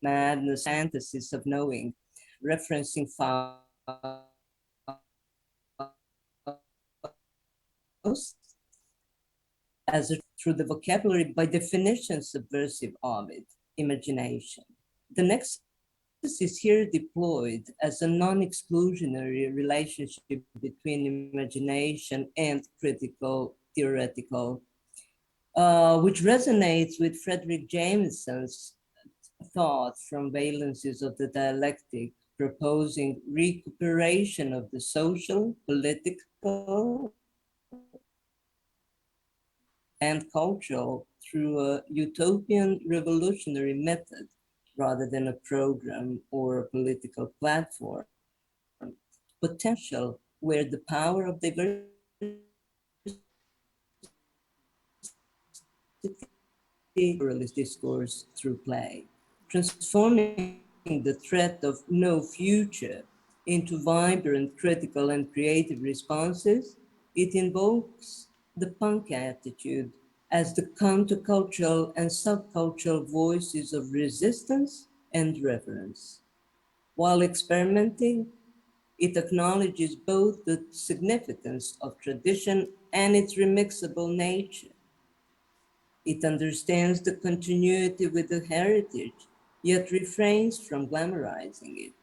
Madness Fantasies of Knowing, referencing Faust as through the vocabulary by definition subversive of it, imagination. The next is here deployed as a non-exclusionary relationship between imagination and critical theoretical, which resonates with Frederick Jameson's thought from Valencies of the Dialectic, proposing recuperation of the social, political, and cultural through a utopian revolutionary method rather than a program or a political platform. Potential where the power of diversity pluralist discourse through play, transforming the threat of no future into vibrant, critical, and creative responses. It invokes the punk attitude as the countercultural and subcultural voices of resistance and reverence. While experimenting, it acknowledges both the significance of tradition and its remixable nature. It understands the continuity with the heritage, yet refrains from glamorizing it.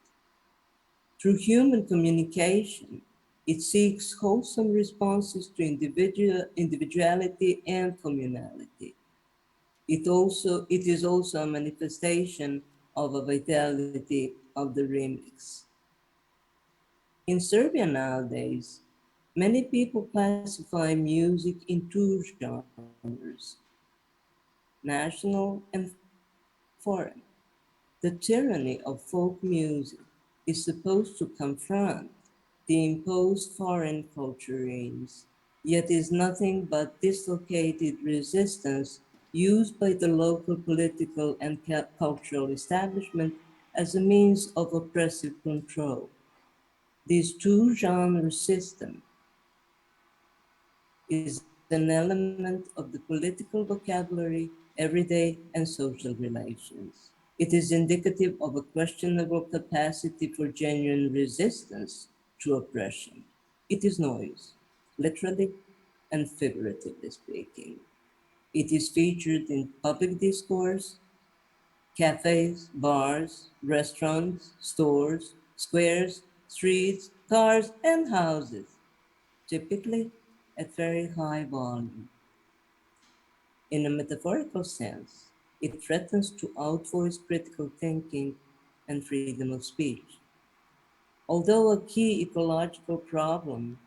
Through human communication, It seeks wholesome responses to individuality and communality. It is also a manifestation of a vitality of the remix. In Serbia nowadays, many people classify music in two genres, national and foreign. The tyranny of folk music is supposed to confront the imposed foreign culture aims, yet is nothing but dislocated resistance used by the local political and cultural establishment as a means of oppressive control. This two-genre system is an element of the political vocabulary, everyday and social relations. It is indicative of a questionable capacity for genuine resistance to oppression. It is noise, literally and figuratively speaking. It is featured in public discourse, cafes, bars, restaurants, stores, squares, streets, cars, and houses, typically at very high volume. In a metaphorical sense, it threatens to outvoice critical thinking and freedom of speech. Although a key ecological problem,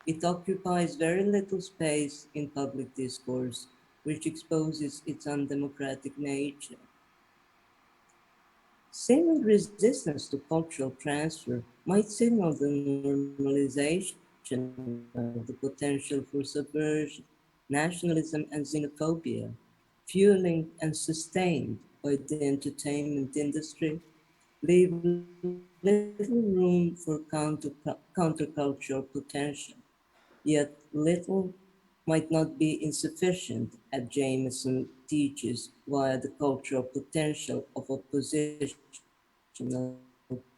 it occupies very little space in public discourse, which exposes its undemocratic nature. Seeming resistance to cultural transfer might signal the normalization of the potential for subversion, nationalism, and xenophobia, fueling and sustained by the entertainment industry, leave little room for countercultural potential. Yet little might not be insufficient, as Jameson teaches, via the cultural potential of oppositional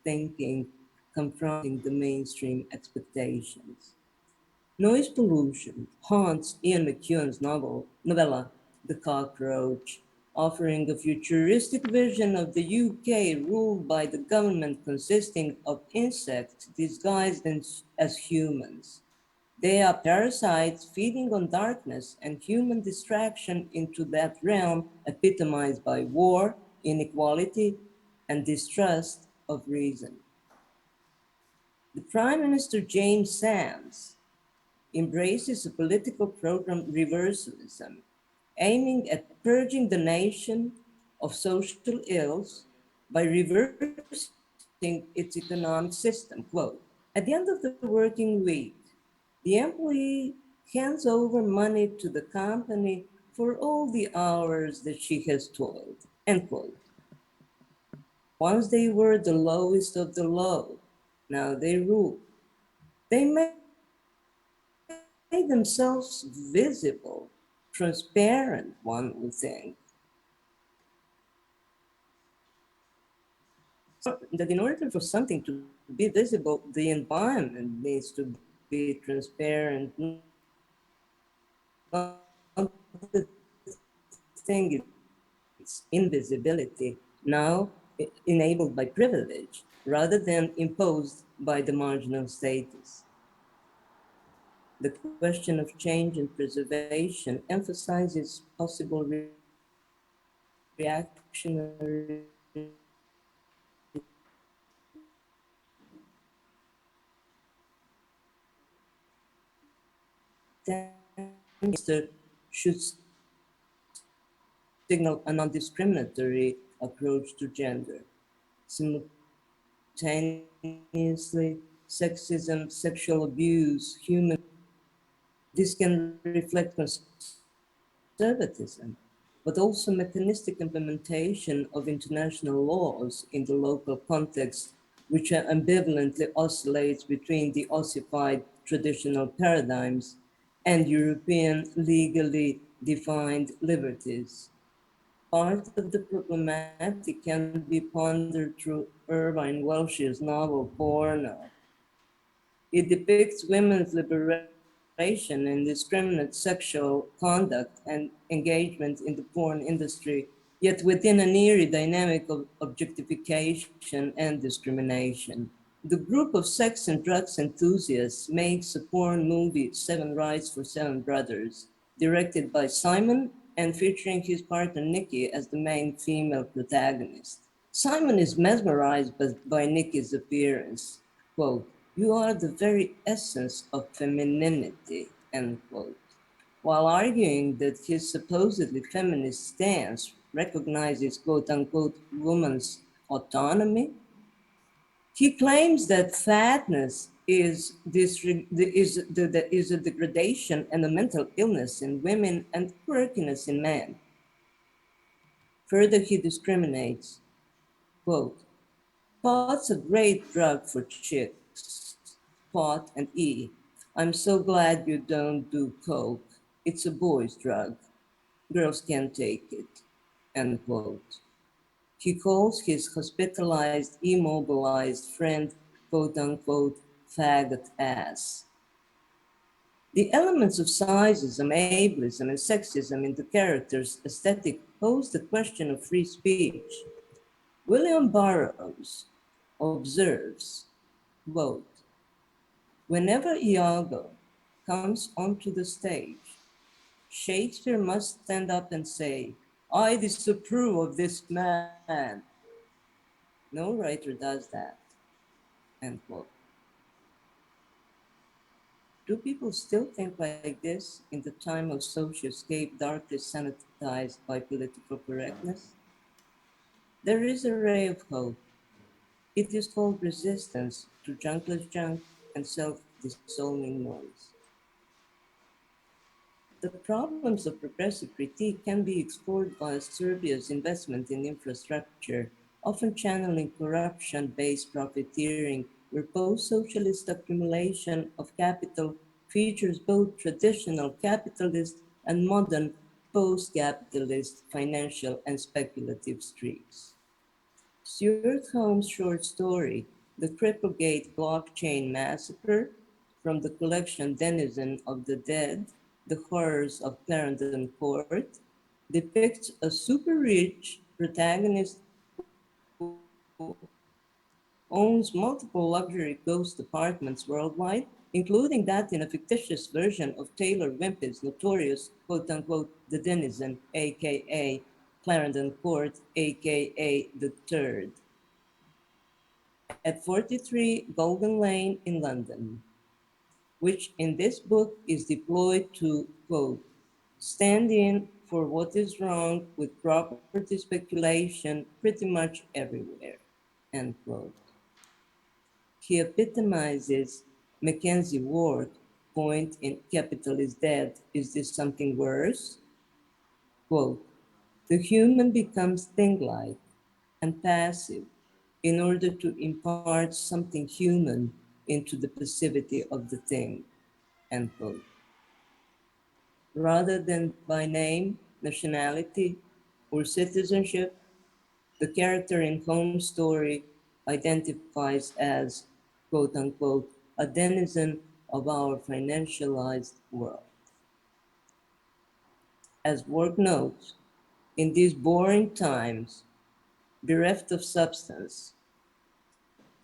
thinking confronting the mainstream expectations. Noise pollution haunts Ian McEwan's novella The Cockroach, offering a futuristic vision of the UK ruled by the government consisting of insects disguised as humans. They are parasites feeding on darkness and human distraction into that realm epitomized by war, inequality, and distrust of reason. The Prime Minister James Sands embraces a political program reversalism, aiming at purging the nation of social ills by reversing its economic system. Quote, at the end of the working week, the employee hands over money to the company for all the hours that she has toiled, end quote. Once they were the lowest of the low, now they rule. They made themselves visible, transparent, one would think. So that in order for something to be visible, the environment needs to be transparent. Not the thing its invisibility, now enabled by privilege, rather than imposed by the marginal status. The question of change and preservation emphasizes possible reactionary should signal a non-discriminatory approach to gender. Simultaneously, sexism, sexual abuse, human, this can reflect conservatism, but also mechanistic implementation of international laws in the local context, which ambivalently oscillates between the ossified traditional paradigms and European legally defined liberties. Part of the problematic can be pondered through Irvine Welsh's novel Porno. It depicts women's liberation and indiscriminate sexual conduct and engagement in the porn industry, yet within an eerie dynamic of objectification and discrimination. The group of sex and drugs enthusiasts makes a porn movie, Seven Rights for Seven Brothers, directed by Simon and featuring his partner Nikki as the main female protagonist. Simon is mesmerized by Nikki's appearance. Quote, "You are the very essence of femininity," end quote, while arguing that his supposedly feminist stance recognizes quote unquote woman's autonomy. He claims that fatness is a degradation and a mental illness in women and quirkiness in men. Further, he discriminates, quote, "Pot's a great drug for chicks, pot and E. I'm so glad you don't do coke. It's a boy's drug. Girls can't take it," end quote. He calls his hospitalized, immobilized friend, quote unquote, "faggot ass." The elements of sizeism, ableism, and sexism in the character's aesthetic pose the question of free speech. William Burroughs observes, quote, "Whenever Iago comes onto the stage, Shakespeare must stand up and say, 'I disapprove of this man.' No writer does that," end quote. Do people still think like this in the time of socioscape darkly sanitized by political correctness? There is a ray of hope. It is called resistance to junkless junk and self-dissolving noise. The problems of progressive critique can be explored via Serbia's investment in infrastructure, often channeling corruption-based profiteering, where post-socialist accumulation of capital features both traditional capitalist and modern post-capitalist financial and speculative streaks. Stuart Holmes' short story, The Cripplegate Blockchain Massacre, from the collection Denizen of the Dead, The Horrors of Clarendon Court, depicts a super rich protagonist who owns multiple luxury ghost apartments worldwide, including that in a fictitious version of Taylor Wimpey's notorious quote unquote The Denizen, aka Clarendon Court, aka The Turd, at 43 Golden Lane in London, which in this book is deployed to, quote, "stand in for what is wrong with property speculation pretty much everywhere," end quote. He epitomizes Mackenzie Ward's point in Capital is Dead, Is This Something Worse? Quote, "The human becomes thing-like and passive in order to impart something human into the passivity of the thing," end quote. Rather than by name, nationality, or citizenship, the character in Holmes' story identifies as, quote unquote, "a denizen of our financialized world." As Ward notes, in these boring times, bereft of substance,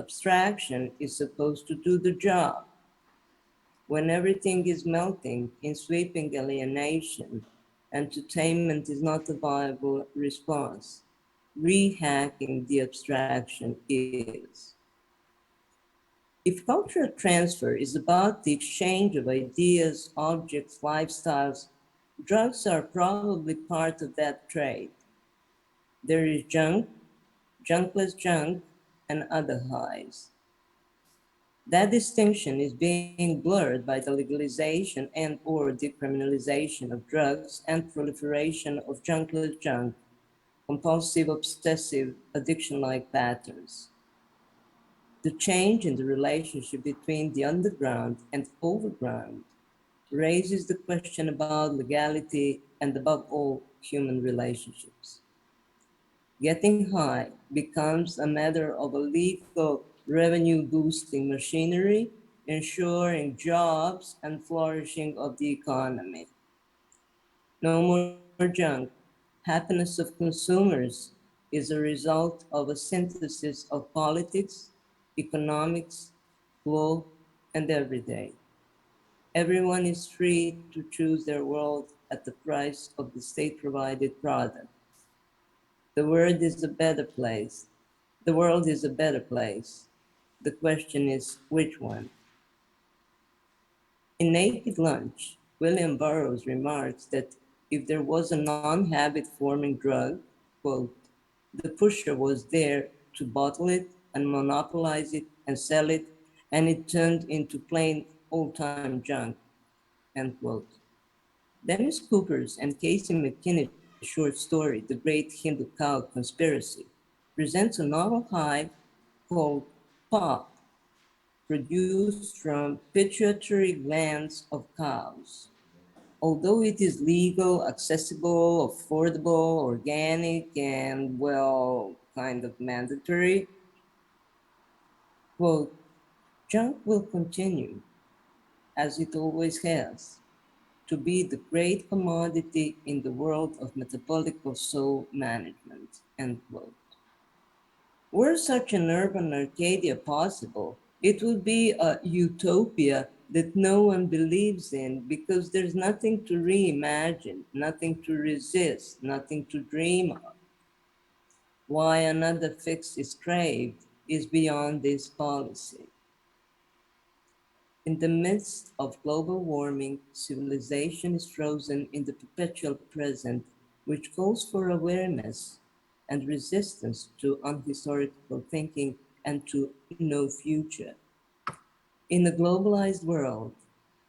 abstraction is supposed to do the job. When everything is melting in sweeping alienation, entertainment is not a viable response. Rehacking the abstraction is. If cultural transfer is about the exchange of ideas, objects, lifestyles, drugs are probably part of that trade. There is junk, junkless junk, and other highs. That distinction is being blurred by the legalization and or decriminalization of drugs and proliferation of junkless junk, compulsive, obsessive, addiction-like patterns. The change in the relationship between the underground and overground raises the question about legality and, above all, human relationships. Getting high becomes a matter of a legal revenue boosting machinery, ensuring jobs and flourishing of the economy. No more junk. Happiness of consumers is a result of a synthesis of politics, economics, law, and every day. Everyone is free to choose their world at the price of the state-provided product. The world is a better place. The world is a better place. The question is, which one? In Naked Lunch, William Burroughs remarks that if there was a non-habit forming drug, quote, the pusher was there to bottle it and monopolize it and sell it, and it turned into plain old-time junk, end quote. Dennis Cooper's and Casey McKinney's short story, The Great Hindu Cow Conspiracy, presents a novel high called pop, produced from pituitary glands of cows. Although it is legal, accessible, affordable, organic, and well, kind of mandatory, quote, junk will continue, as it always has, to be the great commodity in the world of metabolical soul management, end quote. Were such an urban Arcadia possible, it would be a utopia that no one believes in because there's nothing to reimagine, nothing to resist, nothing to dream of. Why another fix is craved is beyond this policy. In the midst of global warming, civilization is frozen in the perpetual present, which calls for awareness and resistance to unhistorical thinking and to no future. In a globalized world,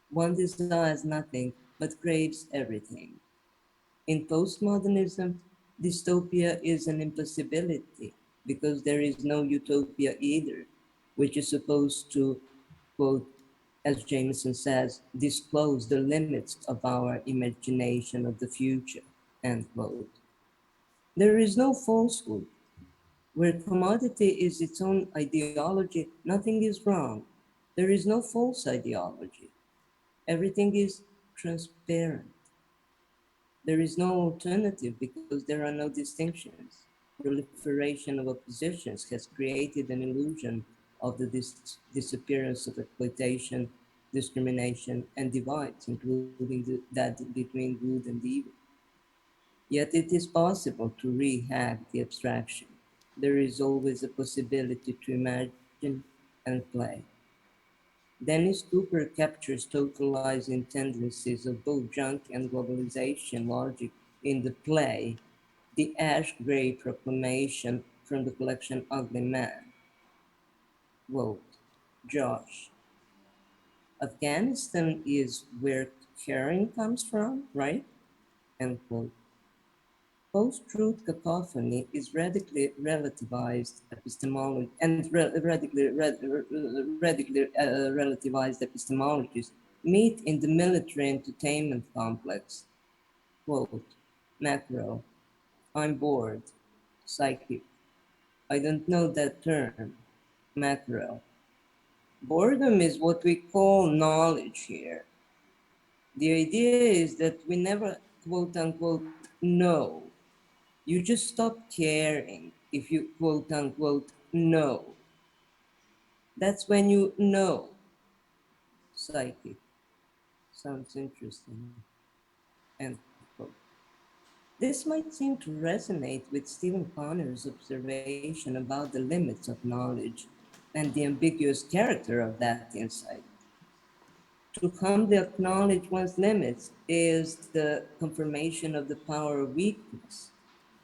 one desires nothing but craves everything. In postmodernism, dystopia is an impossibility because there is no utopia either, which is supposed to, quote, as Jameson says, disclose the limits of our imagination of the future, end quote. There is no falsehood. Where commodity is its own ideology, nothing is wrong. There is no false ideology. Everything is transparent. There is no alternative because there are no distinctions. Proliferation of oppositions has created an illusion of the disappearance of exploitation, discrimination, and divides, including that between good and evil. Yet it is possible to rehack the abstraction. There is always a possibility to imagine and play. Dennis Cooper captures totalizing tendencies of both junk and globalization logic in the play, The Ash Gray Proclamation from the collection Ugly Man. Quote, Josh, Afghanistan is where caring comes from, right? End quote. Post-truth cacophony is radically relativized epistemology and radically relativized epistemologies meet in the military entertainment complex. Quote, macro, I'm bored, psychic. I don't know that term, macro. Boredom is what we call knowledge here. The idea is that we never, quote unquote, know. You just stop caring if you, quote unquote, know. That's when you know. Psychic. Sounds interesting. End quote. This might seem to resonate with Stephen Connor's observation about the limits of knowledge and the ambiguous character of that insight. To humbly acknowledge one's limits is the confirmation of the power of weakness.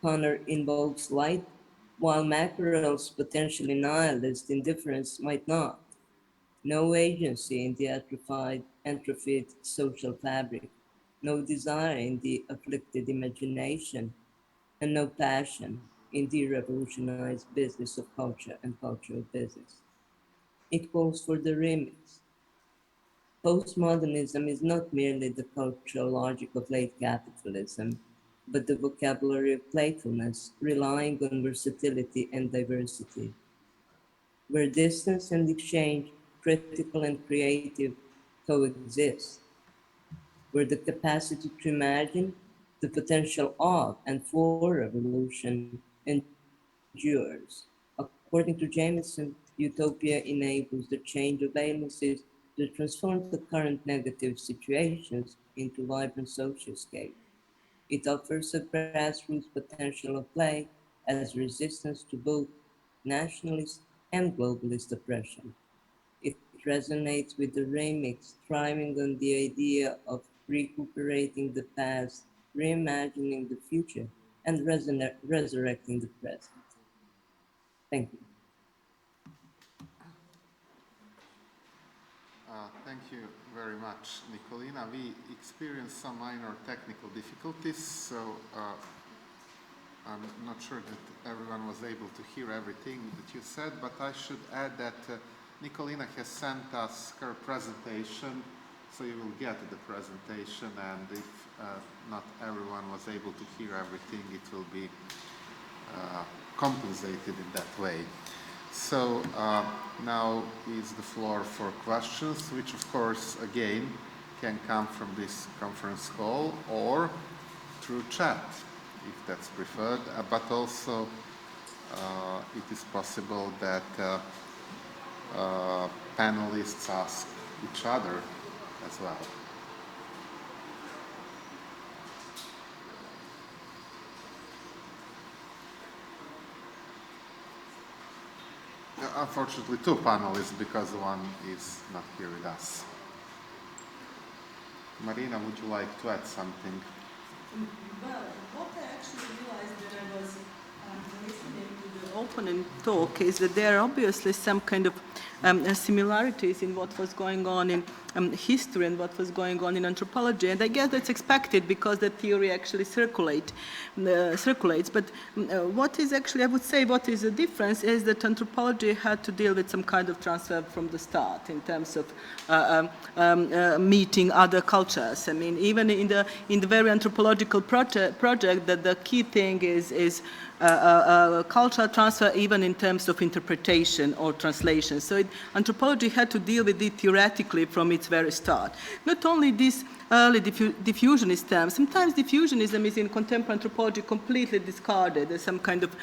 Connor invokes light, while Mackerel's potentially nihilist indifference might not. No agency in the atrophied social fabric, no desire in the afflicted imagination, and no passion in the revolutionized business of culture and cultural business. It calls for the remix. Postmodernism is not merely the cultural logic of late capitalism, but the vocabulary of playfulness, relying on versatility and diversity, where distance and exchange, critical and creative, coexist, where the capacity to imagine, the potential of and for revolution endures, across According to Jameson, utopia enables the change of valencies to transform the current negative situations into vibrant socioscape. It offers a grassroots potential of play as resistance to both nationalist and globalist oppression. It resonates with the remix, thriving on the idea of recuperating the past, reimagining the future, and resurrecting the present. Thank you. Thank you very much, Nicolina. We experienced some minor technical difficulties, so I'm not sure that everyone was able to hear everything that you said, but I should add that Nicolina has sent us her presentation, so you will get the presentation, and if not everyone was able to hear everything, it will be compensated in that way. So now is the floor for questions, which of course, again, can come from this conference call or through chat, if that's preferred, but also it is possible that panelists ask each other as well. Unfortunately, two panelists because one is not here with us. Marina, would you like to add something? Well, what I actually realized when I was listening to the opening talk is that there are obviously some kind of similarities in what was going on in history and what was going on in anthropology, and I guess that's expected because the theory actually circulates. But what is actually, I would say, what is the difference is that anthropology had to deal with some kind of transfer from the start in terms of meeting other cultures. I mean, even in the very anthropological project, that the key thing is cultural transfer, even in terms of interpretation or translation. So anthropology had to deal with it theoretically from its very start. Not only this early diffusionist term, sometimes diffusionism is in contemporary anthropology completely discarded as some kind of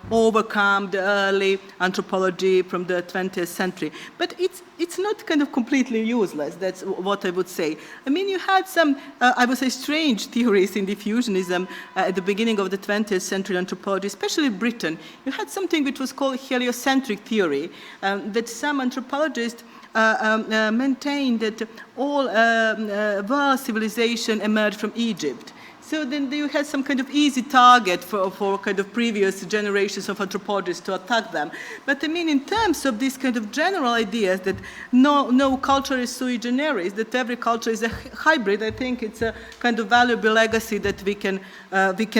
overcome the early anthropology from the 20th century. But it's not kind of completely useless, that's what I would say. I mean, you had some, I would say, strange theories in diffusionism at the beginning of the 20th century anthropology, especially Britain. You had something which was called heliocentric theory, that some anthropologists maintained that all world civilization emerged from Egypt. So then you had some kind of easy target for kind of previous generations of anthropologists to attack them. But I mean, in terms of these kind of general ideas that no culture is sui generis, that every culture is a hybrid, I think it's a kind of valuable legacy that we can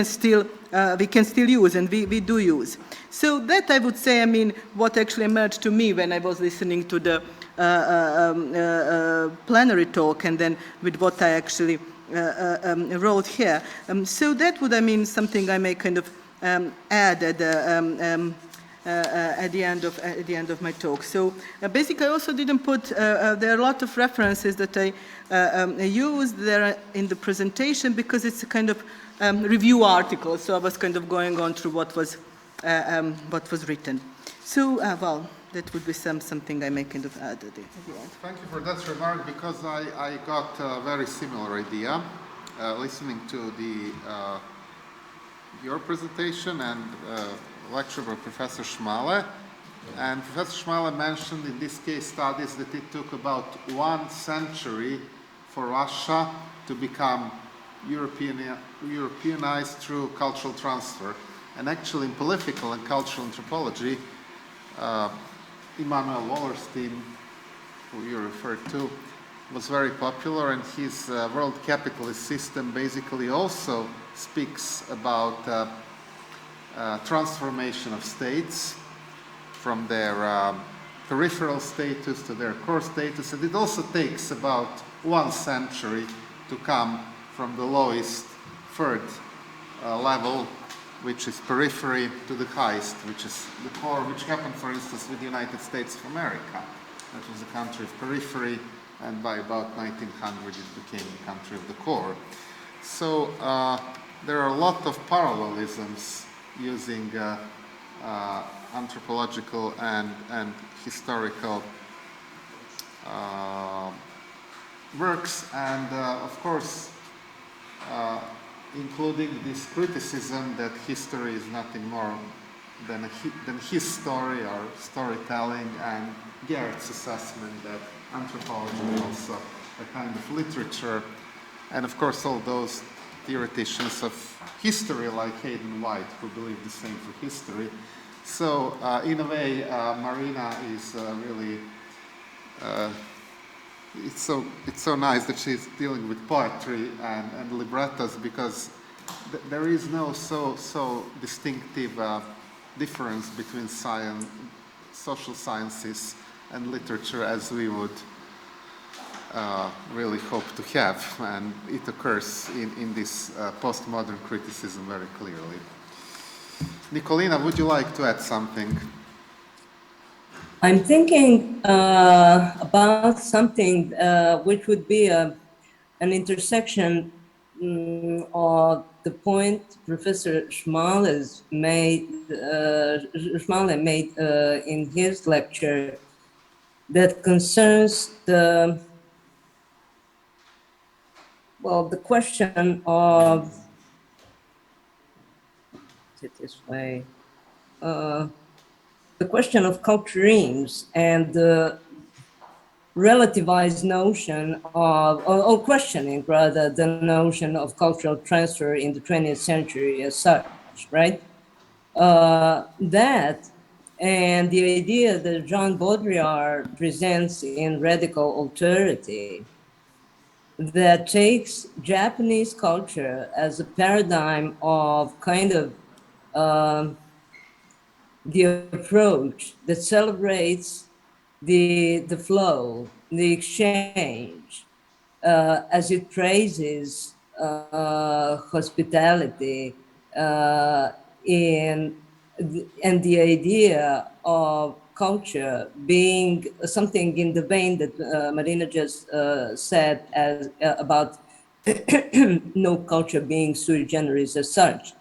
still use, and we do use. So that, I would say, I mean, what actually emerged to me when I was listening to the plenary talk, and then with what I actually wrote here. So that would, I mean, something I may kind of add at the end of my talk. So basically, I also didn't put. There are a lot of references that I used there in the presentation because it's a kind of review article. So I was kind of going on through what was written. So well, that would be something I may kind of add at the end. Thank you for that remark, because I got a very similar idea listening to your presentation and lecture by Professor Schmale. And Professor Schmale mentioned in this case studies that it took about 1 century for Russia to become Europeanized through cultural transfer. And actually in political and cultural anthropology, Immanuel Wallerstein, who you referred to, was very popular, and his world capitalist system basically also speaks about transformation of states from their peripheral status to their core status, and it also takes about 1 century to come from the lowest third level, which is periphery, to the highest, which is the core, which happened, for instance, with the United States of America. That was a country of periphery, and by about 1900 it became the country of the core. So there are a lot of parallelisms using anthropological and historical works, and of course including this criticism that history is nothing more than his story or storytelling, and Gert's assessment that anthropology is also a kind of literature, and of course all those theoreticians of history like Hayden White who believe the same for history. So in a way Marina is really it's so nice that she's dealing with poetry and librettos, because there is no so distinctive difference between science, social sciences and literature as we would really hope to have, and it occurs in this postmodern criticism very clearly. Nicolina, would you like to add something? I'm thinking about something which would be an intersection of the point Professor Schmale made in his lecture that concerns the question of, this way, the question of culturemes and the relativized notion of, or questioning rather, the notion of cultural transfer in the 20th century as such, right? That and the idea that Jean Baudrillard presents in Radical Alterity, that takes Japanese culture as a paradigm of kind of the approach that celebrates the flow, the exchange, as it praises hospitality, and the idea of culture being something in the vein that Marina just said as about no culture being sui generis as such.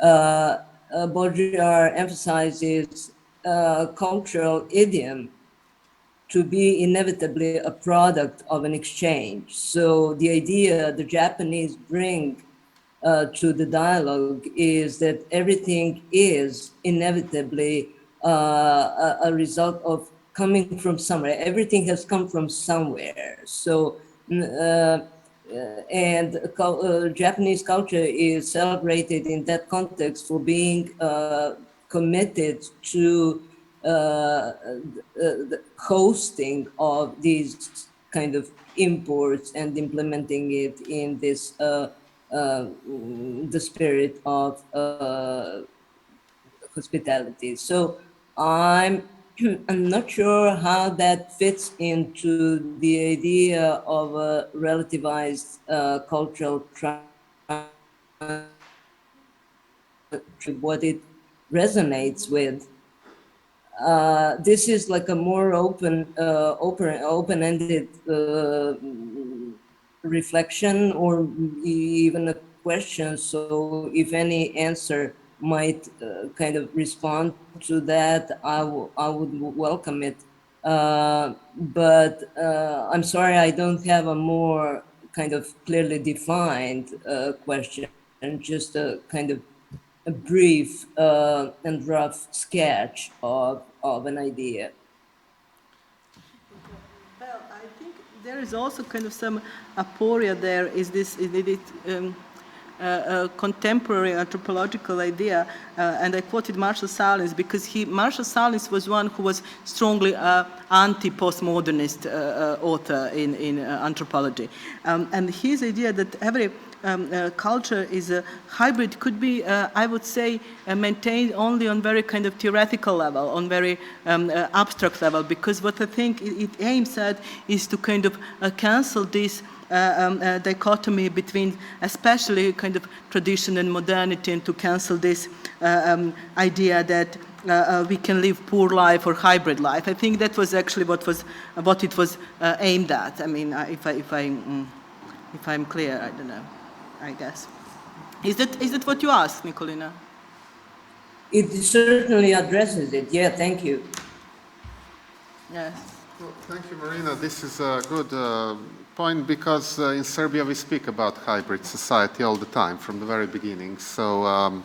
Baudrillard emphasizes cultural idiom to be inevitably a product of an exchange. So the idea the Japanese bring to the dialogue is that everything is inevitably a result of coming from somewhere. Everything has come from somewhere. So, Japanese culture is celebrated in that context for being committed to the hosting of these kind of imports and implementing it in this the spirit of hospitality. So I'm not sure how that fits into the idea of a relativized cultural what it resonates with. This is like a more open-ended reflection or even a question. So if any answer might kind of respond to that, I would welcome it. But I'm sorry, I don't have a more kind of clearly defined question, just a kind of a brief and rough sketch of an idea. Well, I think there is also kind of some aporia there, is this contemporary anthropological idea, and I quoted Marshall Sahlins because Marshall Sahlins was one who was strongly anti-postmodernist author in anthropology, and his idea that every culture is a hybrid could be, I would say, maintained only on very kind of theoretical level, on very abstract level, because what I think it aims at is to kind of cancel this dichotomy between especially kind of tradition and modernity, and to cancel this idea that we can live poor life or hybrid life. I think that was actually what it was aimed at. I mean, if I'm clear, I don't know. I guess. Is that what you asked, Nicolina? It certainly addresses it. Yeah, thank you. Yes. Well, thank you, Marina. This is a good point because in Serbia we speak about hybrid society all the time from the very beginning. So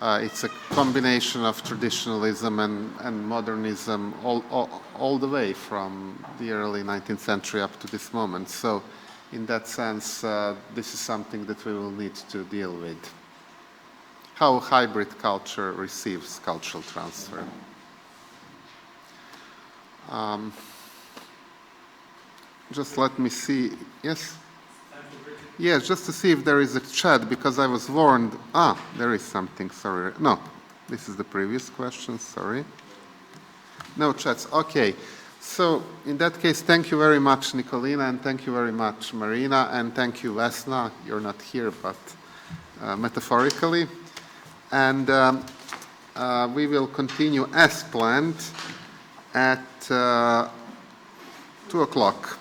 it's a combination of traditionalism and modernism all the way from the early 19th century up to this moment. So in that sense, this is something that we will need to deal with. How hybrid culture receives cultural transfer. Just let me see. Yes? Yes, just to see if there is a chat, because I was warned. Ah, there is something, sorry. No, this is the previous question, sorry. No chats, okay. So in that case, thank you very much, Nikolina, and thank you very much, Marina, and thank you, Vesna. You're not here, but metaphorically. And we will continue as planned at 2 o'clock.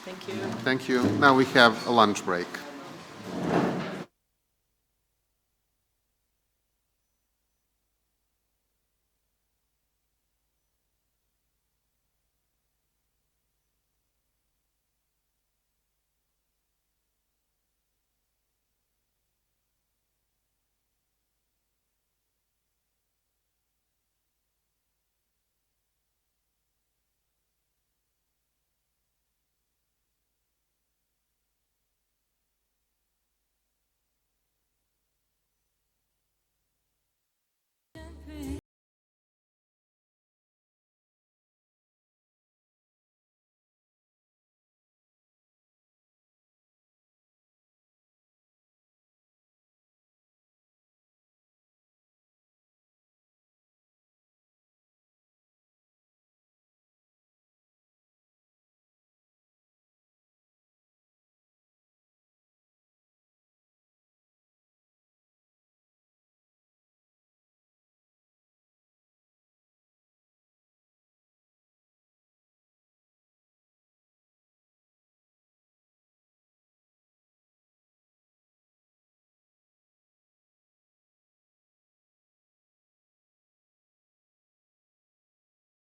Thank you. Thank you. Now we have a lunch break.